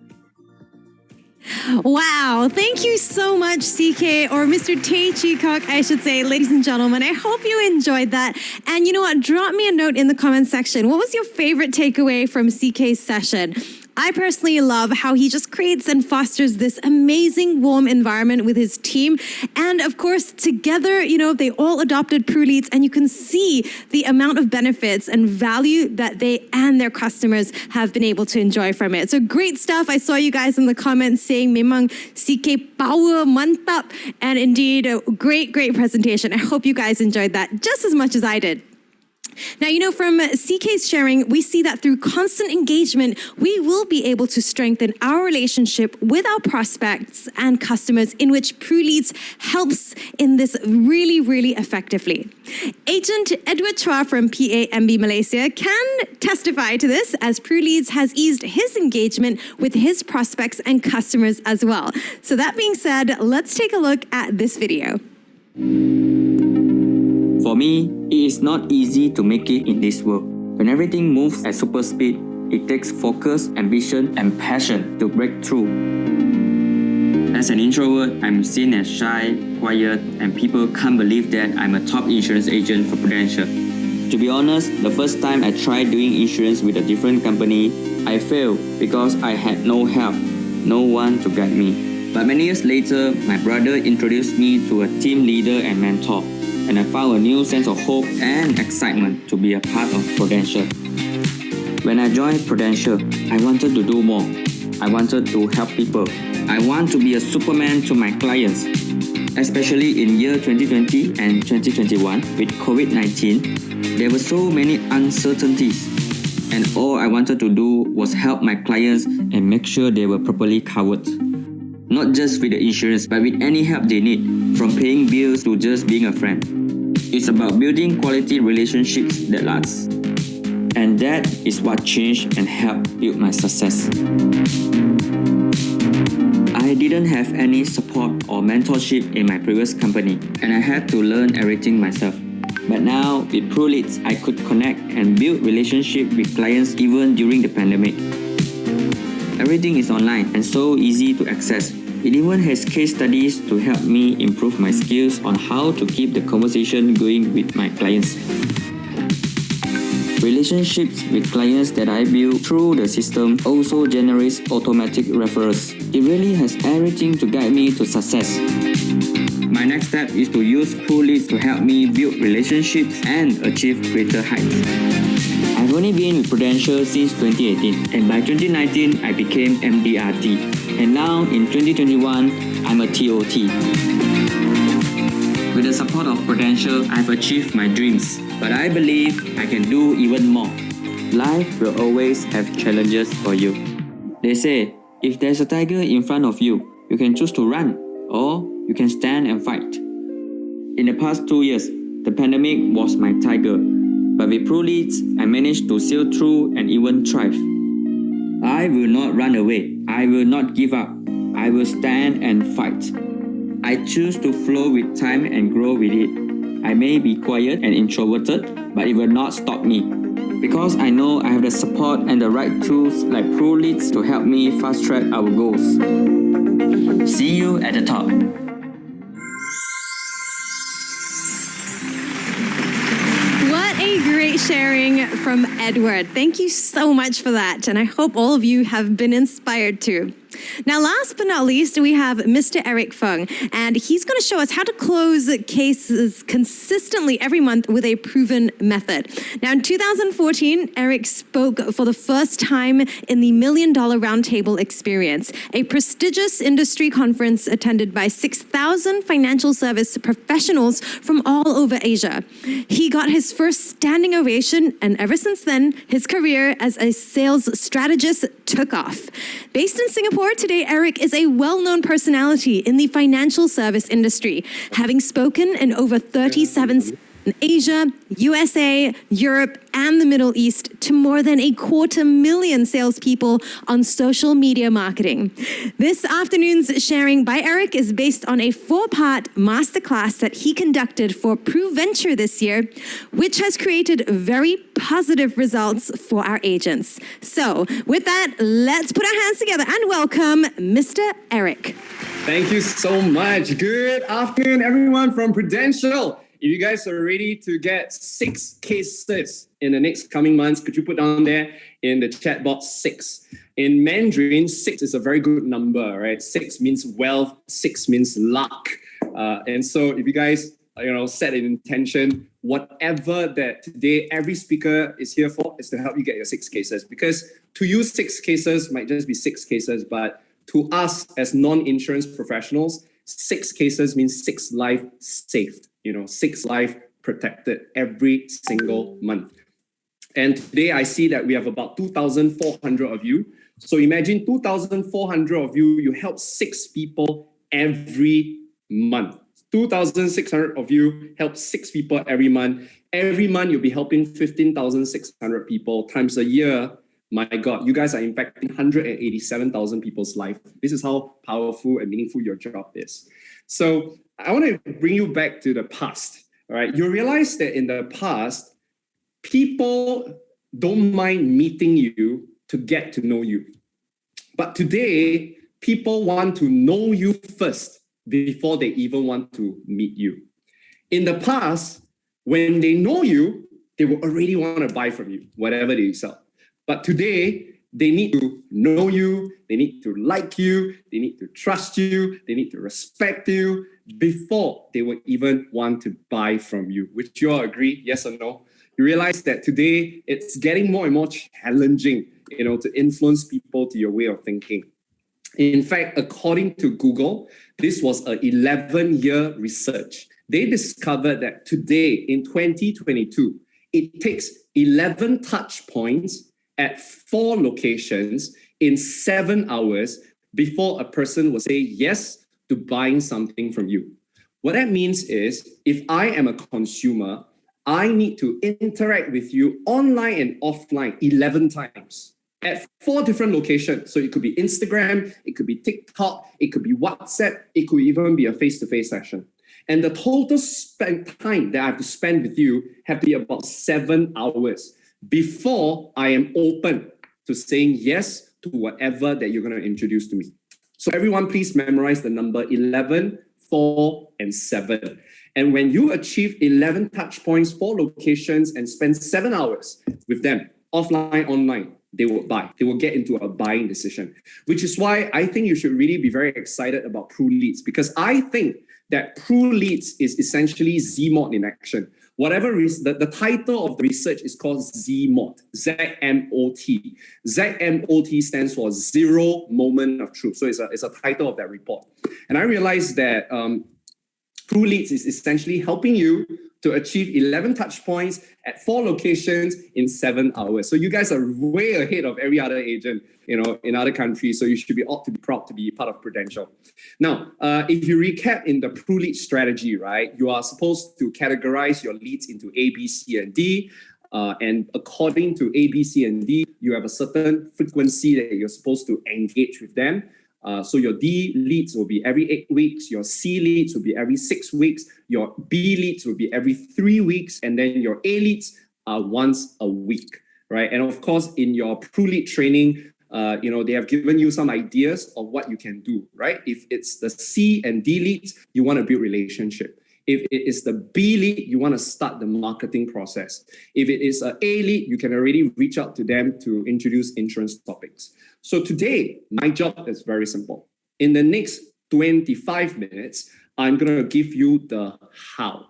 Wow. Thank you so much, CK, or Mr. Tay Chi Kok, I should say, ladies and gentlemen. I hope you enjoyed that. And you know what? Drop me a note in the comment section. What was your favorite takeaway from CK's session? I personally love how he just creates and fosters this amazing warm environment with his team. And of course, together, they all adopted Pruleads, and you can see the amount of benefits and value that they and their customers have been able to enjoy from it. So great stuff. I saw you guys in the comments saying, Memang CK power, mantap. And indeed, a great presentation. I hope you guys enjoyed that just as much as I did. Now, from CK's sharing, we see that through constant engagement, we will be able to strengthen our relationship with our prospects and customers, in which Pruleads helps in this really effectively. Agent Edward Chua from PAMB Malaysia can testify to this, as Pruleads has eased his engagement with his prospects and customers as well. So that being said, let's take a look at this video. For me, it is not easy to make it in this world. When everything moves at super speed, it takes focus, ambition, and passion to break through. As an introvert, I'm seen as shy, quiet, and people can't believe that I'm a top insurance agent for Prudential. To be honest, the first time I tried doing insurance with a different company, I failed because I had no help, no one to guide me. But many years later, my brother introduced me to a team leader and mentor, and I found a new sense of hope and excitement to be a part of Prudential. When I joined Prudential, I wanted to do more. I wanted to help people. I want to be a Superman to my clients. Especially in year 2020 and 2021 with COVID-19, there were so many uncertainties. And all I wanted to do was help my clients and make sure they were properly covered. Not just with the insurance, but with any help they need, from paying bills to just being a friend. It's about building quality relationships that last. And that is what changed and helped build my success. I didn't have any support or mentorship in my previous company, and I had to learn everything myself. But now, with Prulead, I could connect and build relationships with clients even during the pandemic. Everything is online and so easy to access. It even has case studies to help me improve my skills on how to keep the conversation going with my clients. Relationships with clients that I build through the system also generates automatic referrals. It really has everything to guide me to success. My next step is to use Prulead to help me build relationships and achieve greater heights. I've only been with Prudential since 2018, and by 2019 I became MDRT, and now in 2021 I'm a TOT. With the support of Prudential, I've achieved my dreams, but I believe I can do even more. Life will always have challenges for you. They say, if there's a tiger in front of you, you can choose to run, or you can stand and fight. In the past 2 years, the pandemic was my tiger, but with Prulead, I managed to sail through and even thrive. I will not run away. I will not give up. I will stand and fight. I choose to flow with time and grow with it. I may be quiet and introverted, but it will not stop me. Because I know I have the support and the right tools like Prulead to help me fast track our goals. See you at the top. What a great sharing from Edward. Thank you so much for that. And I hope all of you have been inspired too. Now, last but not least, we have Mr. Eric Fung, and he's going to show us how to close cases consistently every month with a proven method. Now, in 2014, Eric spoke for the first time in the $1 Million Roundtable Experience, a prestigious industry conference attended by 6,000 financial service professionals from all over Asia. He got his first standing ovation, and ever since then, his career as a sales strategist took off. Based in Singapore, today, Eric is a well-known personality in the financial service industry, having spoken in over 37 cities in Asia, USA, Europe, and the Middle East to more than 250,000 salespeople on social media marketing. This afternoon's sharing by Eric is based on a 4-part masterclass that he conducted for PruVenture this year, which has created very positive results for our agents. So with that, let's put our hands together and welcome Mr. Eric. Thank you so much. Good afternoon, everyone from Prudential. If you guys are ready to get 6 cases in the next coming months, could you put down there in the chat box 6? In Mandarin, 6 is a very good number, right? 6 means wealth, 6 means luck. And so if you guys, set an intention, whatever that today every speaker is here for is to help you get your 6 cases. Because to you, 6 cases might just be 6 cases, but to us as non-insurance professionals, 6 cases means 6 lives saved. 6 lives protected every single month. And today I see that we have about 2,400 of you. So imagine 2,400 of you, you help 6 people every month. 2,600 of you help 6 people every month. Every month you'll be helping 15,600 people times a year. My God, you guys are impacting 187,000 people's life. This is how powerful and meaningful your job is. So I want to bring you back to the past. All right, you realize that in the past, people don't mind meeting you to get to know you. But today, people want to know you first before they even want to meet you. In the past, when they know you, they will already want to buy from you, whatever they sell. But today, they need to know you, they need to like you, they need to trust you, they need to respect you before they would even want to buy from you. Would you all agree? Yes or no? You realize that today it's getting more and more challenging. to influence people to your way of thinking. In fact, according to Google, this was an 11-year research. They discovered that today, in 2022, it takes 11 touch points at 4 locations in 7 hours before a person will say yes to buying something from you. What that means is, if I am a consumer, I need to interact with you online and offline 11 times at 4 different locations. So it could be Instagram, it could be TikTok, it could be WhatsApp, it could even be a face-to-face session. And the total time that I have to spend with you have to be about 7 hours before I am open to saying yes to whatever that you're going to introduce to me. So everyone, please memorize the number 11, 4, and 7. And when you achieve 11 touch points, 4 locations, and spend 7 hours with them, offline, online, they will buy. They will get into a buying decision, which is why I think you should really be very excited about Pruleads, because I think that Pruleads is essentially ZMOD in action. Whatever the title of the research is called ZMOT, Z-M-O-T. Z-M-O-T stands for Zero Moment of Truth. So it's a title of that report. And I realized that Pruleads is essentially helping you to achieve 11 touch points at 4 locations in 7 hours. So you guys are way ahead of every other agent, in other countries. So you should be ought to be proud to be part of Prudential. Now, if you recap in the Prulead strategy, right, you are supposed to categorize your leads into A, B, C, and D. And according to A, B, C, and D, you have a certain frequency that you're supposed to engage with them. So your D leads will be every 8 weeks, your C leads will be every 6 weeks, your B leads will be every 3 weeks, and then your A leads are once a week, right? And of course, in your Prulead training, they have given you some ideas of what you can do, right? If it's the C and D leads, you want to build relationship. If it is the B lead, you want to start the marketing process. If it is an A lead, you can already reach out to them to introduce insurance topics. So today, my job is very simple. In the next 25 minutes, I'm going to give you the how.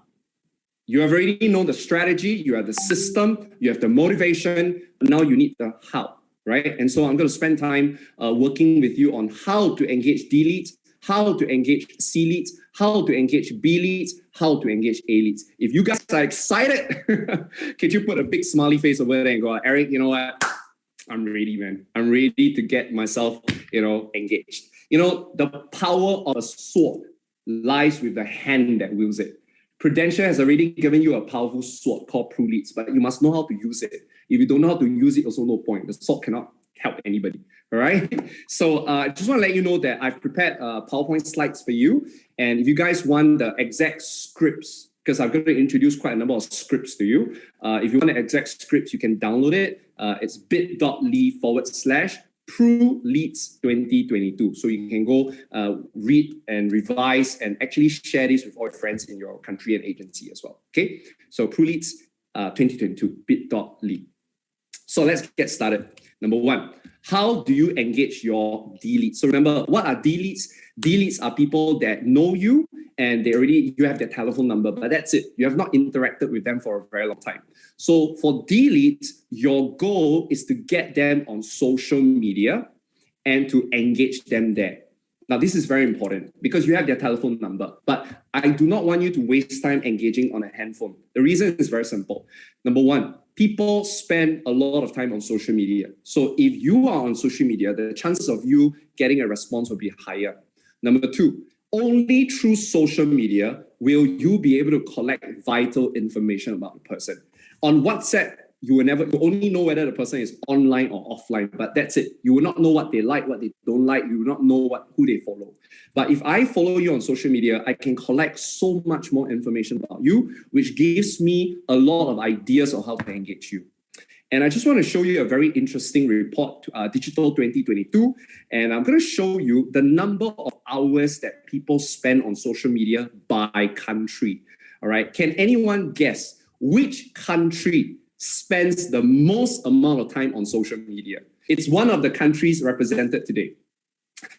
You have already know the strategy, you have the system, you have the motivation, now you need the how, right? And so I'm going to spend time working with you on how to engage D leads, how to engage C leads, how to engage B leads, how to engage A leads. If you guys are excited, could you put a big smiley face over there and go, Eric, you know what? I'm ready, man. I'm ready to get myself, engaged. The power of a sword lies with the hand that wields it. Prudential has already given you a powerful sword called Pruleads, but you must know how to use it. If you don't know how to use it, also no point. The sword cannot help anybody. All right. So I just want to let you know that I've prepared PowerPoint slides for you. And if you guys want the exact scripts, because I'm going to introduce quite a number of scripts to you. If you want the exact scripts, you can download it. It's bit.ly/Pruleads 2022. So you can go read and revise and actually share this with all your friends in your country and agency as well. Okay. So Pruleads 2022, bit.ly. So let's get started. Number 1, how do you engage your D leads? So remember, what are D leads? D leads are people that know you and you have their telephone number, but that's it. You have not interacted with them for a very long time. So for D leads, your goal is to get them on social media and to engage them there. Now, this is very important because you have their telephone number, but I do not want you to waste time engaging on a handphone. The reason is very simple. Number 1, people spend a lot of time on social media. So if you are on social media, the chances of you getting a response will be higher. Number 2, only through social media will you be able to collect vital information about the person. On WhatsApp, you only know whether the person is online or offline, but that's it. You will not know what they like, what they don't like. You will not know who they follow. But if I follow you on social media, I can collect so much more information about you, which gives me a lot of ideas of how to engage you. And I just want to show you a very interesting report, Digital 2022. And I'm going to show you the number of hours that people spend on social media by country. All right. Can anyone guess which country spends the most amount of time on social media? It's one of the countries represented today.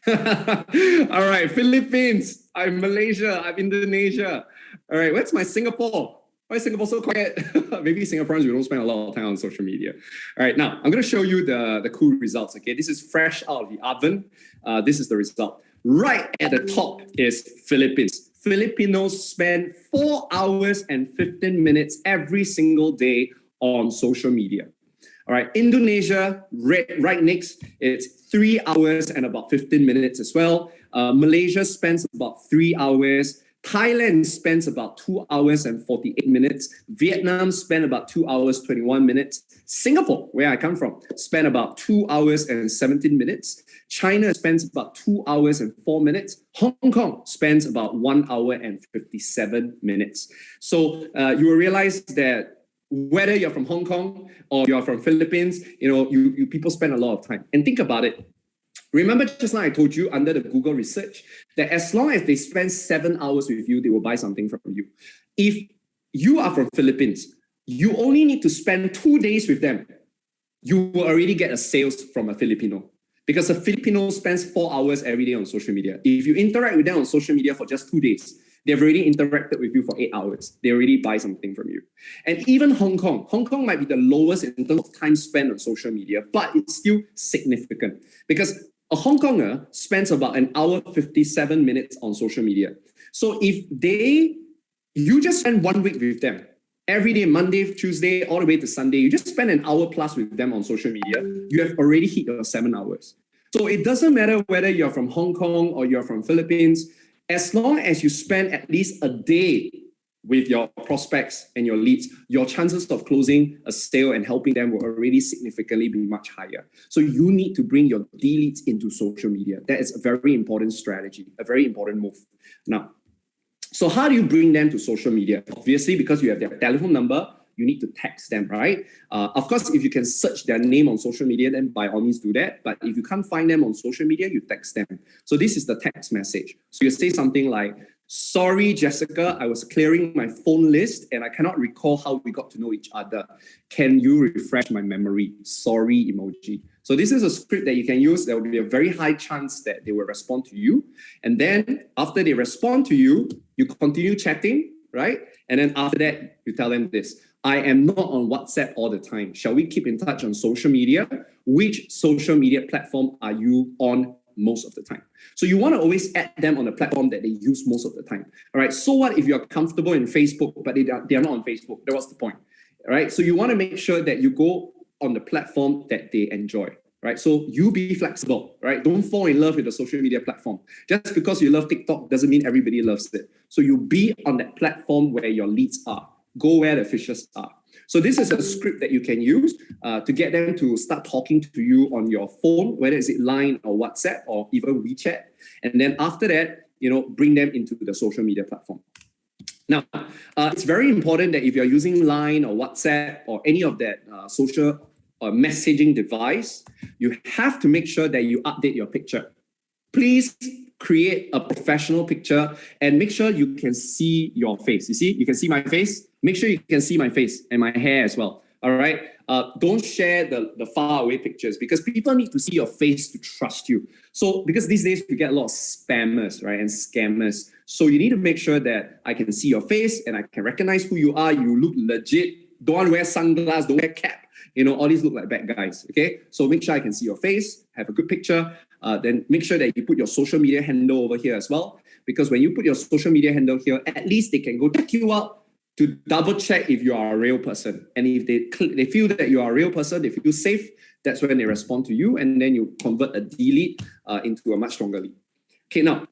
All right, Philippines, I'm Malaysia, I'm Indonesia. All right, where's my Singapore? Why is Singapore so quiet? Maybe Singaporeans, we don't spend a lot of time on social media. All right, now I'm going to show you the cool results. Okay, this is fresh out of the oven. This is the result. Right at the top is Philippines. Filipinos spend 4 hours and 15 minutes every single day on social media. All right, Indonesia, right next, it's 3 hours and about 15 minutes as well. Malaysia spends about 3 hours. Thailand spends about 2 hours and 48 minutes. Vietnam spent about 2 hours, 21 minutes. Singapore, where I come from, spent about 2 hours and 17 minutes. China spends about 2 hours and 4 minutes. Hong Kong spends about 1 hour and 57 minutes. So you will realize that whether you're from Hong Kong or you're from Philippines, you people spend a lot of time. And think about it. Remember just now I told you under the Google research that as long as they spend 7 hours with you, they will buy something from you. If you are from Philippines, you only need to spend 2 days with them. You will already get a sales from a Filipino. Because a Filipino spends 4 hours every day on social media. If you interact with them on social media for just 2 days, they've already interacted with you for 8 hours. They already buy something from you. And even Hong Kong might be the lowest in terms of time spent on social media, but it's still significant. Because a Hong Konger spends about 1 hour 57 minutes on social media. So if you just spend 1 week with them, every day, Monday, Tuesday, all the way to Sunday, you just spend 1 hour plus with them on social media, you have already hit your 7 hours. So it doesn't matter whether you're from Hong Kong or you're from Philippines, as long as you spend at least a day with your prospects and your leads, your chances of closing a sale and helping them will already significantly be much higher. So you need to bring your D-leads into social media. That is a very important strategy, a very important move. Now, so how do you bring them to social media? Obviously, because you have their telephone number, you need to text them, right? Of course, if you can search their name on social media, then by all means do that. But if you can't find them on social media, you text them. So this is the text message. So you say something like, "Sorry, Jessica, I was clearing my phone list and I cannot recall how we got to know each other. Can you refresh my memory? Sorry emoji." So this is a script that you can use. There will be a very high chance that they will respond to you. And then after they respond to you, you continue chatting, right? And then after that, you tell them this: "I am not on WhatsApp all the time. Shall we keep in touch on social media? Which social media platform are you on most of the time?" So you want to always add them on the platform that they use most of the time. All right. So what if you're comfortable in Facebook, but they are not on Facebook? That was the point. All right. So you want to make sure that you go on the platform that they enjoy. Right. So you be flexible. Right. Don't fall in love with the social media platform. Just because you love TikTok doesn't mean everybody loves it. So you be on that platform where your leads are. Go where the fishes are. So this is a script that you can use to get them to start talking to you on your phone, whether it's Line or WhatsApp or even WeChat. And then after that, bring them into the social media platform. Now, it's very important that if you're using Line or WhatsApp or any of that social or messaging device, you have to make sure that you update your picture. Please create a professional picture and make sure you can see your face. You see, you can see my face. Make sure you can see my face and my hair as well. All right. Don't share the far away pictures because people need to see your face to trust you. So because these days we get a lot of spammers, right, and scammers. So you need to make sure that I can see your face and I can recognize who you are. You look legit. Don't want to wear sunglasses. Don't wear cap. All these look like bad guys. Okay. So make sure I can see your face. Have a good picture. Then make sure that you put your social media handle over here as well. Because when you put your social media handle here, at least they can go check you out to double check if you are a real person. And if they feel that you are a real person, they feel safe, that's when they respond to you. And then you convert a D lead into a much stronger lead. Okay, now,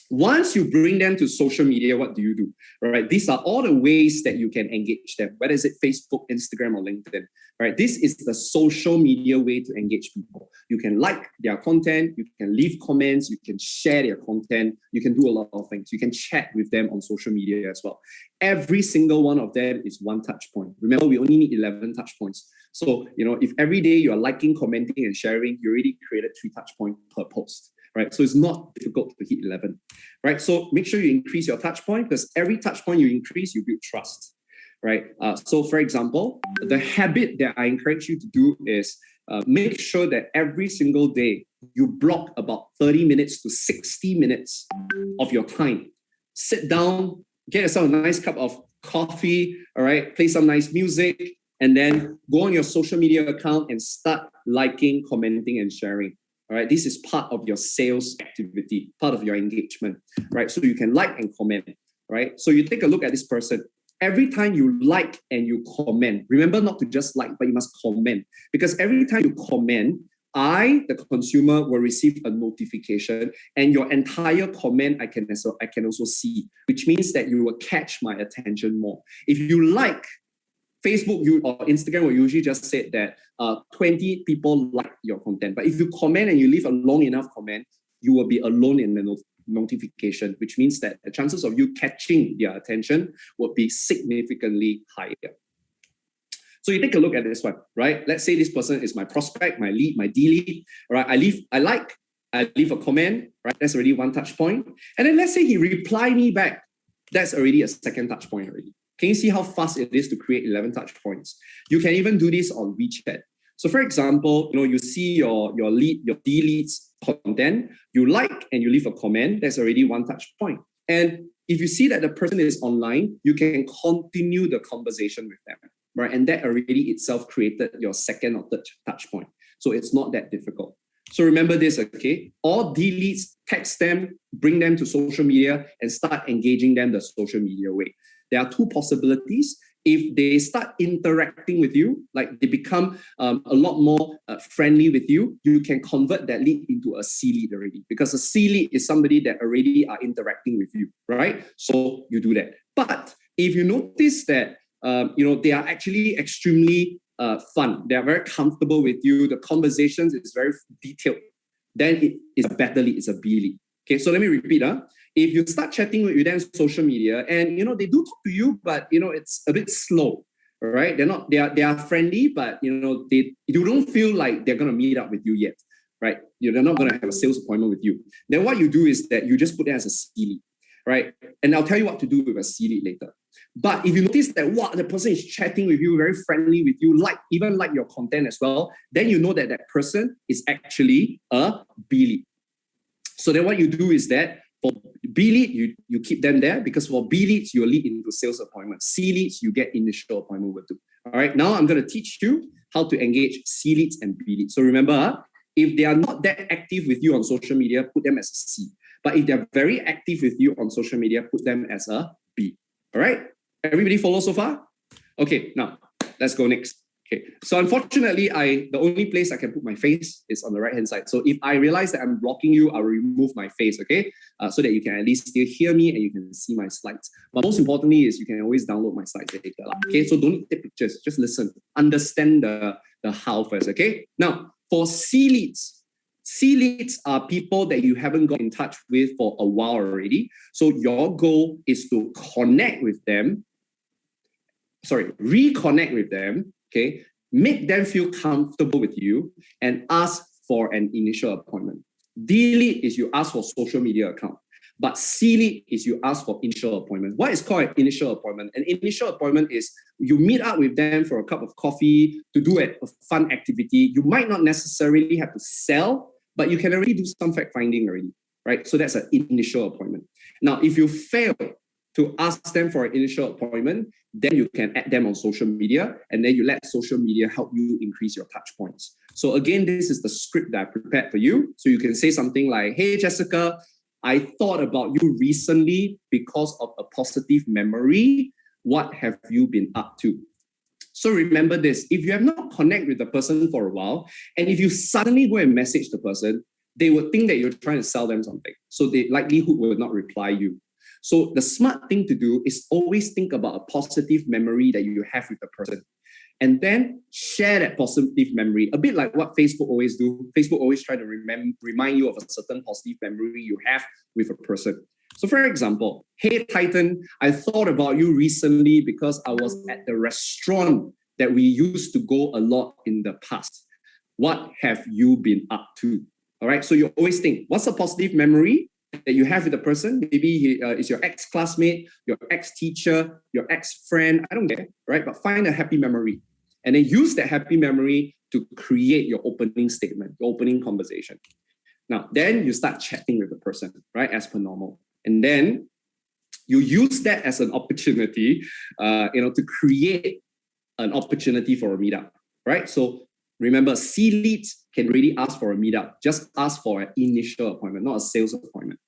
once you bring them to social media, what do you do? All right, these are all the ways that you can engage them, whether it's Facebook, Instagram, or LinkedIn. All right, this is the social media way to engage people. You can like their content, you can leave comments, you can share their content, you can do a lot of things. You can chat with them on social media as well. Every single one of them is one touch point. Remember, we only need 11 touch points. So, if every day you're liking, commenting, and sharing, you already created 3 touch points per post. Right? So it's not difficult to hit 11, right? So make sure you increase your touch point because every touch point you increase, you build trust, right? So for example, the habit that I encourage you to do is make sure that every single day you block about 30 minutes to 60 minutes of your time. Sit down, get yourself a nice cup of coffee, all right, play some nice music, and then go on your social media account and start liking, commenting, and sharing. All right, this is part of your sales activity, part of your engagement, right? So you can like and comment, right? So you take a look at this person. Every time you like and you comment, remember not to just like, but you must comment, because every time you comment, I, the consumer, will receive a notification, and your entire comment I can also see, which means that you will catch my attention more. If you like, Facebook or Instagram will usually just say that 20 people like your content. But if you comment and you leave a long enough comment, you will be alone in the notification, which means that the chances of you catching their attention will be significantly higher. So you take a look at this one, right? Let's say this person is my prospect, my lead, my D lead, right? I leave a comment, right? That's already one touch point. And then let's say he reply me back. That's already a second touch point already. Can you see how fast it is to create 11 touch points? You can even do this on WeChat. So for example, you see your lead, your D leads content, you like and you leave a comment, that's already one touch point. And if you see that the person is online, you can continue the conversation with them, right? And that already itself created your second or third touch point. So it's not that difficult. So remember this, okay? All D leads, text them, bring them to social media, and start engaging them the social media way. There are two possibilities. If they start interacting with you, like they become a lot more friendly with you, you can convert that lead into a C lead already, because a C lead is somebody that already are interacting with you, right? So you do that. But if you notice that they are actually extremely fun, they are very comfortable with you, the conversations is very detailed, then it is a better lead, it's a B lead. Okay, so let me repeat. If you start chatting with them on social media and they do talk to you, but it's a bit slow, right? They are friendly, but you don't feel like they're gonna meet up with you yet, right? They're not gonna have a sales appointment with you. Then what you do is that you just put them as a C lead, right? And I'll tell you what to do with a C lead later. But if you notice that the person is chatting with you, very friendly with you, even like your content as well, then you know that that person is actually a B lead. So then what you do is that for B lead, you keep them there, because for B leads, you lead into sales appointments. C leads, you get initial appointment with them. All right, now I'm going to teach you how to engage C leads and B leads. So remember, if they are not that active with you on social media, put them as a C. But if they're very active with you on social media, put them as a B. All right, everybody follow so far? Okay, now let's go next. Okay, so unfortunately, the only place I can put my face is on the right-hand side. So if I realize that I'm blocking you, I'll remove my face, okay? So that you can at least still hear me and you can see my slides. But most importantly is you can always download my slides later. Okay, so don't need to take pictures, just listen. Understand the how first, okay? Now, for C leads are people that you haven't got in touch with for a while already. So your goal is to reconnect with them, okay, make them feel comfortable with you and ask for an initial appointment. D lead is you ask for social media account, but C lead is you ask for initial appointment. What is called an initial appointment? An initial appointment is you meet up with them for a cup of coffee to do a fun activity. You might not necessarily have to sell, but you can already do some fact finding already, right? So that's an initial appointment. Now, if you fail to ask them for an initial appointment, then you can add them on social media, and then you let social media help you increase your touch points. So again, this is the script that I prepared for you. So you can say something like, hey, Jessica, I thought about you recently because of a positive memory. What have you been up to? So remember this, if you have not connected with the person for a while, and if you suddenly go and message the person, they would think that you're trying to sell them something. So the likelihood will not reply you. So the smart thing to do is always think about a positive memory that you have with the person, and then share that positive memory. A bit like what Facebook always do. Facebook always try to remind you of a certain positive memory you have with a person. So for example, hey Titan, I thought about you recently because I was at the restaurant that we used to go a lot in the past. What have you been up to? All right, so you always think, what's a positive memory that you have with the person? Maybe he is your ex-classmate, your ex-teacher, your ex-friend, I don't care, right? But find a happy memory and then use that happy memory to create your opening statement, your opening conversation. Now, then you start chatting with the person, right? As per normal. And then you use that as an opportunity, to create an opportunity for a meetup, right? So remember, C leads can really ask for a meetup. Just ask for an initial appointment, not a sales appointment.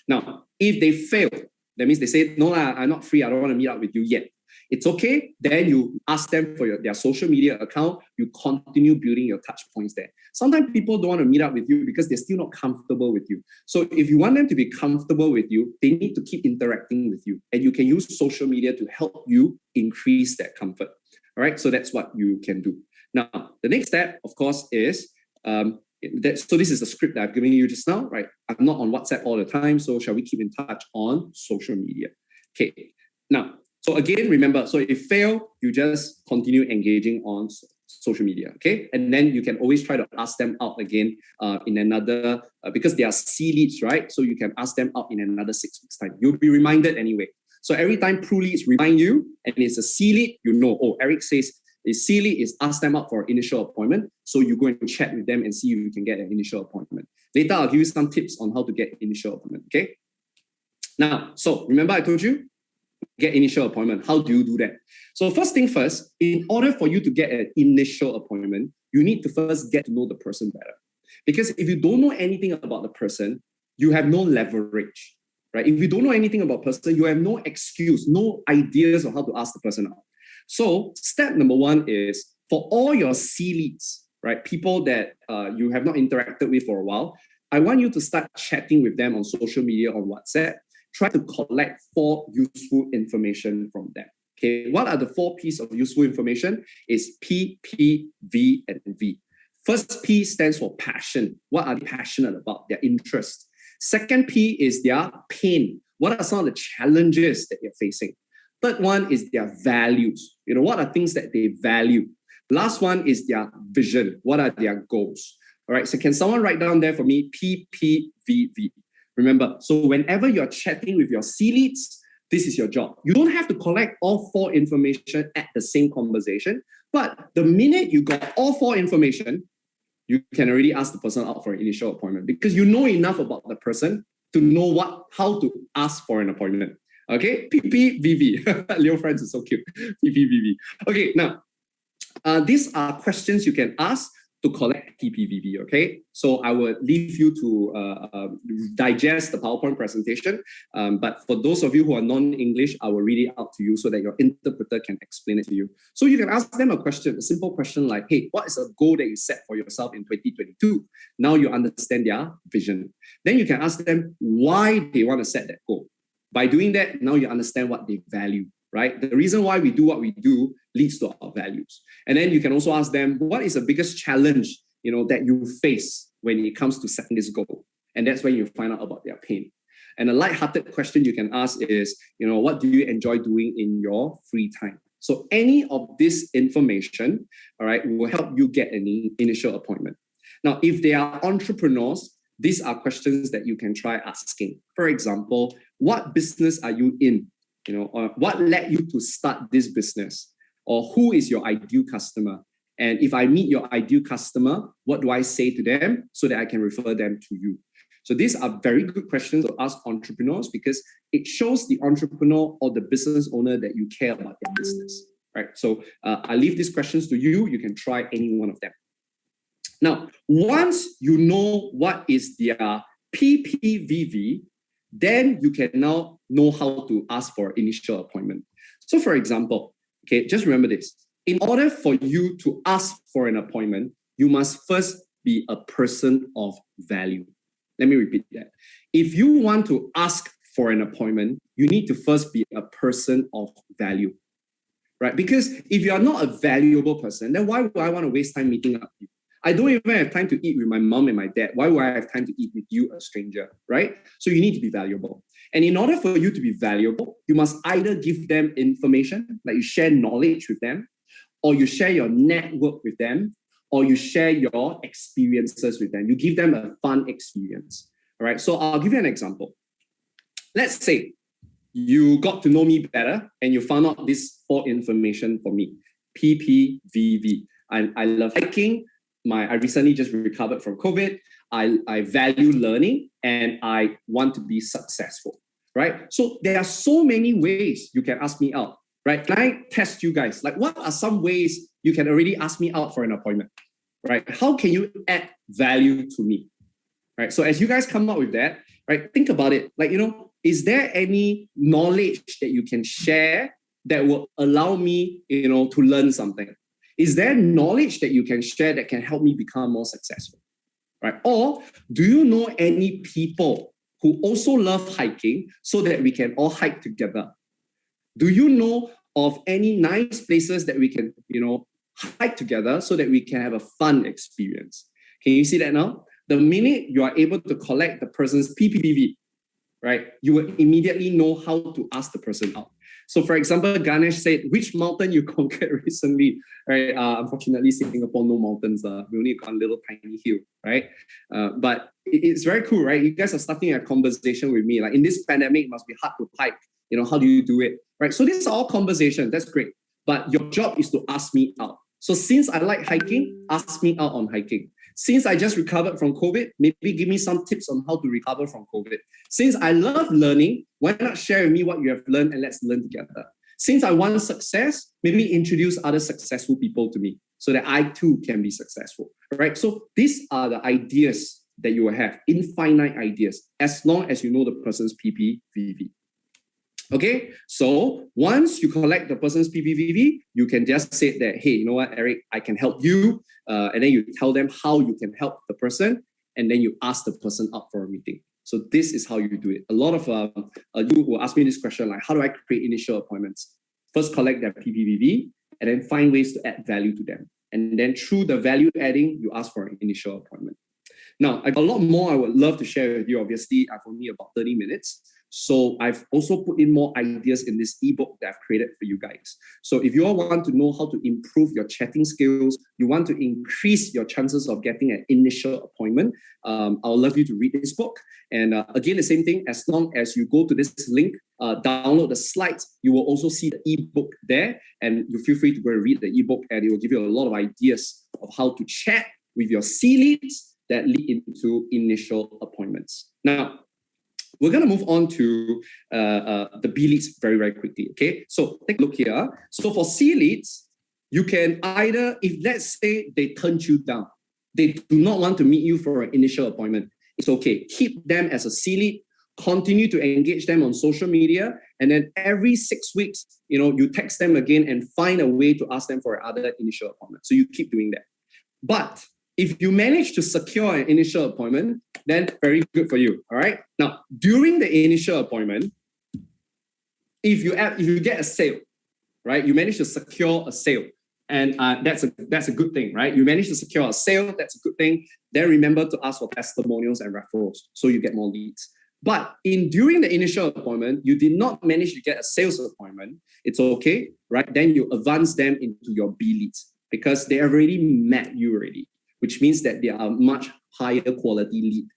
Now, if they fail, that means they say, no, I'm not free. I don't want to meet up with you yet. It's okay. Then you ask them for their social media account. You continue building your touch points there. Sometimes people don't want to meet up with you because they're still not comfortable with you. So if you want them to be comfortable with you, they need to keep interacting with you. And you can use social media to help you increase that comfort. All right. So that's what you can do. Now, the next step, of course, is so this is the script that I've given you just now, right? I'm not on WhatsApp all the time. So shall we keep in touch on social media? Okay. Now, so again, remember, so if fail, you just continue engaging on social media, okay? And then you can always try to ask them out again in another, because they are C leads, right? So you can ask them out in another 6 weeks' time. You'll be reminded anyway. So every time Pruleads remind you, and it's a C lead, you know, oh, Eric says it's C lead is ask them out for an initial appointment. So you go and chat with them and see if you can get an initial appointment. Later, I'll give you some tips on how to get initial appointment, okay? Now, so remember I told you, get initial appointment. How do you do that? So first thing first, in order for you to get an initial appointment, you need to first get to know the person better. Because if you don't know anything about the person, you have no leverage, right? If you don't know anything about person, you have no excuse, no ideas of how to ask the person out. So step number one is for all your C leads, right? People that you have not interacted with for a while, I want you to start chatting with them on social media, on WhatsApp. Try to collect 4 useful information from them. Okay, what are the 4 pieces of useful information? It's P, P, V, and V. First P stands for passion. What are they passionate about? Their interest. Second P is their pain. What are some of the challenges that they're facing? Third one is their values. You know, what are things that they value? Last one is their vision. What are their goals? All right, so can someone write down there for me? P, P, V, V. Remember, so whenever you're chatting with your C leads, this is your job. You don't have to collect all 4 information at the same conversation, but the minute you got all 4 information, you can already ask the person out for an initial appointment because you know enough about the person to know how to ask for an appointment. Okay, PPVV. Leo Friends is so cute. PPVV. Okay, now these are questions you can ask to collect PPVV, okay? So I will leave you to digest the PowerPoint presentation. But for those of you who are non-English, I will read it out to you so that your interpreter can explain it to you. So you can ask them a simple question like, hey, what is a goal that you set for yourself in 2022? Now you understand their vision. Then you can ask them why they want to set that goal. By doing that, now you understand what they value. Right? The reason why we do what we do leads to our values. And then you can also ask them, what is the biggest challenge, that you face when it comes to setting this goal? And that's when you find out about their pain. And a lighthearted question you can ask is, what do you enjoy doing in your free time? So any of this information, all right, will help you get an initial appointment. Now, if they are entrepreneurs, these are questions that you can try asking. For example, what business are you in? Or what led you to start this business? Or who is your ideal customer? And if I meet your ideal customer, what do I say to them so that I can refer them to you? So these are very good questions to ask entrepreneurs because it shows the entrepreneur or the business owner that you care about their business, right? So I leave these questions to you. You can try any one of them. Now, once you know what is their PPVV, then you can now know how to ask for initial appointment. So for example, okay, just remember this. In order for you to ask for an appointment, you must first be a person of value. Let me repeat that. If you want to ask for an appointment, you need to first be a person of value, right? Because if you are not a valuable person, then why would I want to waste time meeting up with you? I don't even have time to eat with my mom and my dad. Why would I have time to eat with you, a stranger, right? So you need to be valuable. And in order for you to be valuable, you must either give them information, like you share knowledge with them, or you share your network with them, or you share your experiences with them. You give them a fun experience, all right? So I'll give you an example. Let's say you got to know me better and you found out this 4 information for me, PPVV. I love hiking. I recently just recovered from COVID. I value learning and I want to be successful. right? So there are so many ways you can ask me out, right? Can I test you guys? Like, what are some ways you can already ask me out for an appointment, right? How can you add value to me, right? So as you guys come up with that, right, think about it. Like, is there any knowledge that you can share that will allow me, to learn something? Is there knowledge that you can share that can help me become more successful, right? Or do you know any people who also love hiking so that we can all hike together? Do you know of any nice places that we can, hike together so that we can have a fun experience? Can you see that now? The minute you are able to collect the person's PPPV, right, you will immediately know how to ask the person out. So for example, Ganesh said, which mountain you conquered recently, right? Unfortunately, Singapore, no mountains. We only got a little tiny hill, right? But it's very cool, right? You guys are starting a conversation with me. Like in this pandemic, it must be hard to hike. How do you do it, right? So these are all conversations. That's great. But your job is to ask me out. So since I like hiking, ask me out on hiking. Since I just recovered from COVID, maybe give me some tips on how to recover from COVID. Since I love learning, why not share with me what you have learned and let's learn together? Since I want success, maybe introduce other successful people to me so that I too can be successful, right? So these are the ideas that you will have, infinite ideas, as long as you know the person's PPVV. Okay, so once you collect the person's PPVV, you can just say that, hey, you know what, Eric, I can help you. And then you tell them how you can help the person. And then you ask the person out for a meeting. So this is how you do it. A lot of you will ask me this question, like, how do I create initial appointments? First, collect their PPVV and then find ways to add value to them. And then through the value adding, you ask for an initial appointment. Now, I got a lot more I would love to share with you. Obviously, I've only about 30 minutes. So I've also put in more ideas in this ebook that I've created for you guys. So if you all want to know how to improve your chatting skills, you want to increase your chances of getting an initial appointment, I'll love you to read this book. And again, the same thing, as long as you go to this link, download the slides, you will also see the ebook there. And you feel free to go and read the ebook, and it will give you a lot of ideas of how to chat with your C leads that lead into initial appointments. Now, we're going to move on to the B leads very, very quickly. Okay, so take a look here. So for C leads, you can either, if let's say they turned you down, they do not want to meet you for an initial appointment, it's okay. Keep them as a C lead, continue to engage them on social media, and then every 6 weeks, you text them again and find a way to ask them for another initial appointment. So you keep doing that. But if you manage to secure an initial appointment, then very good for you. All right. Now, during the initial appointment, if you get a sale, right? You manage to secure a sale, and that's a good thing, right? You manage to secure a sale, that's a good thing. Then remember to ask for testimonials and referrals so you get more leads. But during the initial appointment, you did not manage to get a sales appointment. It's okay, right? Then you advance them into your B leads because they have already met you already, which means that they are much higher quality lead,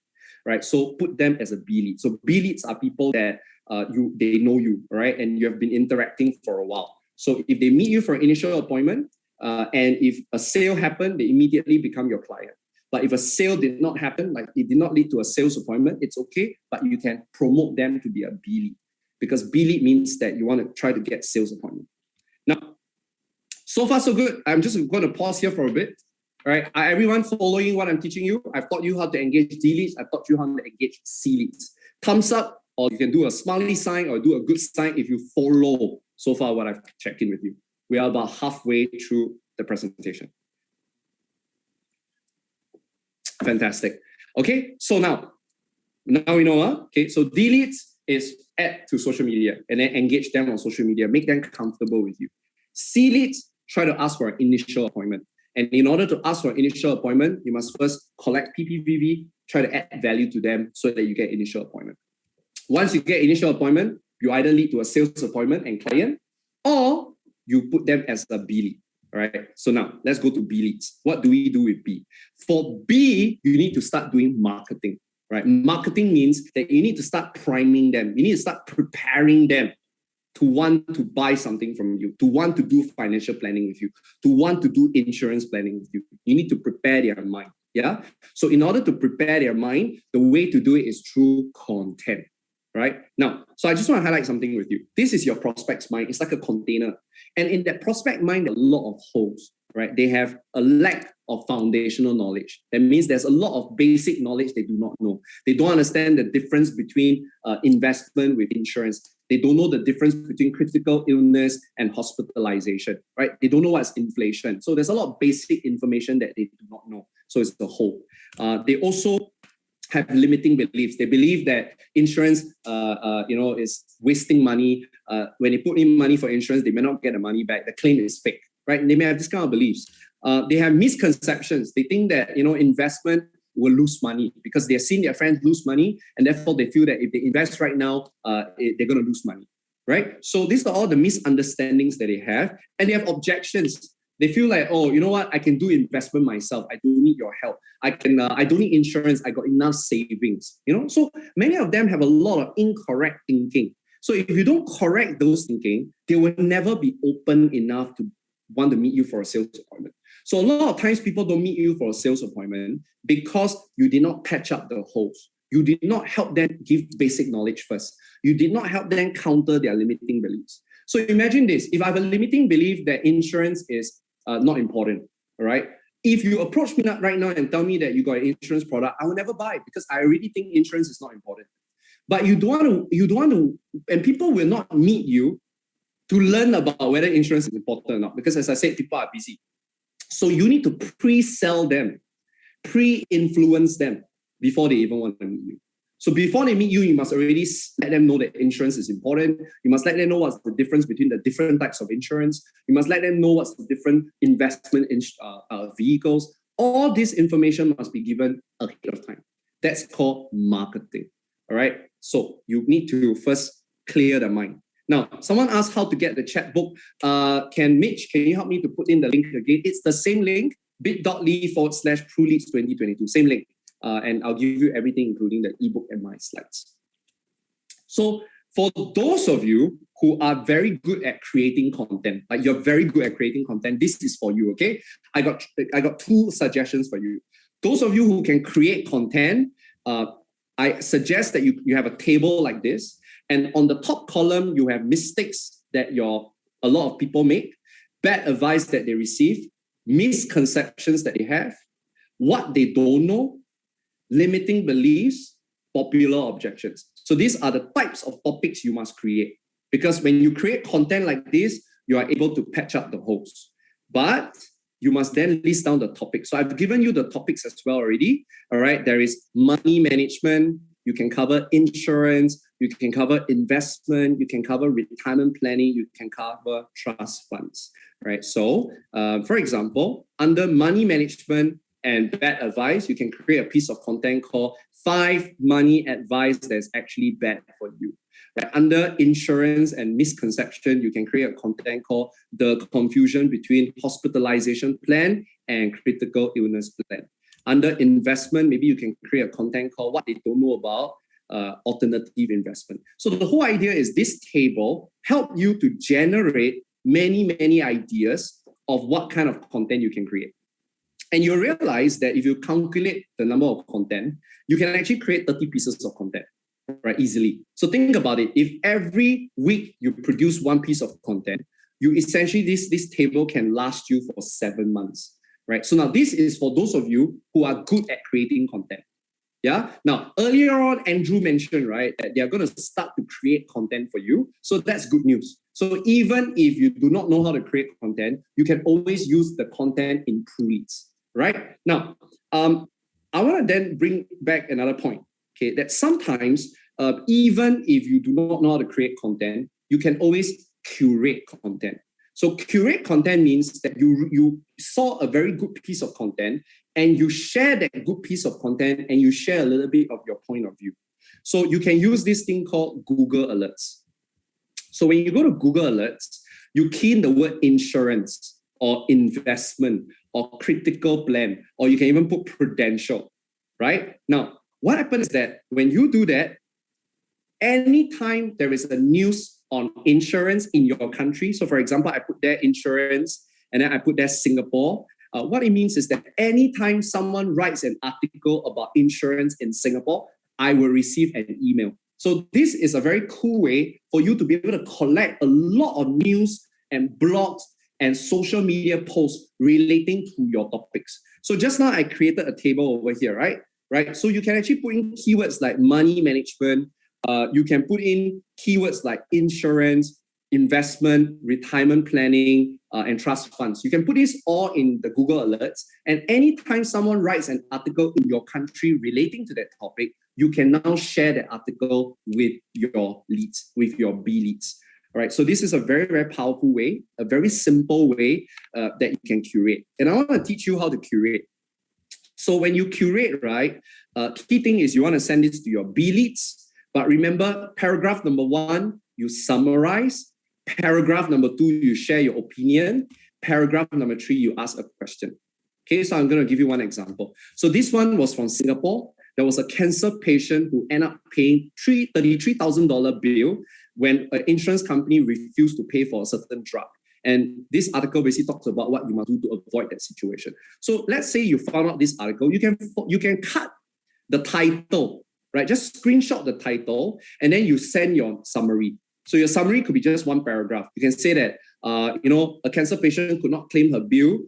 right? So put them as a B lead. So B leads are people that they know you, right? And you have been interacting for a while. So if they meet you for an initial appointment, and if a sale happened, they immediately become your client. But if a sale did not happen, like it did not lead to a sales appointment, it's okay, but you can promote them to be a B lead, because B lead means that you want to try to get sales appointment. Now, so far so good. I'm just going to pause here for a bit. All right, are everyone following what I'm teaching you? I've taught you how to engage D leads. I've taught you how to engage C leads. Thumbs up, or you can do a smiley sign or do a good sign if you follow so far what I've checked in with you. We are about halfway through the presentation. Fantastic. Okay, so now we know, okay, so D leads is add to social media and then engage them on social media, make them comfortable with you. C leads, try to ask for an initial appointment. And in order to ask for an initial appointment, you must first collect PPVV, try to add value to them so that you get initial appointment. Once you get initial appointment, you either lead to a sales appointment and client, or you put them as a B lead. All right. So now let's go to B leads. What do we do with B? For B, you need to start doing marketing, right? Marketing means that you need to start priming them. You need to start preparing them to want to buy something from you, to want to do financial planning with you, to want to do insurance planning with you. You need to prepare their mind. Yeah. So in order to prepare their mind, the way to do it is through content. right? Now, so I just want to highlight something with you. This is your prospect's mind. It's like a container. And in that prospect mind, there are a lot of holes, right? They have a lack of foundational knowledge. That means there's a lot of basic knowledge they do not know. They don't understand the difference between investment with insurance. They don't know the difference between critical illness and hospitalization, right? They don't know what's inflation. So there's a lot of basic information that they do not know. So it's the whole. They also have limiting beliefs. They believe that insurance, is wasting money. When they put in money for insurance, they may not get the money back. The claim is fake, right? And they may have this kind of beliefs. They have misconceptions. They think that investment will lose money because they have seen their friends lose money, and therefore they feel that if they invest right now, they're going to lose money, right? So these are all the misunderstandings that they have, and they have objections. They feel like, oh, you know what? I can do investment myself. I don't need your help. I don't need insurance. I got enough savings. So many of them have a lot of incorrect thinking. So if you don't correct those thinking, they will never be open enough to want to meet you for a sales appointment. So a lot of times people don't meet you for a sales appointment because you did not patch up the holes. You did not help them give basic knowledge first. You did not help them counter their limiting beliefs. So imagine this. If I have a limiting belief that insurance is not important, all right? If you approach me right now and tell me that you got an insurance product, I will never buy it because I already think insurance is not important. But you don't want to, and people will not meet you to learn about whether insurance is important or not. Because as I said, people are busy. So you need to pre-sell them, pre-influence them before they even want to meet you. So before they meet you, you must already let them know that insurance is important. You must let them know what's the difference between the different types of insurance. You must let them know what's the different investment vehicles. All this information must be given ahead of time. That's called marketing. All right. So you need to first clear the mind. Now, someone asked how to get the chat book. Can you help me to put in the link again? It's the same link, bit.ly/Pruleads2022. Same link. And I'll give you everything, including the ebook and my slides. So for those of you who are very good at creating content, like you're very good at creating content, this is for you, okay? I got 2 suggestions for you. Those of you who can create content, I suggest that you have a table like this, and on the top column, you have mistakes that a lot of people make, bad advice that they receive, misconceptions that they have, what they don't know, limiting beliefs, popular objections. So these are the types of topics you must create. Because when you create content like this, you are able to patch up the holes. But you must then list down the topics. So I've given you the topics as well already. All right, there is money management. You can cover insurance. You can cover investment. You can cover retirement planning. You can cover trust funds. Right. So, for example, under money management and bad advice, you can create a piece of content called 5 money advice that's actually bad for you. Right? Under insurance and misconception, you can create a content called the confusion between hospitalization plan and critical illness plan. Under investment, maybe you can create a content called what they don't know about alternative investment. So the whole idea is this table help you to generate many ideas of what kind of content you can create. And you'll realize that if you calculate the number of content, you can actually create 30 pieces of content, right, easily. So think about it. If every week you produce 1 piece of content, you essentially, this table can last you for 7 months, right? So now this is for those of you who are good at creating content. Yeah. Now, earlier on, Andrew mentioned, right, that they are going to start to create content for you. So that's good news. So even if you do not know how to create content, you can always use the content in Pruleads, right? Now, I want to then bring back another point, okay, that sometimes even if you do not know how to create content, you can always curate content. So curate content means that you saw a very good piece of content and you share that good piece of content and you share a little bit of your point of view. So you can use this thing called Google Alerts. So when you go to Google Alerts, you key in the word insurance or investment or critical plan, or you can even put prudential, right? Now, what happens is that when you do that, anytime there is a news on insurance in your country, so for example, I put there insurance and then I put there Singapore, what it means is that anytime someone writes an article about insurance in Singapore, I will receive an email. So this is a very cool way for you to be able to collect a lot of news and blogs and social media posts relating to your topics. So just now I created a table over here, right? So you can actually put in keywords like money management. You can put in keywords like insurance, investment, retirement planning, and trust funds. You can put this all in the Google Alerts. And anytime someone writes an article in your country relating to that topic, you can now share that article with your leads, with your B leads. All right, so this is a very, very powerful way, a very simple way that you can curate. And I want to teach you how to curate. So when you curate, right, key thing is you want to send this to your B leads. But remember, paragraph number 1, you summarize. Paragraph number 2, you share your opinion. Paragraph number 3, you ask a question. Okay, so I'm going to give you one example. So this one was from Singapore. There was a cancer patient who ended up paying $33,000 bill when an insurance company refused to pay for a certain drug. And this article basically talks about what you must do to avoid that situation. So let's say you found out this article, you can cut the title, right? Just screenshot the title and then you send your summary. So your summary could be just one paragraph. You can say that, a cancer patient could not claim her bill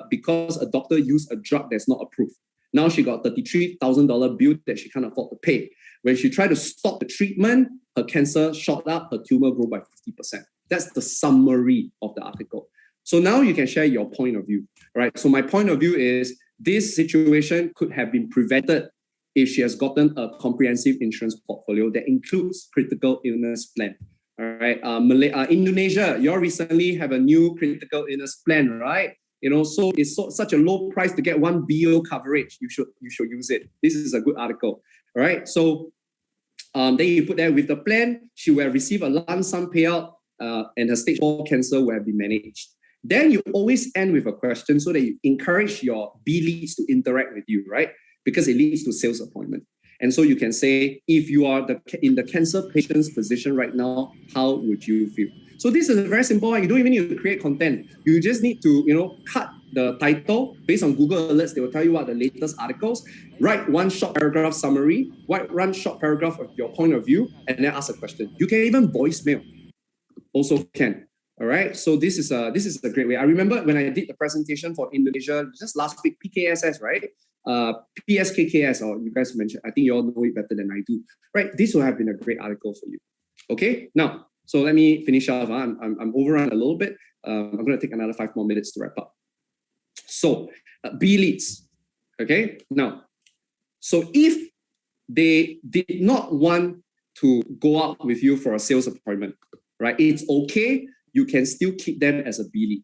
because a doctor used a drug that's not approved. Now she got $33,000 bill that she can't afford to pay. When she tried to stop the treatment, her cancer shot up, her tumor grew by 50%. That's the summary of the article. So now you can share your point of view, right? So my point of view is this situation could have been prevented if she has gotten a comprehensive insurance portfolio that includes critical illness plan. All right, Indonesia, you all recently have a new critical illness plan, right? So it's such a low price to get one BO coverage. You should use it. This is a good article. All right. So then you put there with the plan, she will receive a lump sum payout and her stage 4 cancer will have been managed. Then you always end with a question so that you encourage your B leads to interact with you, right? Because it leads to sales appointment. And so you can say, if you are in the cancer patient's position right now, how would you feel? So this is a very simple one. You don't even need to create content. You just need to, cut the title based on Google Alerts. They will tell you what the latest articles. Write one short paragraph summary. Write one short paragraph of your point of view, and then ask a question. You can even voicemail. Also can. All right. So this is a great way. I remember when I did the presentation for Indonesia just last week, PKSS, right? PSKKS, or you guys mentioned. I think you all know it better than I do. Right. This will have been a great article for you. Okay. Now. So let me finish off. I'm overrun a little bit. I'm going to take another 5 more minutes to wrap up. So B leads, okay? Now, so if they did not want to go out with you for a sales appointment, right? It's okay. You can still keep them as a B lead,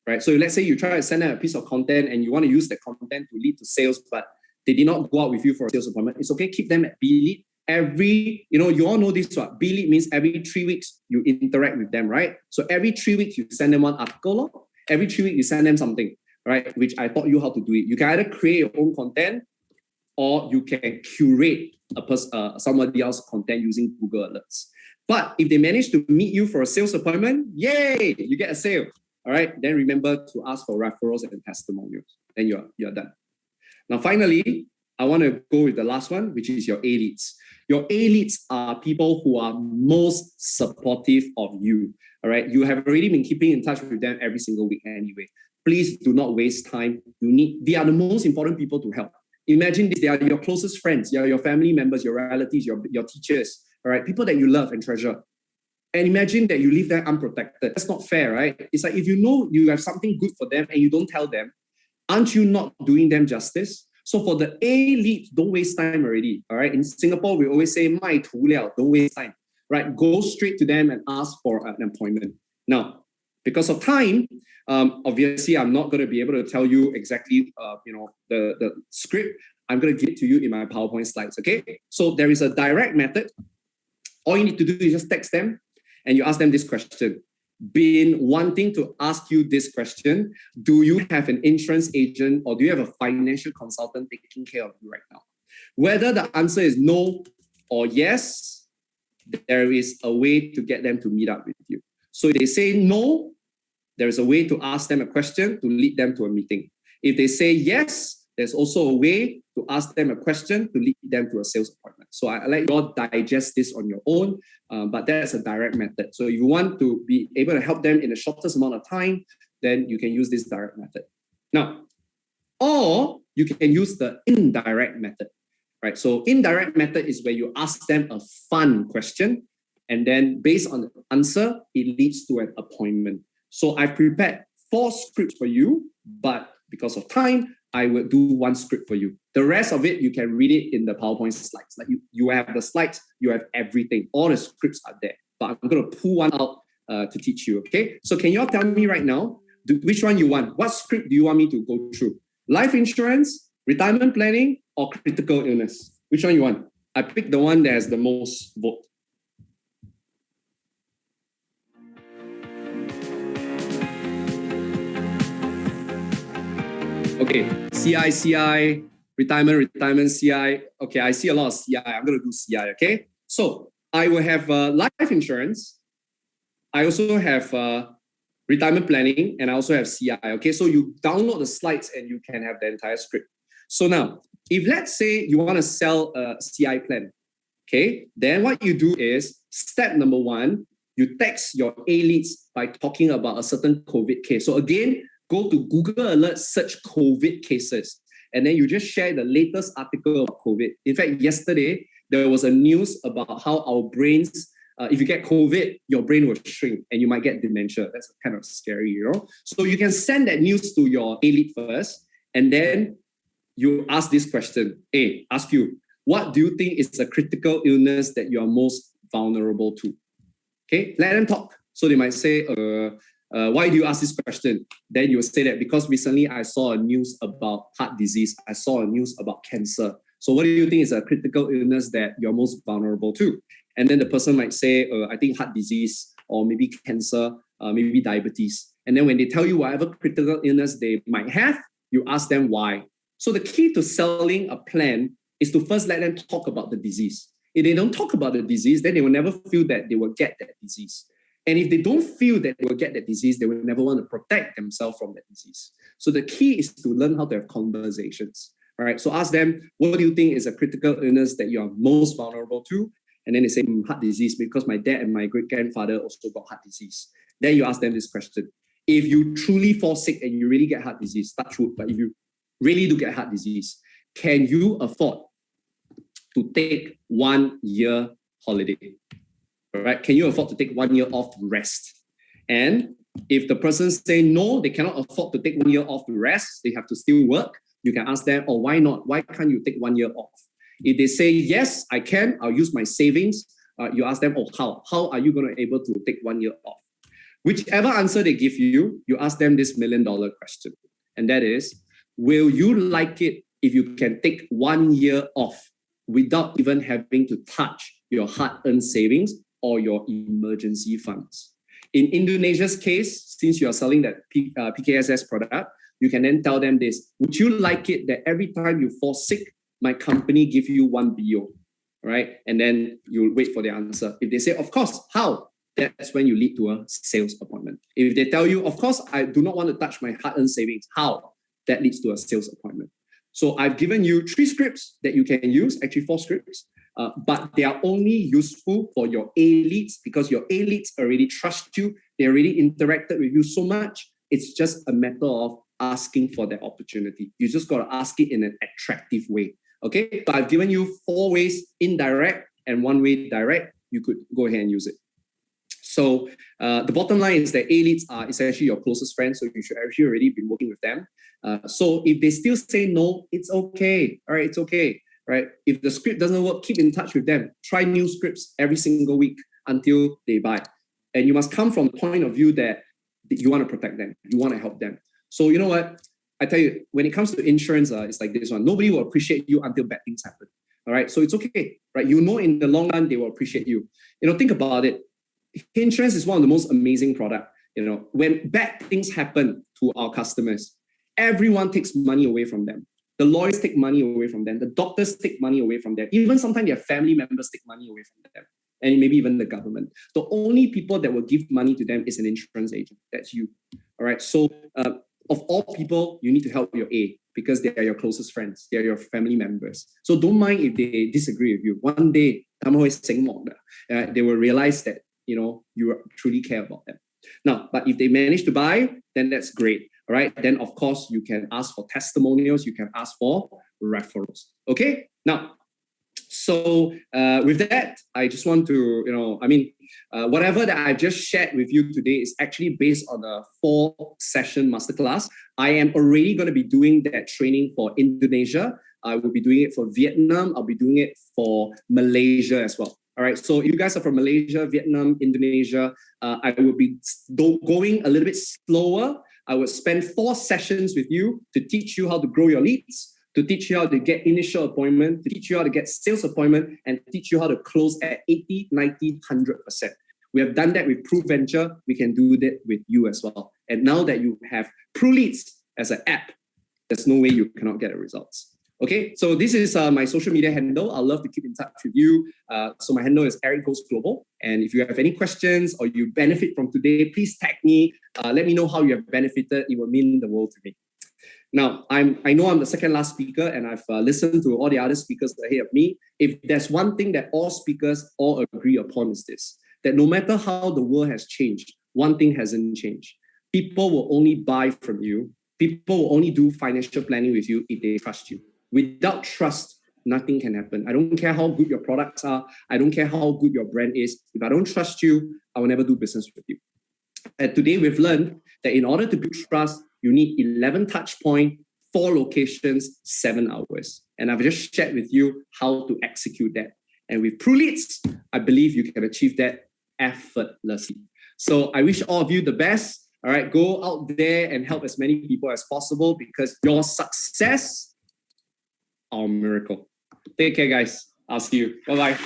right? So let's say you try to send them a piece of content and you want to use that content to lead to sales, but they did not go out with you for a sales appointment. It's okay. Keep them at B lead. You all know this, what? B lead means every 3 weeks you interact with them, right? So every 3 weeks you send them one article, every 3 weeks you send them something, right? Which I taught you how to do it. You can either create your own content or you can curate somebody else's content using Google Alerts. But if they manage to meet you for a sales appointment, yay, you get a sale. All right, then remember to ask for referrals and testimonials. Then you're done. Now, finally, I want to go with the last one, which is your A leads. Your A leads are people who are most supportive of you. All right. You have already been keeping in touch with them every single week anyway. Please do not waste time. They are the most important people to help. Imagine this, they are your closest friends, they are your family members, your relatives, your teachers, all right, people that you love and treasure. And imagine that you leave them unprotected. That's not fair, right? It's like if you know you have something good for them and you don't tell them, aren't you not doing them justice? So for the A leads, don't waste time already. All right. In Singapore, we always say, 卖图了, don't waste time. Right. Go straight to them and ask for an appointment. Now, because of time, obviously, I'm not going to be able to tell you exactly, the script. I'm going to give it to you in my PowerPoint slides. Okay. So there is a direct method. All you need to do is just text them and you ask them this question. Been wanting to ask you this question. Do you have an insurance agent or do you have a financial consultant taking care of you right now? Whether the answer is no or yes, there is a way to get them to meet up with you. So if they say no, there is a way to ask them a question to lead them to a meeting. If they say yes, there's also a way to ask them a question to lead them to a sales appointment. So I let you all digest this on your own, but that's a direct method. So if you want to be able to help them in the shortest amount of time, then you can use this direct method. Now, or you can use the indirect method, right? So indirect method is where you ask them a fun question, and then based on the answer, it leads to an appointment. So I've prepared 4 scripts for you, but because of time, I will do 1 script for you. The rest of it, you can read it in the PowerPoint slides. Like you have the slides, you have everything. All the scripts are there, but I'm going to pull one out to teach you, okay? So can you all tell me right now, which one you want? What script do you want me to go through? Life insurance, retirement planning, or critical illness? Which one you want? I picked the one that has the most vote. Okay, CI, retirement, CI. Okay, I see a lot of CI. I'm going to do CI, okay? So I will have life insurance. I also have retirement planning, and I also have CI, okay? So you download the slides and you can have the entire script. So now, if let's say you want to sell a CI plan, okay? Then what you do is, step number 1, you text your A-leads by talking about a certain COVID case. So again, go to Google Alert, search COVID cases, and then you just share the latest article about COVID. In fact, yesterday, there was a news about how our brains, if you get COVID, your brain will shrink and you might get dementia. That's kind of scary, you know? So you can send that news to your A-lead first, and then you ask this question. Ask you, what do you think is a critical illness that you are most vulnerable to? Okay, let them talk. So they might say, why do you ask this question? Then you will say that because recently I saw a news about heart disease. I saw a news about cancer. So what do you think is a critical illness that you're most vulnerable to? And then the person might say, I think heart disease, or maybe cancer, maybe diabetes. And then when they tell you whatever critical illness they might have, you ask them why. So the key to selling a plan is to first let them talk about the disease. If they don't talk about the disease, then they will never feel that they will get that disease. And if they don't feel that they will get that disease, they will never want to protect themselves from that disease. So the key is to learn how to have conversations. All right. So ask them, what do you think is a critical illness that you are most vulnerable to? And then they say, heart disease, because my dad and my great-grandfather also got heart disease. Then you ask them this question. If you truly fall sick and you really get heart disease, touch wood, but if you really do get heart disease, can you afford to take 1 year holiday? All right, can you afford to take 1 year off to rest? And if the person say no, they cannot afford to take 1 year off to rest, they have to still work, you can ask them, why not? Why can't you take 1 year off? If they say, yes, I can, I'll use my savings, you ask them, how? How are you going to be able to take 1 year off? Whichever answer they give you, you ask them this $1 million question. And that is, will you like it if you can take 1 year off without even having to touch your hard-earned savings or your emergency funds? In Indonesia's case, since you are selling that PKSS product, you can then tell them this. Would you like it that every time you fall sick, my company give you 1 BO, right? And then you wait for the answer. If they say, of course, how? That's when you lead to a sales appointment. If they tell you, of course, I do not want to touch my hard-earned savings, how? That leads to a sales appointment. So I've given you 3 scripts that you can use, actually 4 scripts, but they are only useful for your A-leads because your A-leads already trust you. They already interacted with you so much. It's just a matter of asking for that opportunity. You just got to ask it in an attractive way. Okay, but I've given you 4 ways indirect and 1 way direct. You could go ahead and use it. So the bottom line is that A-leads are essentially your closest friends, so you should actually already been working with them. So if they still say no, it's okay. All right, it's okay. Right? If the script doesn't work, keep in touch with them. Try new scripts every single week until they buy. And you must come from the point of view that you want to protect them. You want to help them. So you know what? I tell you, when it comes to insurance, it's like this one. Nobody will appreciate you until bad things happen. All right? So it's okay. Right? You know in the long run, they will appreciate you. You know, think about it. Insurance is one of the most amazing products. You know, when bad things happen to our customers, everyone takes money away from them. The lawyers take money away from them. The doctors take money away from them. Even sometimes their family members take money away from them. And maybe even the government. The only people that will give money to them is an insurance agent. That's you. All right. So of all people, you need to help your A. because they are your closest friends. They are your family members. So don't mind if they disagree with you. One day, they will realize that, you truly care about them. Now, but if they manage to buy, then that's great. All right. Then, of course, you can ask for testimonials. You can ask for referrals. Okay. Now, so with that, I just want to, whatever that I've just shared with you today is actually based on a 4-session masterclass. I am already going to be doing that training for Indonesia. I will be doing it for Vietnam. I'll be doing it for Malaysia as well. All right. So you guys are from Malaysia, Vietnam, Indonesia. I will be going a little bit slower. I will spend 4 sessions with you to teach you how to grow your leads, to teach you how to get initial appointment, to teach you how to get sales appointment, and teach you how to close at 80, 90, 100%. We have done that with PruVenture. We can do that with you as well. And now that you have PruLeads as an app, there's no way you cannot get the results. Okay, so this is my social media handle. I'd love to keep in touch with you. So my handle is Eric Goes Global. And if you have any questions or you benefit from today, please tag me. Let me know how you have benefited. It will mean the world to me. Now, I know I'm the second last speaker, and I've listened to all the other speakers ahead of me. If there's one thing that all speakers all agree upon is this, that no matter how the world has changed, one thing hasn't changed. People will only buy from you. People will only do financial planning with you if they trust you. Without trust, nothing can happen. I don't care how good your products are. I don't care how good your brand is. If I don't trust you, I will never do business with you. And today we've learned that in order to build trust, you need 11 touch points, 4 locations, 7 hours. And I've just shared with you how to execute that. And with PruLeads, I believe you can achieve that effortlessly. So I wish all of you the best. All right, go out there and help as many people as possible, because your success, our miracle. Take care, guys. I'll see you. Bye-bye.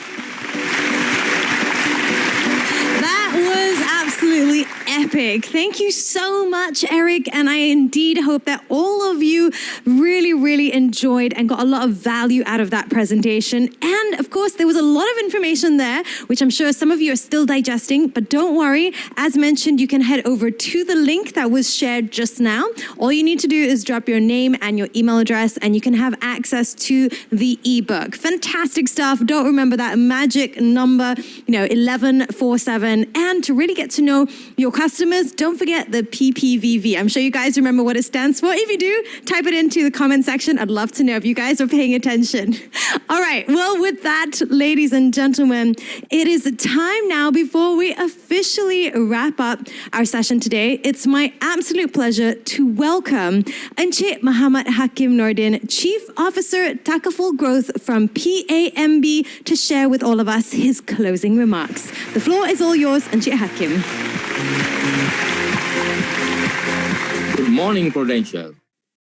That was absolutely epic. Thank you so much, Eric. And I indeed hope that all of you really, really enjoyed and got a lot of value out of that presentation. And of course, there was a lot of information there, which I'm sure some of you are still digesting, but don't worry. As mentioned, you can head over to the link that was shared just now. All you need to do is drop your name and your email address, and you can have access to the ebook. Fantastic stuff. Don't remember that magic number, 1147. And to really get to know your customers, don't forget the PPVV. I'm sure you guys remember what it stands for. If you do, type it into the comment section. I'd love to know if you guys are paying attention. All right. Well, with that, ladies and gentlemen, it is time now before we officially wrap up our session today. It's my absolute pleasure to welcome Encik Muhammad Hakim Nordin, Chief Officer Takaful Growth from PAMB, to share with all of us his closing remarks. The floor is all yours, Encik Hakim. Good morning, Prudential.